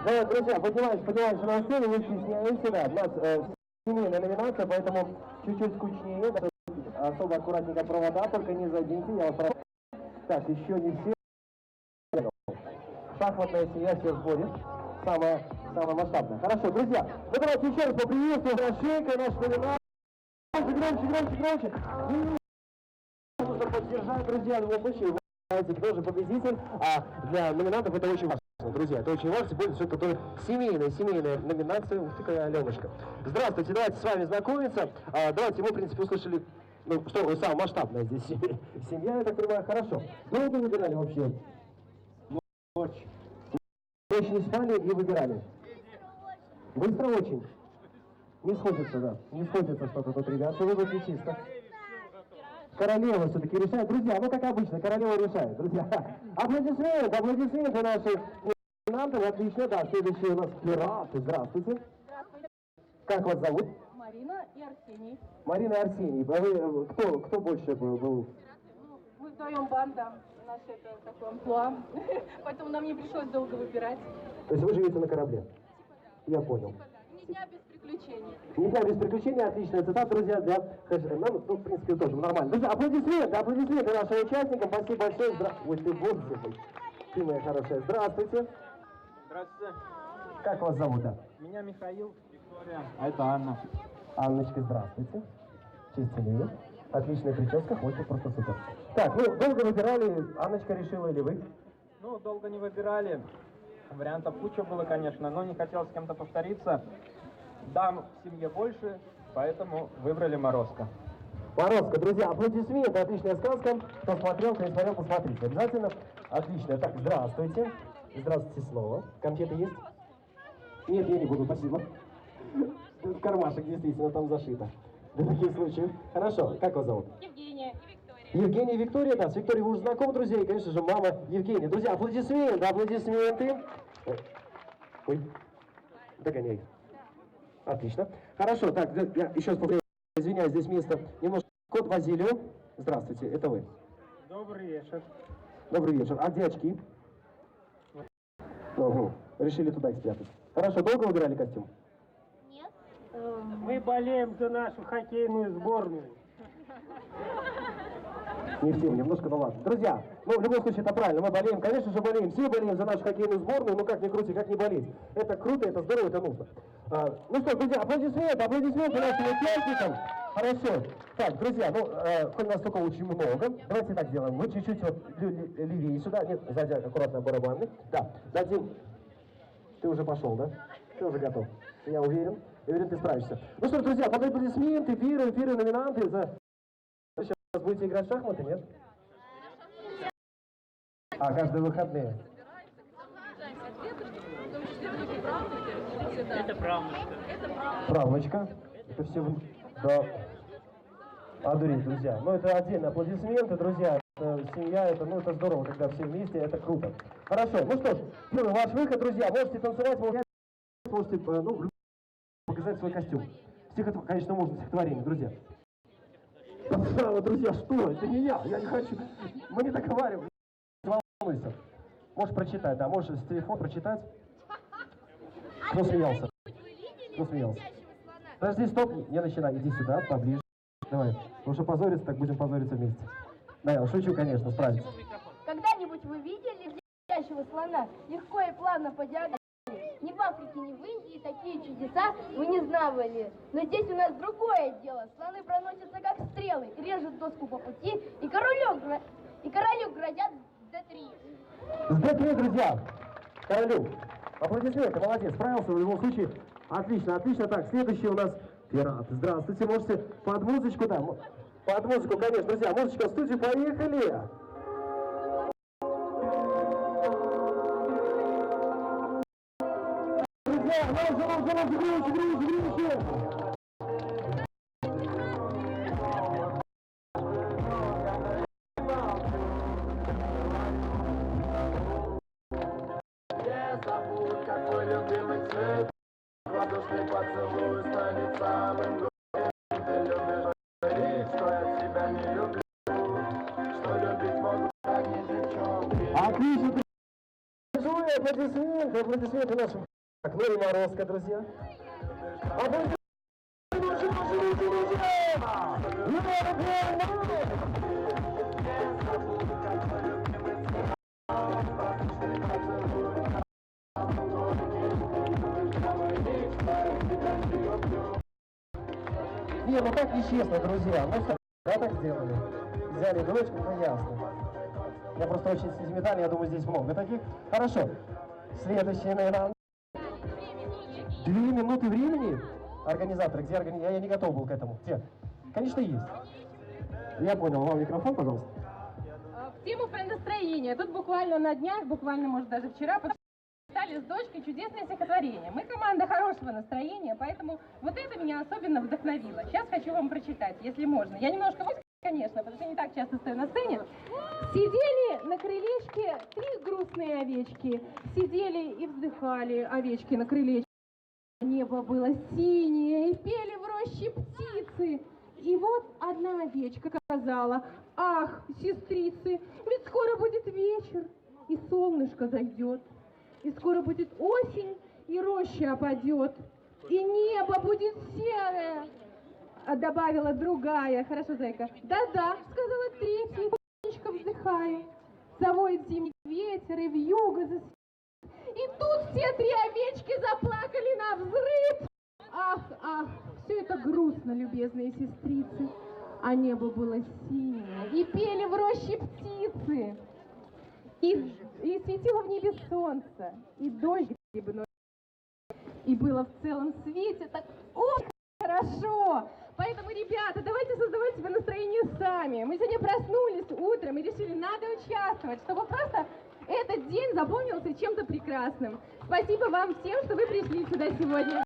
Да, друзья, поднимаемся на сцену, не стесняемся, да, у нас семейная номинация, поэтому чуть-чуть скучнее, да, особо аккуратненько провода, только не заденьте, я вас прошу. Так, еще не все. Шахматная семья всех сборит, самая масштабная. Хорошо, друзья, ну давайте еще раз поприветствуем Рашенька, наш номинация. Громче. Нужно поддержать, друзья, в любом случае, вы кто же победитель, а для номинантов это очень важно, друзья, это очень важно, тем более, что это семейная номинация. Ух ты, какая Аленушка. Здравствуйте, давайте с вами знакомиться. Давайте, мы, в принципе, услышали, ну, что вы самая масштабная здесь семья, я так понимаю, хорошо. Долго выбирали вообще? Ночь. Ночь не спали и выбирали? Быстро очень. Не сходится, да. Не сходится что-то тут, ребят. Все выбрали чисто. Королева все-таки решает. Друзья, ну как обычно, королева решает. Друзья, аплодисменты наши номинанты. Отлично, да. Следующие у нас пираты. Здравствуйте. Здравствуйте. Как вас зовут? Марина и Арсений. Марина и Арсений. А вы, кто больше был? Мы вдвоем банда. Наше это такое амплуа. Поэтому нам не пришлось долго выбирать. То есть вы живете на корабле? Я понял. Ни дня без приключений. Ни дня без приключений, отличная цитата, друзья, для нам, ну, в принципе, тоже нормально. Друзья, аплодисменты нашим участникам, спасибо большое. Ой, ты боже мой, ты моя хорошая. Здравствуйте. Здравствуйте. Как вас зовут, да? Меня Михаил, Виктория, а это Анна. Анночка, здравствуйте. Честь имею. Отличная прическа, хвостик просто супер. Так, ну, долго выбирали, Анночка решила или вы? Ну, долго не выбирали. Вариантов куча было, конечно, но не хотел с кем-то повториться. Дам в семье больше, поэтому выбрали Морозко. Морозко, друзья, аплодисменты, отличная сказка. Кто смотрел, кто не смотрел, посмотрите. Обязательно. Отлично. Так, здравствуйте. Здравствуйте снова. Конфеты есть? Нет, я не буду, спасибо. Кармашек действительно там зашито. Для таких случаев. Хорошо, как вас зовут? Евгения. Евгения и Виктория, да, с Викторией вы уже знакомы, друзья, и, конечно же, мама Евгения. Друзья, аплодисменты. Ой, догоняй. Отлично. Хорошо, так, я еще раз извиняюсь, здесь место немножко. Кот Базилио, здравствуйте, это вы. Добрый вечер. Добрый вечер. А где очки? Угу. Решили туда их спрятать. Хорошо, долго выбирали костюм? Нет. Мы болеем за нашу хоккейную сборную. Не все, немножко, ну ладно. Друзья, ну в любом случае это правильно, мы болеем, конечно же болеем, все болеем за нашу хоккейную сборную, ну как ни крути, как не болеть. Это круто, это здорово, это нужно. Ну что, друзья, аплодисменты нашим участникам. Хорошо. Так, друзья, ну, хоть нас только очень много, давайте так делаем. Вы чуть-чуть вот левее сюда, нет, сзади аккуратно барабанный. Да, дадим. Ты уже пошел, да? Ты уже готов. Я уверен, ты справишься. Ну что, друзья, под аплодисменты, первые номинанты за... Сейчас будете играть в шахматы, нет? А, каждые выходные. Это правнучка. Правнучка. Это все... Да. Одуреть, друзья. Ну, это отдельно аплодисменты, друзья. Это семья, это, ну, это здорово, когда все вместе, это круто. Хорошо, ну что ж, первый ваш выход, друзья. Можете танцевать, можете, ну, показать свой костюм. Конечно, можно стихотворение, друзья. Друзья, что? Это не я не хочу. Мы не договариваем. Волнуйся. Можешь прочитать, да, можешь с телефона прочитать. Кто смеялся? Кто смеялся? Подожди, стоп, не начинай, иди сюда, поближе. Давай, потому что позориться, так будем позориться вместе. Да, я шучу, конечно, справиться. Когда-нибудь вы видели летящего слона легко и плавно по диагонали? Ни в Африке, ни в Индии такие чудеса вы не знавали. Но здесь у нас другое дело. Слоны проносятся как стрелы, режут доску по пути, и королю грозят с Д3. С Д3, друзья! Королю! Аплодисменты, молодец, справился в любом случае. Отлично, отлично. Так, следующий у нас пираты. Здравствуйте, можете под музычку, да, под музыку, конечно, друзья. Музычка в студию, поехали! Друзья, громче! Не забудь, какой любимый цвет. Воздушный поцелуй станет самым главным. Ты любишь говорить, что я тебя не люблю, что любить могу, как не девчонки. Отлично! Аплодисменты нашим. Так, ну и Морозко, друзья. Аплодисменты нашим, друзья! Не, ну так нечестно, друзья. Ну что, да, так сделали? Взяли дурочку, ну ясно. Я просто очень сентиментальный, я думаю, здесь много таких. Хорошо. Следующий, наверное. 2 минуты времени? Организаторы, где организаторы? Я не готов был к этому. Где? Конечно, есть. Я понял. Вам микрофон, пожалуйста. В тему про настроение. Тут буквально на днях, буквально, может, даже вчера, читали с дочкой чудесное стихотворение. Мы команда хорошего настроения, поэтому вот это меня особенно вдохновило. Сейчас хочу вам прочитать, если можно. Я немножко выскочила, конечно, потому что не так часто стою на сцене. Сидели на крылечке 3 грустные овечки. Сидели и вздыхали овечки на крылечке. Небо было синее, и пели в роще птицы. И вот одна овечка сказала: ах, сестрицы, ведь скоро будет вечер, и солнышко зайдет. И скоро будет осень, и роща опадет, и небо будет серое. А добавила другая. Хорошо, зайка. Да-да, сказала третья, тихонечко вздыхая. Завоет зимний ветер, и вьюга засвет. И тут все 3 овечки заплакали на взрыв. Ах, все это грустно, любезные сестрицы. А небо было синее, и пели в роще птицы. И светило в небе солнце, и дождь грибной. И было в целом свете так очень хорошо. Поэтому, ребята, давайте создавать себе настроение сами. Мы сегодня проснулись утром и решили, надо участвовать, чтобы просто этот день запомнился чем-то прекрасным. Спасибо вам всем, что вы пришли сюда сегодня.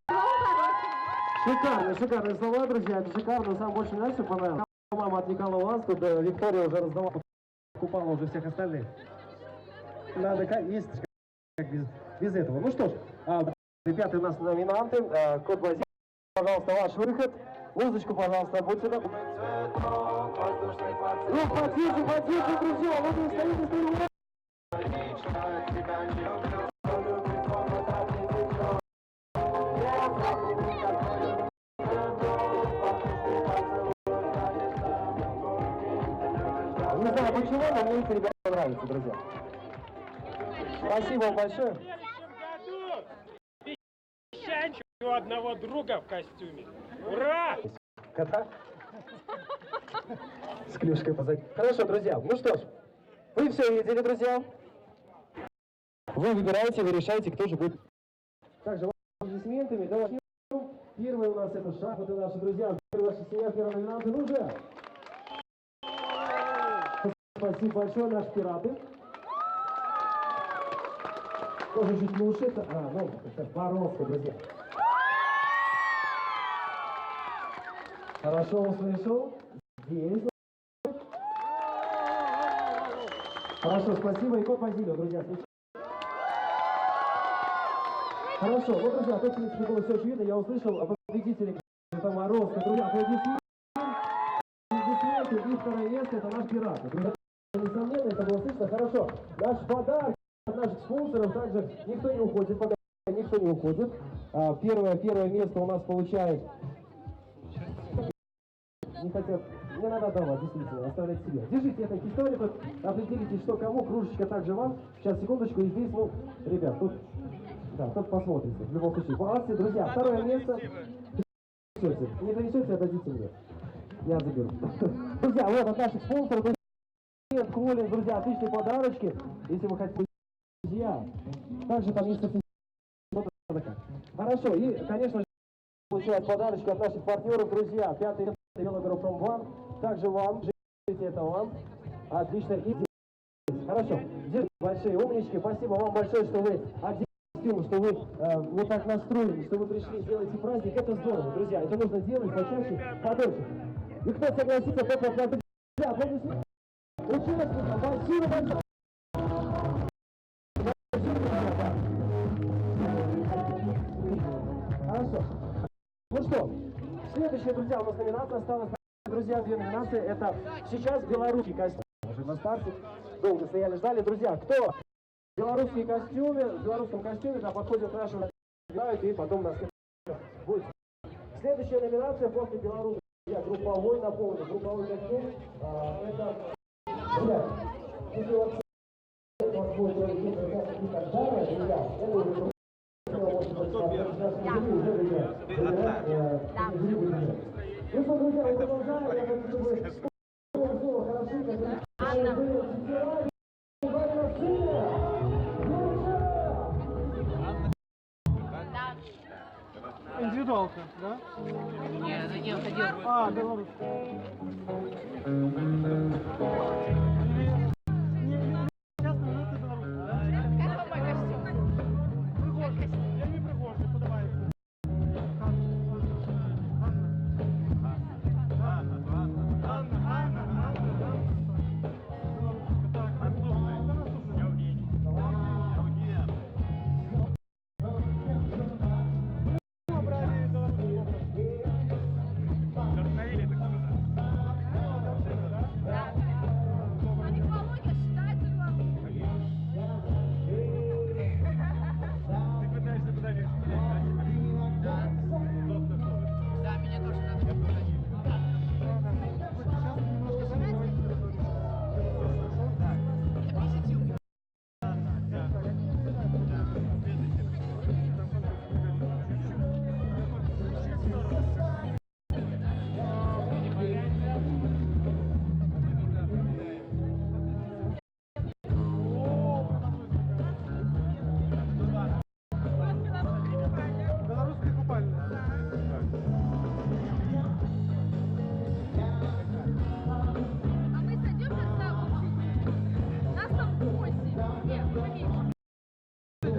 Шикарные слова, друзья. Это шикарно. Самое больше мне понравилось. Мама отвлекала вас, тут Виктория уже раздавала, купала уже всех остальных. Надо есть как без этого. Ну что ж, ребята, у нас номинанты. Кот Базиль, пожалуйста, ваш выход. Музычку, пожалуйста, будьте добры. Ну, потише, друзья, вот вы стоите. почему, но мне эти ребята нравятся, друзья. Спасибо вам большое. У одного друга в костюме. Ура! Кота? С клюшкой позади. Хорошо, друзья, ну что ж, вы все видели, друзья. Вы выбираете, вы решаете, кто же будет. Также аплодисментами. Давай. Первый у нас это шахматы, наши друзья. Первая наша семья, первая номинация. Ну же! Спасибо большое, наши пираты. Тоже чуть лучше. Ну, это Боровка, друзья. Хорошо услышал. Здесь. Хорошо, спасибо. И кот Базилио, друзья. Хорошо, вот, друзья, тут, в принципе, было все очевидно. Я услышал о победителе Морозко. Друзья, аплодисменты. И второе место — это наш пират. Друзья, несомненно, это было слышно. Хорошо. Наш подарок от наших спонсоров. Также никто не уходит. Никто не уходит. Первое место у нас получает... Не хотят, не надо давать, действительно, оставлять себе. Держите этот историк, определите, что кому, кружечка также вам. Сейчас, секундочку, и здесь, ну, ребят, тут, да, тут посмотрите, в любом случае. Молодцы, друзья, второе место. Не донесете, отдадите мне. Я заберу. Друзья, вот от наших спонсоров, Колин, друзья, отличные подарочки, если вы хотите, друзья. Также там есть сертификат. Хорошо, и, конечно же, получают подарочки от наших партнеров, друзья. 5-й Велогруппом вам, также вам, жители, это вам. Отлично. И хорошо. Большие умнички. Спасибо вам большое, что вы одели костюм, что вы вот так настроены, что вы пришли сделать праздник. Это здорово, друзья. Это нужно делать почаще, подольше. И кто согласится, тот вот надо. Друзья, аплодисменты. Участникам, спасибо большое. Хорошо. Ну что? Следующая, друзья, у нас номинация осталась. Друзья, две номинации. Это сейчас белорусский костюм. Уже на старте. Долго стояли, ждали. Друзья, кто в белорусском костюме, да, подходит к нашему и потом нас будет. Следующая номинация после белорусского. Групповой, напомню, групповой костюм. Это, друзья, если у вас будет и так далее, друзья, это уже ну что, друзья, мы продолжаем. Я хочу, чтобы было хорошенько. Индивидуалка, да? Нет, это не ходил. Белорусская.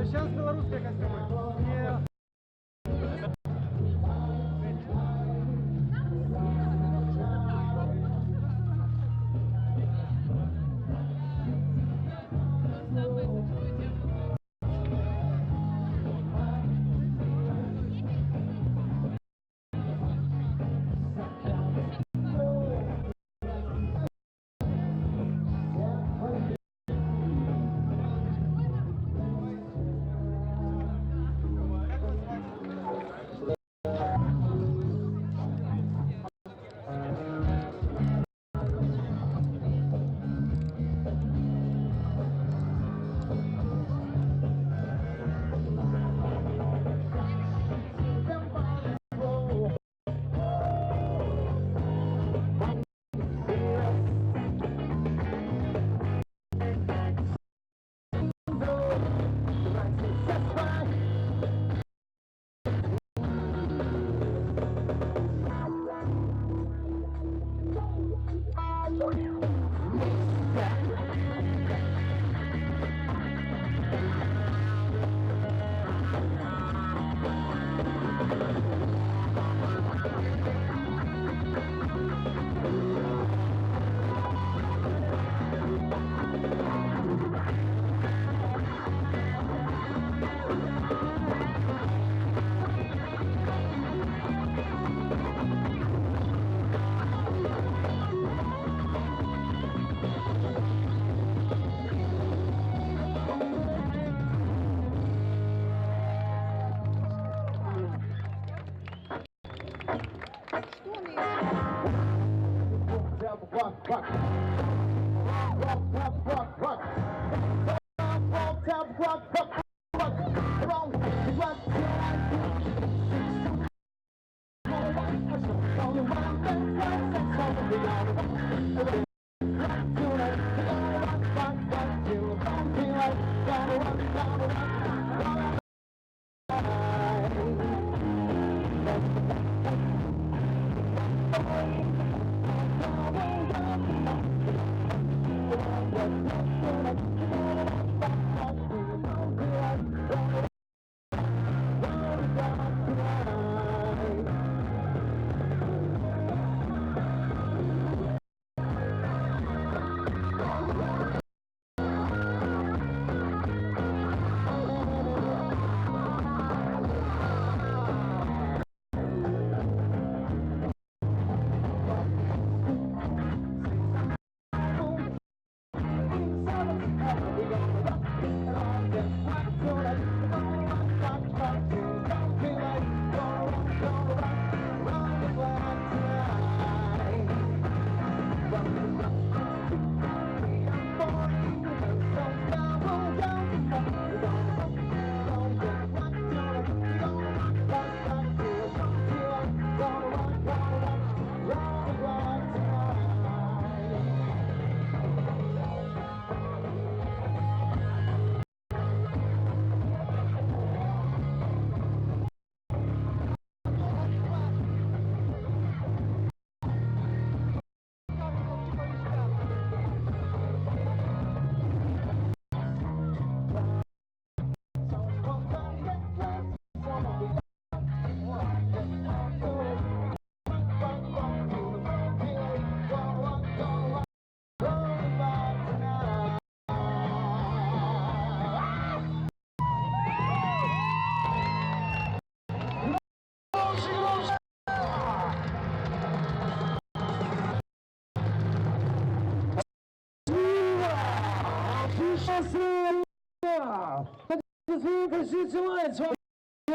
Сейчас белорусская костюмы.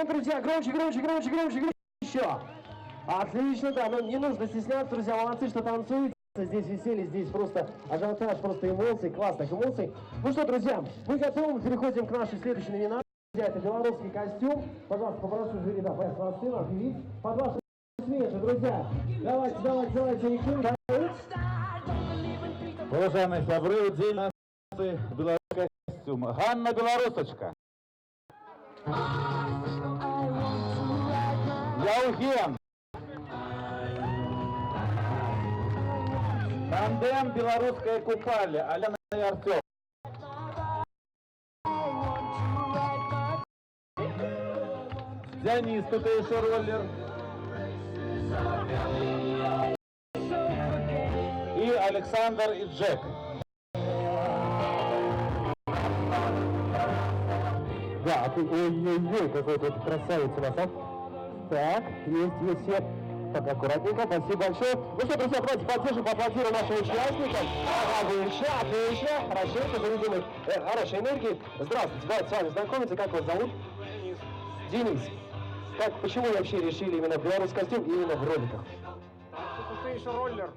Друзья, громче, громче, громче, громче, громче, еще. Отлично, да, но не нужно стесняться, друзья, молодцы, что танцуете. Здесь веселье, здесь просто ажиотаж, просто эмоций, классных эмоций. Ну что, друзья, мы готовы, переходим к нашей следующей номинации. Друзья, это белорусский костюм. Пожалуйста, попрошу жюри, да, поехали на сцену, объявить. Под ваши смех, друзья. Давайте, давайте, давайте, никто. Уважаемые сябры, день нации, белорусский костюм. Ганна Белорусочка. Яуген. Тандем белорусская купали. Алена и Артем. Денис, тут еще роллер. И Александр и Джек. Да, ой-ой-ой, какой тут красавец у нас, а? Так, есть все. Так, аккуратненько, спасибо большое. Ну что, друзья, давайте поддержим, поаплодируем нашим участникам. Отлично, отлично, хорошо, заведены хорошей энергии. Здравствуйте, давайте с вами знакомиться, как вас зовут? Денис. Денис. Как, почему вы вообще решили именно белорусский костюм и именно в роликах? Тут еще роллер.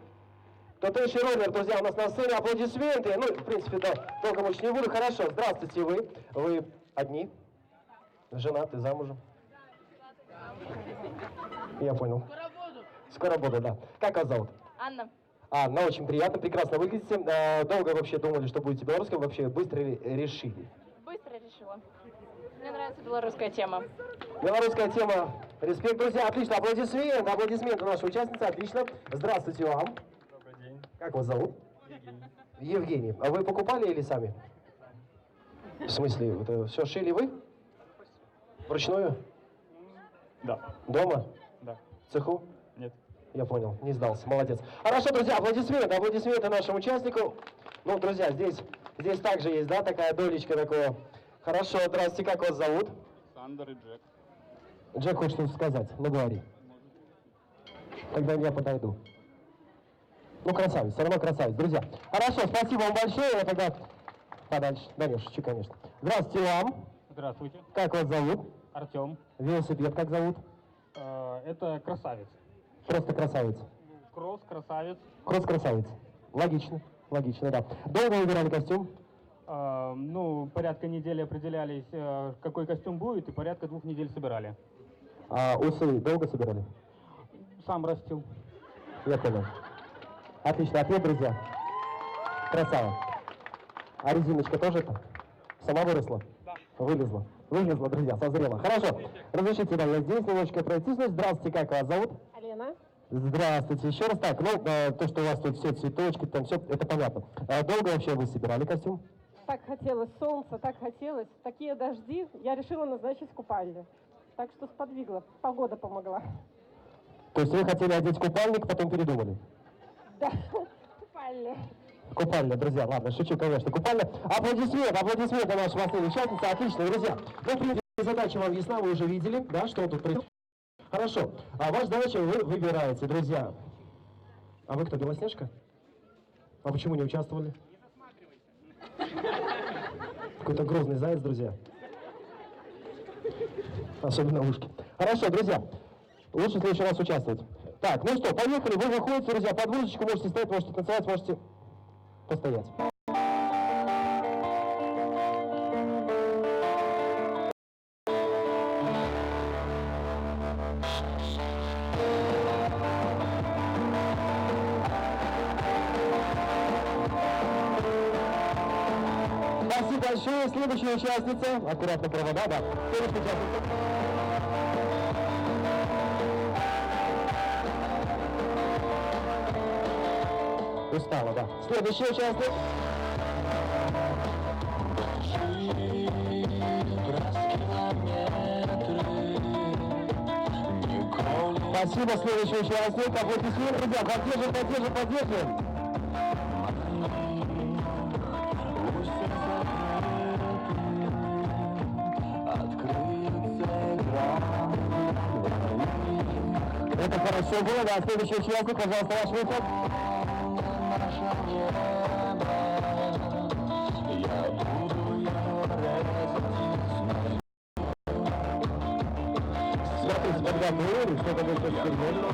Кто-то еще роллер, друзья, у нас на сцене аплодисменты. Ну, в принципе, да, долго мучить не буду. Хорошо, здравствуйте вы. Вы одни? Женаты, замужем? Я понял. Скоро буду, да. Как вас зовут? Анна. Анна, очень приятно, прекрасно выглядите. Долго вообще думали, что будете белорусским, вообще быстро решили? Быстро решила. Мне нравится белорусская тема. Белорусская тема. Респект, друзья, отлично. Аплодисменты, аплодисменты нашей участницы, отлично. Здравствуйте вам. Добрый день. Как вас зовут? Евгений. Евгений. А вы покупали или сами? В смысле, это все шили вы? Вручную? Да. Дома? Да. В цеху? Нет. Я понял, не сдался, молодец. Хорошо, друзья, аплодисменты нашему участнику. Ну, друзья, здесь также есть, да, такая долечка такого. Хорошо, здравствуйте, как вас зовут? Сандер и Джек. Джек хочет что-то сказать, ну говори. Тогда я подойду. Ну, красавец, все равно красавец, друзья. Хорошо, спасибо вам большое, я тогда подальше. Да, не шучу, конечно. Здравствуйте вам. Здравствуйте. Как вас зовут? Артем. Велосипед как зовут? Это красавец. Просто красавец. Кросс, красавец. Кросс красавец. Логично, да. Долго выбирали костюм? Ну, порядка недели определялись, какой костюм будет, и порядка 2 недель собирали. А усы долго собирали? Сам растил. Я понял. Отлично, ответ, друзья. Красава. А резиночка тоже сама выросла? Да. Вылезла. Вылезла, друзья, созрела. Хорошо. Разрешите, да, я здесь немножечко пройтись. Здравствуйте, как вас зовут? Алена. Здравствуйте еще раз. Так, ну, то, что у вас тут все цветочки, там все, это понятно. Долго вообще вы собирали костюм? Так хотелось солнца, так хотелось. Такие дожди, я решила назначить купальню. Так что сподвигла, погода помогла. То есть вы хотели одеть купальник, потом передумали? Да, купальня. Купальня, друзья, ладно, шучу, конечно, купальня. Аплодисменты нашей последней участницы, отлично, друзья. Ну, в принципе, задача вам ясна, вы уже видели, да, что тут происходит. Хорошо, а ваша задача вы выбираете, друзья. А вы кто, Белоснежка? А почему не участвовали? Какой-то грозный заяц, друзья. Особенно ушки. Хорошо, друзья, лучше в следующий раз участвовать. Так, ну что, поехали, вы выходите, друзья, под музычку, можете стоять, можете танцевать, можете постоять. Спасибо большое. Следующая участница. Аккуратно провода, да. Следующая участница. Устала, да. Следующий участник. Спасибо, следующий участник. Аплодисменты, друзья. Поддержим. Это хорошо было, да. Следующий участник, пожалуйста, ваш выход. Смотрите, подготовили, что-то будет серьезно.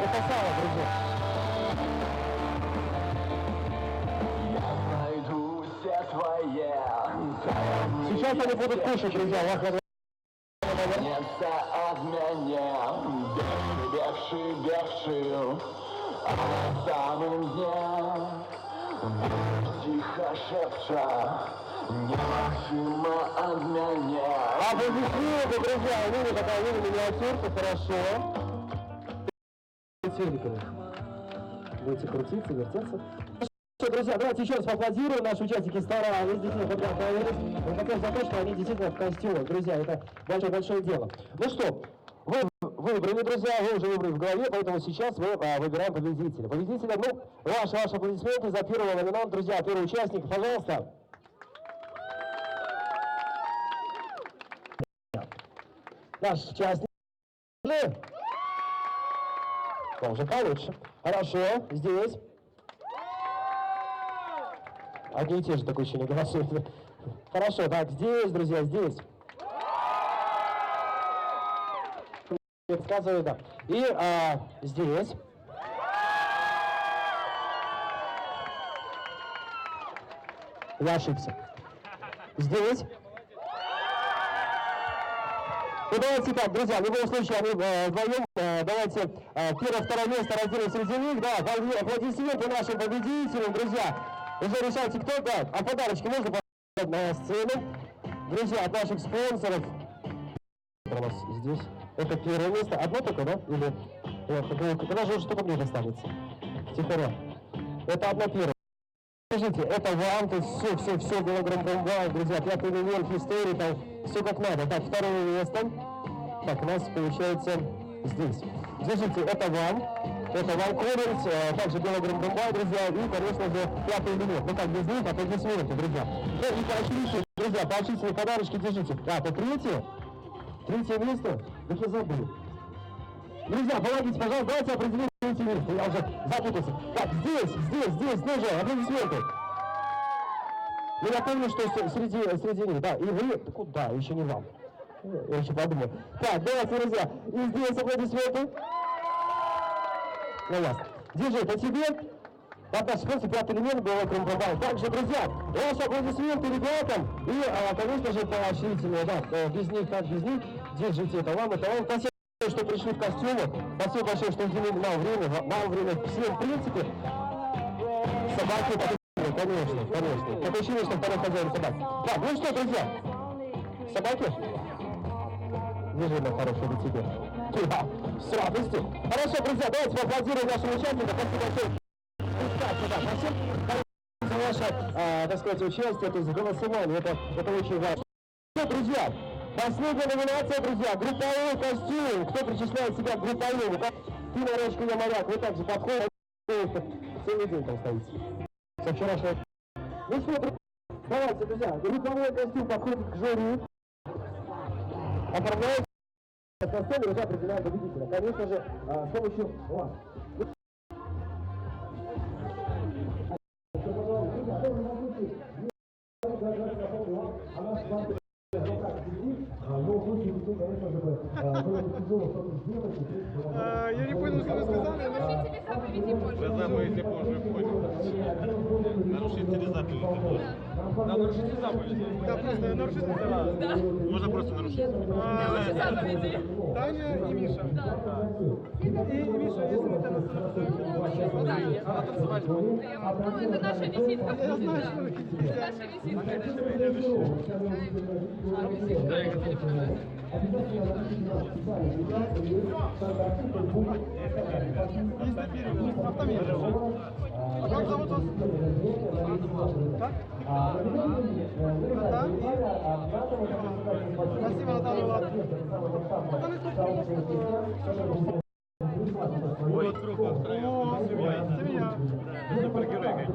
Это сало, друзья. Сейчас они будут кушать, друзья. Бегший, а на самом дне тихо шепча, немыслимо от меня. Аплодисменты, друзья, видите, такая миниатюрка, хорошо. Будете крутиться, вертеться. Друзья, давайте еще раз поаплодируем. Наши участники старались, действительно подготовились. Мы хотим за то, что они действительно в костюмах. Друзья, это большое дело. Ну что, вы выбрали, друзья, вы уже выбрали в голове, поэтому сейчас мы выбираем победителя. Победителя, ну, ваши аплодисменты за первого номинанта, друзья, первый участник, пожалуйста. Наш участник. Уже получше. Хорошо, здесь. Одни и те же такое ощущение голосуют. Хорошо, так, здесь, друзья, здесь. Подсказываю, да. И здесь. Я ошибся. Здесь. Ну давайте так, друзья, в любом случае, они вдвоем, давайте первое, второе место разделим среди них, да, аплодисменты нашим победителям, друзья. Уже решайте, кто, да, а подарочки можно поставить на сцену. Друзья, от наших спонсоров. У нас здесь. Это первое место. Одно только, да? Или... Тогда же что-то ближе останется. Тихоря. Это одно первое. Скажите, это вам, то есть все килограмм трамвая, друзья, 5-й элемент в истории, там все как надо. Так, второе место. Так, у нас получается здесь. Держите, это вам Коллинз, также килограмм трамвая, друзья, и, конечно же, 5-й элемент. Ну как, без них, аплодисменты, друзья. Ну и поощрите, друзья, поощрительные подарочки держите. Так, это третье место, так я забыл. Друзья, помогите, пожалуйста, давайте определим третье место, я уже запутался. Так, здесь, ну же, аплодисменты. Ну я помню, что среди них, да, и вы, куда, еще не вам. Я еще подумал. Так, давайте, друзья, и здесь аплодисменты. Ну ясно. Держи, это тебе. От нашей спонсора 5-й элемент был окружен трамвай. Также, друзья, ваши аплодисменты ребятам. И, конечно же, поощрительные, да, без них, как без них. Держите, это вам. Спасибо, что пришли в костюмах. Спасибо большое, что уделили нам время. Всем, в принципе, собаки, конечно. Такое ощущение, что второй хозяин собак. Так, ну что, друзья, собаки? Держи, мой хороший, до тебя. Да, с радостью. Хорошо, друзья, давайте поаплодируем нашим участникам. Спасибо большое. Спасибо за ваше, так сказать, участие, то есть голосование. Это очень важно. Все, друзья, последняя номинация, друзья, групповой костюм. Кто причисляет себя к групповому? Ты, Марочка, я моряк, вы также подходите, целый день там стоите. Со вчерашнего. Ну что, давайте, друзья, групповой костюм подходит к жюри. Оформляется на сцене, уже определяет победителя. Конечно же, с помощью вас. Я не понял, что вы сказали. Заповеди Божьи понял. Нарушители заповеди Божьи. Да, нарушитель заповеди. Да, просто нарушитель заповеди. Можно просто нарушить. Таня и Миша. И Миша, если мы тебя насмотрим, она танцевать будет. Ну, это наша визитка. Я знаю, что вы хотите. Наша визитка. Как зовут вас? Как? Спасибо, Наталья Ивановна. Ой, круто. Семья. Супергерой.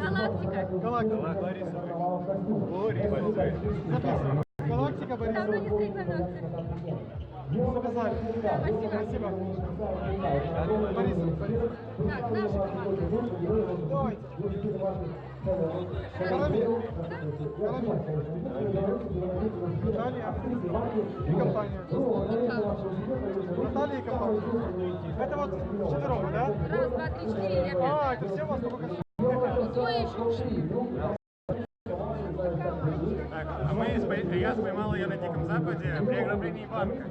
Галактика. Галактика. Борис. Записываем. Галактика, Борис. Давно не стоит на ногтях. Записали. Спасибо. Борис. Так, наша команда. Давайте. Карамель. Наталья и компания. Наталья и компания. Это вот четвером, да? Раз, два, три, четыре, я пять. Это все у вас только Двое еще ушли. Так, я споймал ее на Диком Западе при ограблении банка.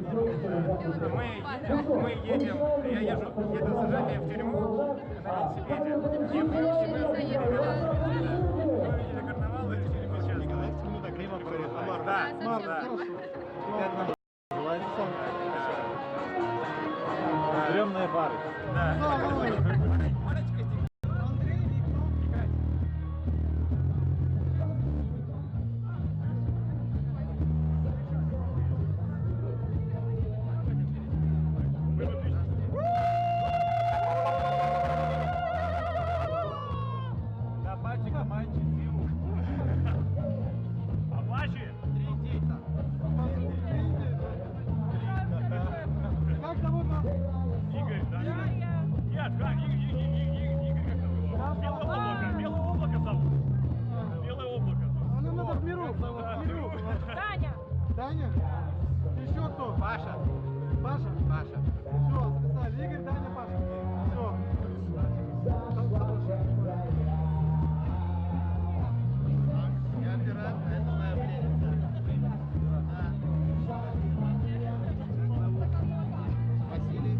Мы едем, я еду сажать ее в тюрьму на велосипеде. И мы увидели карнавал, вы решили поучаствовать. Ну так, Рима говорит, Амар. Да. Стрёмная пара. Да. Как зовут вас? Игорь, да? Нет, как? Игорь как зовут? Белое облако зовут. Белое облако. А нам надо в миру. Таня. Таня? Еще кто? Паша. Паша? Паша. Все, записали. Игорь, Таня, Паша. Все. Я пират, а это моя пленница. Василий.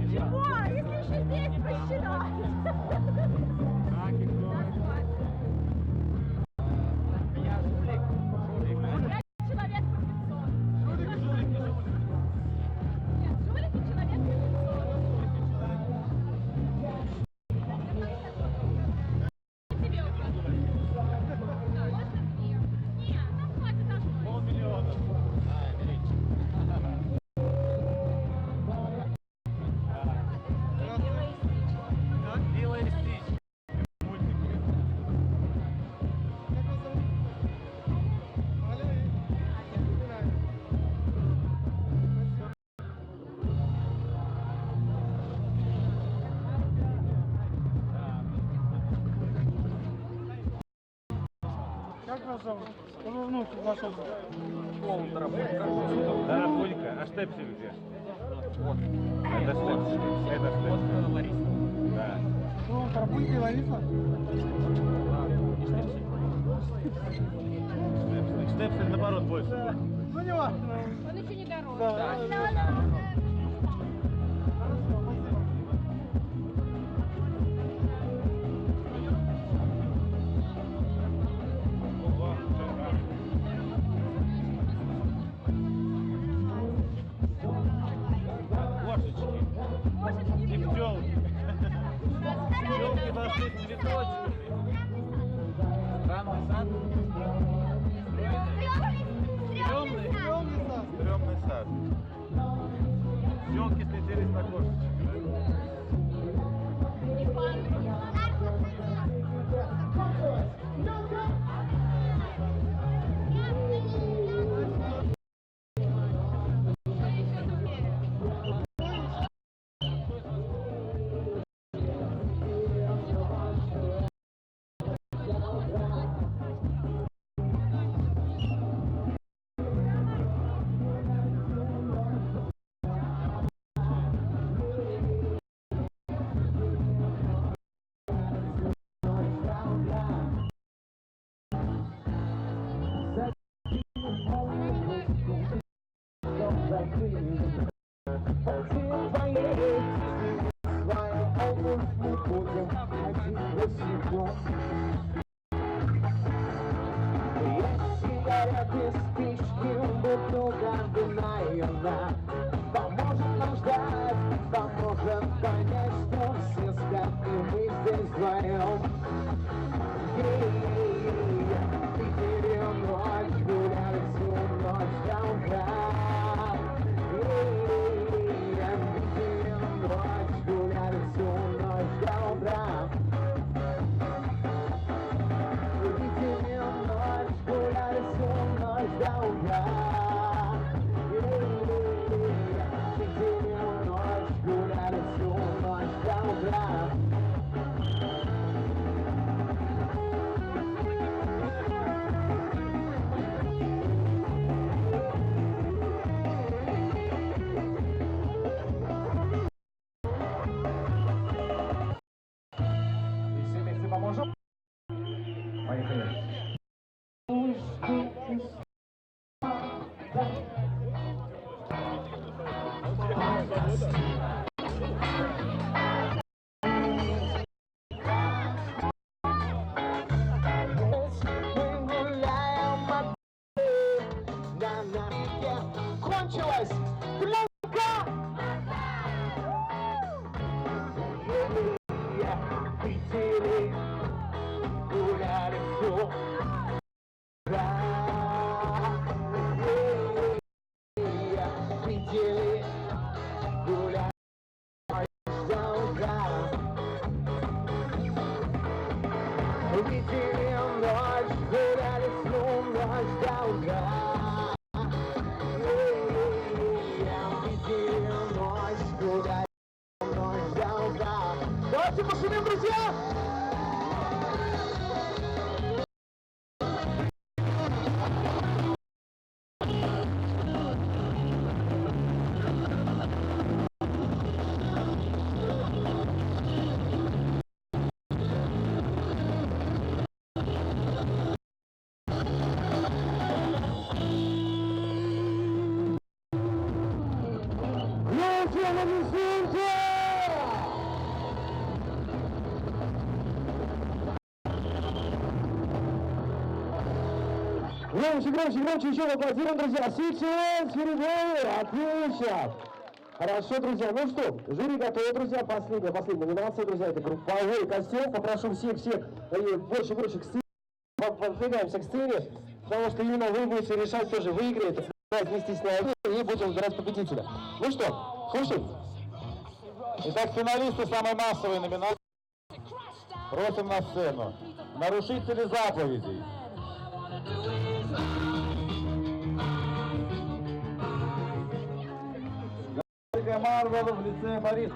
Чего? Если еще здесь посчитать. Человек по 500. Нет, жулик и человек по 500. Тебе указывать. Нет, там хватит даже. Полмиллиона. Как Лило и Стич. Мультики. Как вас зовут? Ну, нашел. Тарапунька. А штепсель где? Вот. Это штепсель. Это штепсель. Да. Ну, Тарапунька и Лариса. Штепсель наоборот больше. Ну, не важно. Он еще не дорос. Да. Кошечки. И пчелки. Пчелки пошли с цветочками. Странный сад. Стрёмный сад. Стрёмный сад. Пчелки слетелись на кошечек. Поможет нам ждать, поможет понять, что все спят, и мы здесь вдвоем. Питере ночь, гуляли всю ночь до утра. Питере ночь, гуляли всю ночь до утра. Питере ночь, гуляли всю ночь до утра. Поможем? Поехали. Кончилась пленка! В Питере гуляли всю в Питере гуляли до утра. В Питере ночь гуляли всю ночь до утра. делали Жужа! Громче, громче, громче, еще аплодируем, друзья. Сейчас, впереди, отлично. Хорошо, друзья. Ну что, жюри готово, друзья. Последняя номинация, друзья, это групповой костюм. Попрошу всех больше к сцене. Подвигаемся к сцене, потому что именно вы будете решать, кто же выиграет. Не стесняйтесь, и будем выбирать победителя. Ну что, слушай. Итак, финалисты самой массовой номинации. Просим на сцену. Нарушители заповедей. Марвел в лице Борис.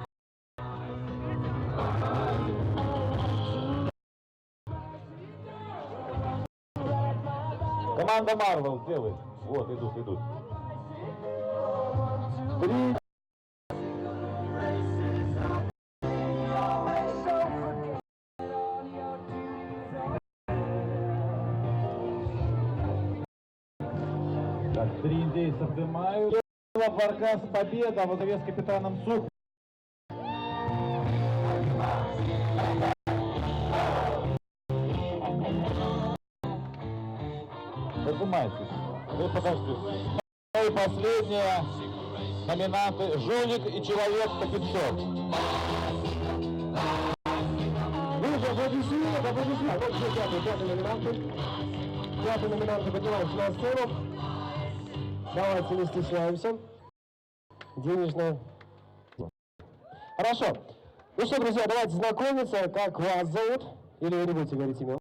Команда Марвел, где вы? Вот, идут. 3. Так, 3 индейцев дымают. Варгас победа во главе с капитаном Суховым. Поднимайтесь. Вы подождите. И последние номинанты «Жулик» и «Человек по 500». Ну же, аплодисменты. Вот все пятые номинанты. Пятые номинанты поднимаются на сцену. Давайте не стесняемся. Денежная. Хорошо. Ну что, друзья, давайте знакомиться. Как вас зовут? Или вы не будете говорить имя?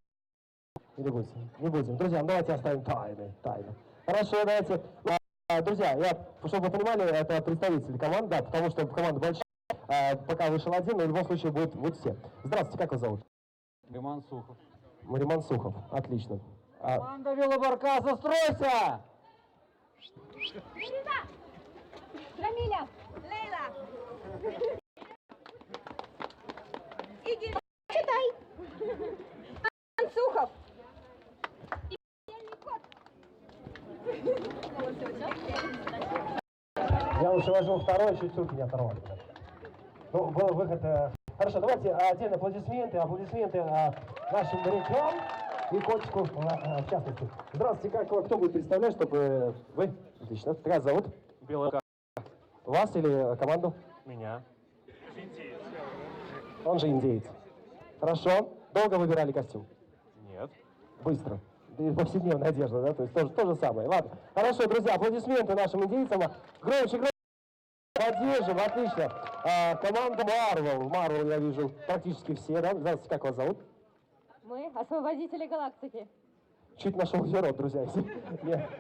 Или будете? Не будем. Друзья, давайте оставим тайны. Хорошо, давайте. Друзья, чтобы вы понимали, это представители команд, да, потому что команда большая. Пока вышел один, но в любом случае будут все. Здравствуйте, как вас зовут? Риман Сухов. Риман Сухов, отлично. Команда Велобаркаса, стройся! Рамиля! Лейла! Игорь! Читай! Сухов! Я лучше возьму второй, чуть руки не оторвали. Ну, был выход. Хорошо, давайте отдельно аплодисменты нашим морякам и котику в частности. Здравствуйте, кто будет представлять, чтобы вы? Отлично. Как вас зовут? Белая. Вас или команду? Меня. Он же индеец. Хорошо. Долго выбирали костюм? Нет. Быстро. Повседневная одежда, да? То есть то же самое. Ладно. Хорошо, друзья, аплодисменты нашим индейцам. Громче. Поддержим, отлично. Команда Марвел, я вижу, практически все, да? Здравствуйте, как вас зовут? Мы освободители галактики. Чуть нашел герой, друзья. Нет.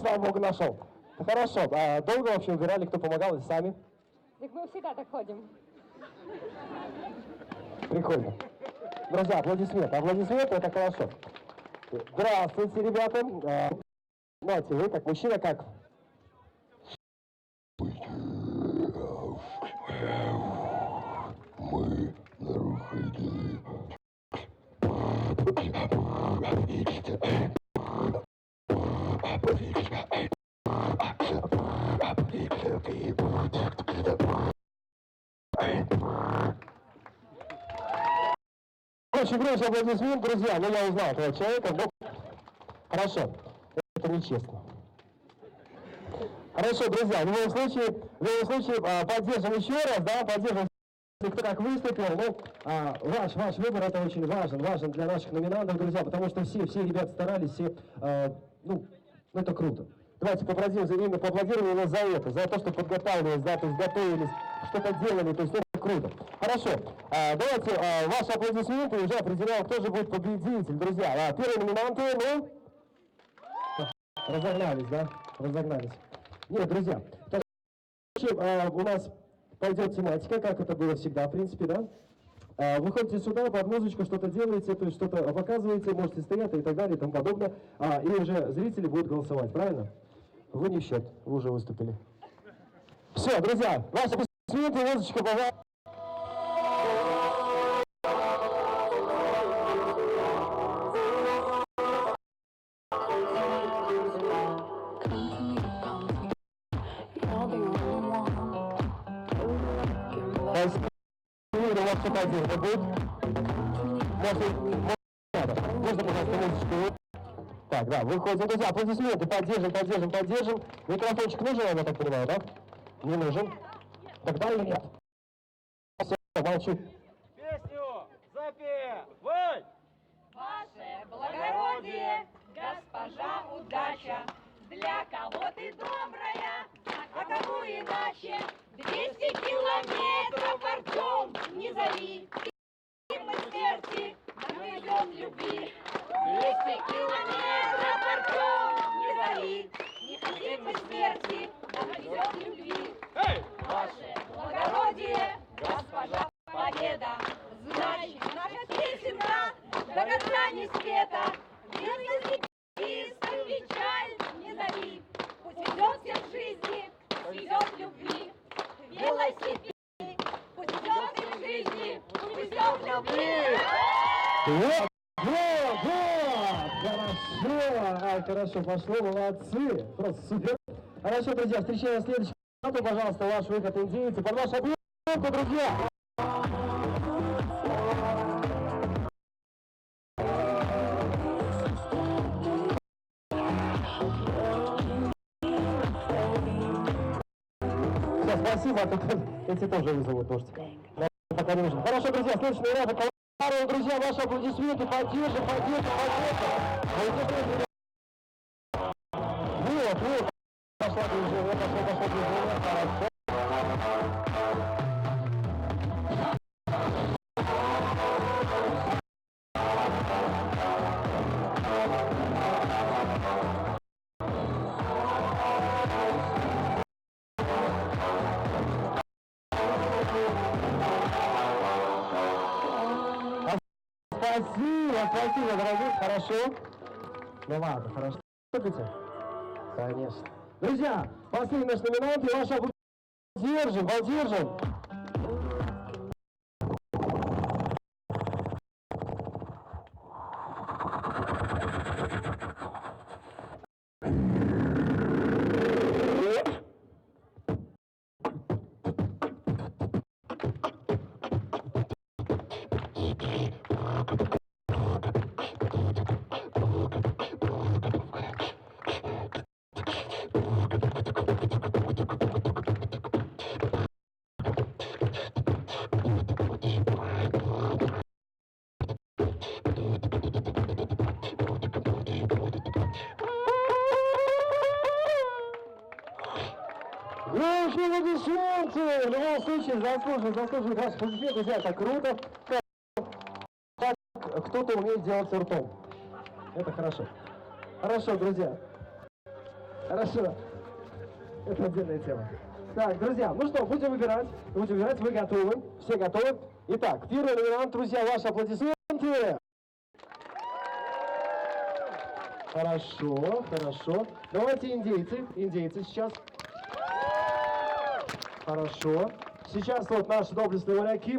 Слава богу, нашел. Хорошо. Долго вообще убирали, кто помогал, или сами? Так мы всегда так ходим. Прикольно. Друзья, аплодисменты, это хорошо. Здравствуйте, ребята. Знаете, вы как мужчина, как? Мы нарушители. Очень громкий аплодисмент, друзья. Ну, я узнал этого человека. Хорошо. Это нечестно. Хорошо, друзья, в любом случае, поддержим еще раз, да, поддержим, кто как выступил. Ну, ваш выбор, это очень важен для наших номинантов, друзья, потому что все ребята старались, ну, это круто. Давайте поаплодируем именно за это, за то, что подготавливались, да, то есть готовились, что-то делали, то есть это круто. Хорошо, давайте ваши аплодисменты, уже определяем, кто же будет победитель, друзья. Первые номинанты, ну, разогнались, да, разогнались. Нет, друзья, у нас пойдет тематика, как это было всегда, в принципе, да. Выходите сюда, под музычку что-то делаете, то есть что-то показываете, можете стоять и так далее и тому подобное. И уже зрители будут голосовать, правильно? Вы не в счет, вы уже выступили. Все, друзья, ваши аплодисменты, музычка, пожалуйста. Кто-то поддерживать будет? Можно, пожалуйста, музычку? Так, да, выходим, друзья, аплодисменты, поддержим. Микрофончик нужен, я так понимаю, да? Не нужен. Тогда или нет? Все, молчу. Песню запевай! Ваше благородие, госпожа удача, для кого ты добрая, а кому иначе? 200 километров, Артем, не зови, мы смерти, доведем любви. 200 километров, Артем, не зови, не хотим мы смерти, доведем любви. Ваше благородие, госпожа победа, значит, наша песенка до конца не спета. Велосипедистов печаль не зови, пусть ведет всех в жизни, пусть ведет в любви. Велосипед, пусть ведет всех в жизни, пусть ведет в любви. Вот! Хорошо пошло, молодцы, просто супер. Хорошо, друзья, встречаем следующий. Пожалуйста, ваш выход индейцы. Под вашу облаку, друзья! Все, спасибо, а тут эти тоже вызовут дождь. Пока не нужно. Хорошо, друзья, следующий ряд. Друзья, ваши аплодисменты, поддержим. Вот. Пошло движение, хорошо. Спасибо, дорогие, хорошо. Ну ладно, хорошо. Слушайте? Конечно. Друзья, последний наш номинант, и ваша поддержим. В любом случае, заслуживает ваших аплодисментов, друзья, это круто. Так кто-то умеет делать ртом. Это хорошо. Хорошо, друзья. Хорошо. Это отдельная тема. Так, друзья, ну что, будем выбирать, вы готовы? Все готовы? Итак, первый номинант, друзья, ваши аплодисменты. Хорошо. Давайте индейцы сейчас. Хорошо. Сейчас вот наши доблестные морячки.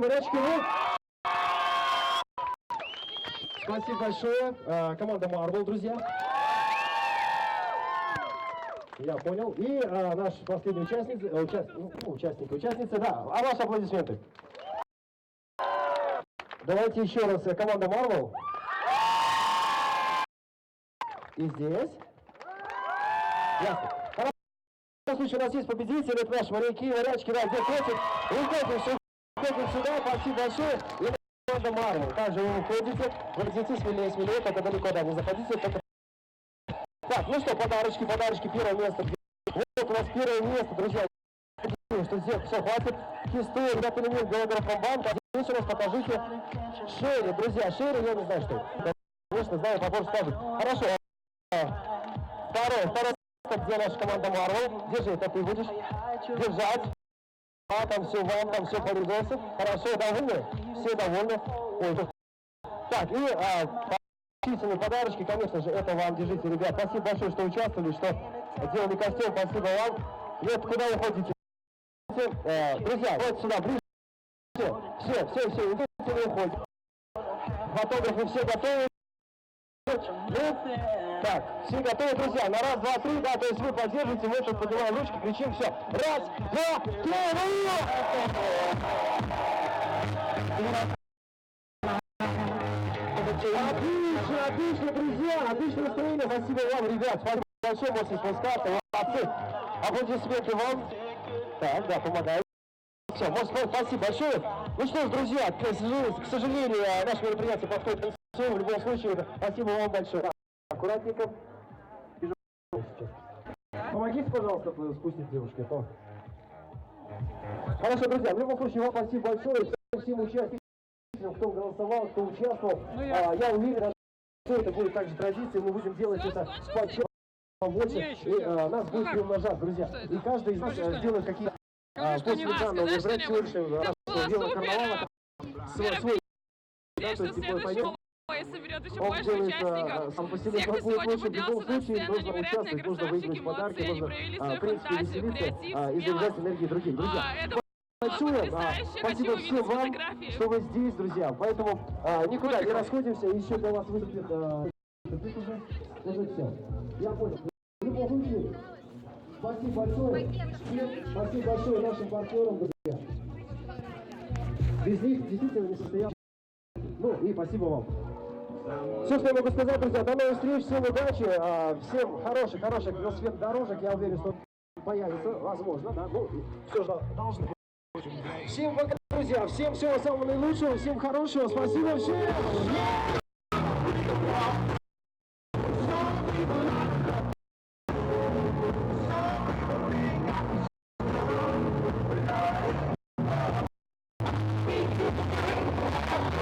Спасибо большое. Команда Marvel, друзья. Я понял. И наш последний участница, да. А ваши аплодисменты. Давайте еще раз. Команда Marvel. И здесь. Ясно. В любом случае, у нас есть победитель, это наши моряки, морячки, да, где хотят. Выходим сюда, спасибо большое. И команда Marvel. Также вы выходите, выходите смелее, только далеко, да, не заходите. Только... Так, ну что, подарочки, первое место. Вот у нас первое место, друзья. Что здесь все, хватит кисты, ребята, не имеют голограф-бомбанка. Здесь у нас покажите Шерри, друзья, Шерри, я не знаю, что это. Конечно, знаю, попозже скажут. Хорошо. Второе. Где наша команда Marvel? Держи, это ты будешь держать. Там все полюбился. Хорошо, довольны? Все довольны. Ой, так, и численные подарочки, конечно же, это вам, держите, ребят. Спасибо большое, что участвовали, что делали костюм. Спасибо вам. Вот куда вы ходите. Друзья, вот сюда, ближе. Все, идите, не уходите. Фотографы все готовы. Так, все готовы, друзья, на раз, два, три, да, то есть вы поддержите, мы тут поднимаем ручки, кричим, все. Раз, два, три, Отлично, отлично, друзья, отличное настроение. Спасибо вам, ребят. Спасибо большое, можете спускаться. Молодцы. Аплодисменты вам. Так, да, помогаю. Все, спасибо большое. Ну что ж, друзья, к сожалению, наше мероприятие подходит к концу. В любом случае, спасибо вам большое. Аккуратненько. Помогите, пожалуйста, спустить девушки. Хорошо, друзья, в любом случае, вам спасибо большое. Всем участникам, кто голосовал, кто участвовал. Я уверен, что это будет также традицией. Мы будем делать это побольше. И нас будет приумножать, друзья. И каждый из нас сделает какие-то после данного мероприятия велокарнавала свой. Если соберет еще больше участников. Всех, кто сегодня поднялся на сцену, невероятные красавчики, молодцы, они проявили свою фантазию, креатив, смелость. Это большое. Спасибо всем вам, что вы здесь, друзья. Поэтому никуда не расходимся. Еще для вас выступит... Уже все. Я понял. В любом случае, спасибо большое. Спасибо большое нашим партнерам, друзья. Без них действительно не состоялось. Ну и спасибо вам. Все, что я могу сказать, друзья, до новых встреч, всем удачи, всем хороших велосипедных дорожек, я уверен, что появится, возможно, да, ну, все же должно быть. Всем пока, друзья, всем всего самого наилучшего, всем хорошего, спасибо всем!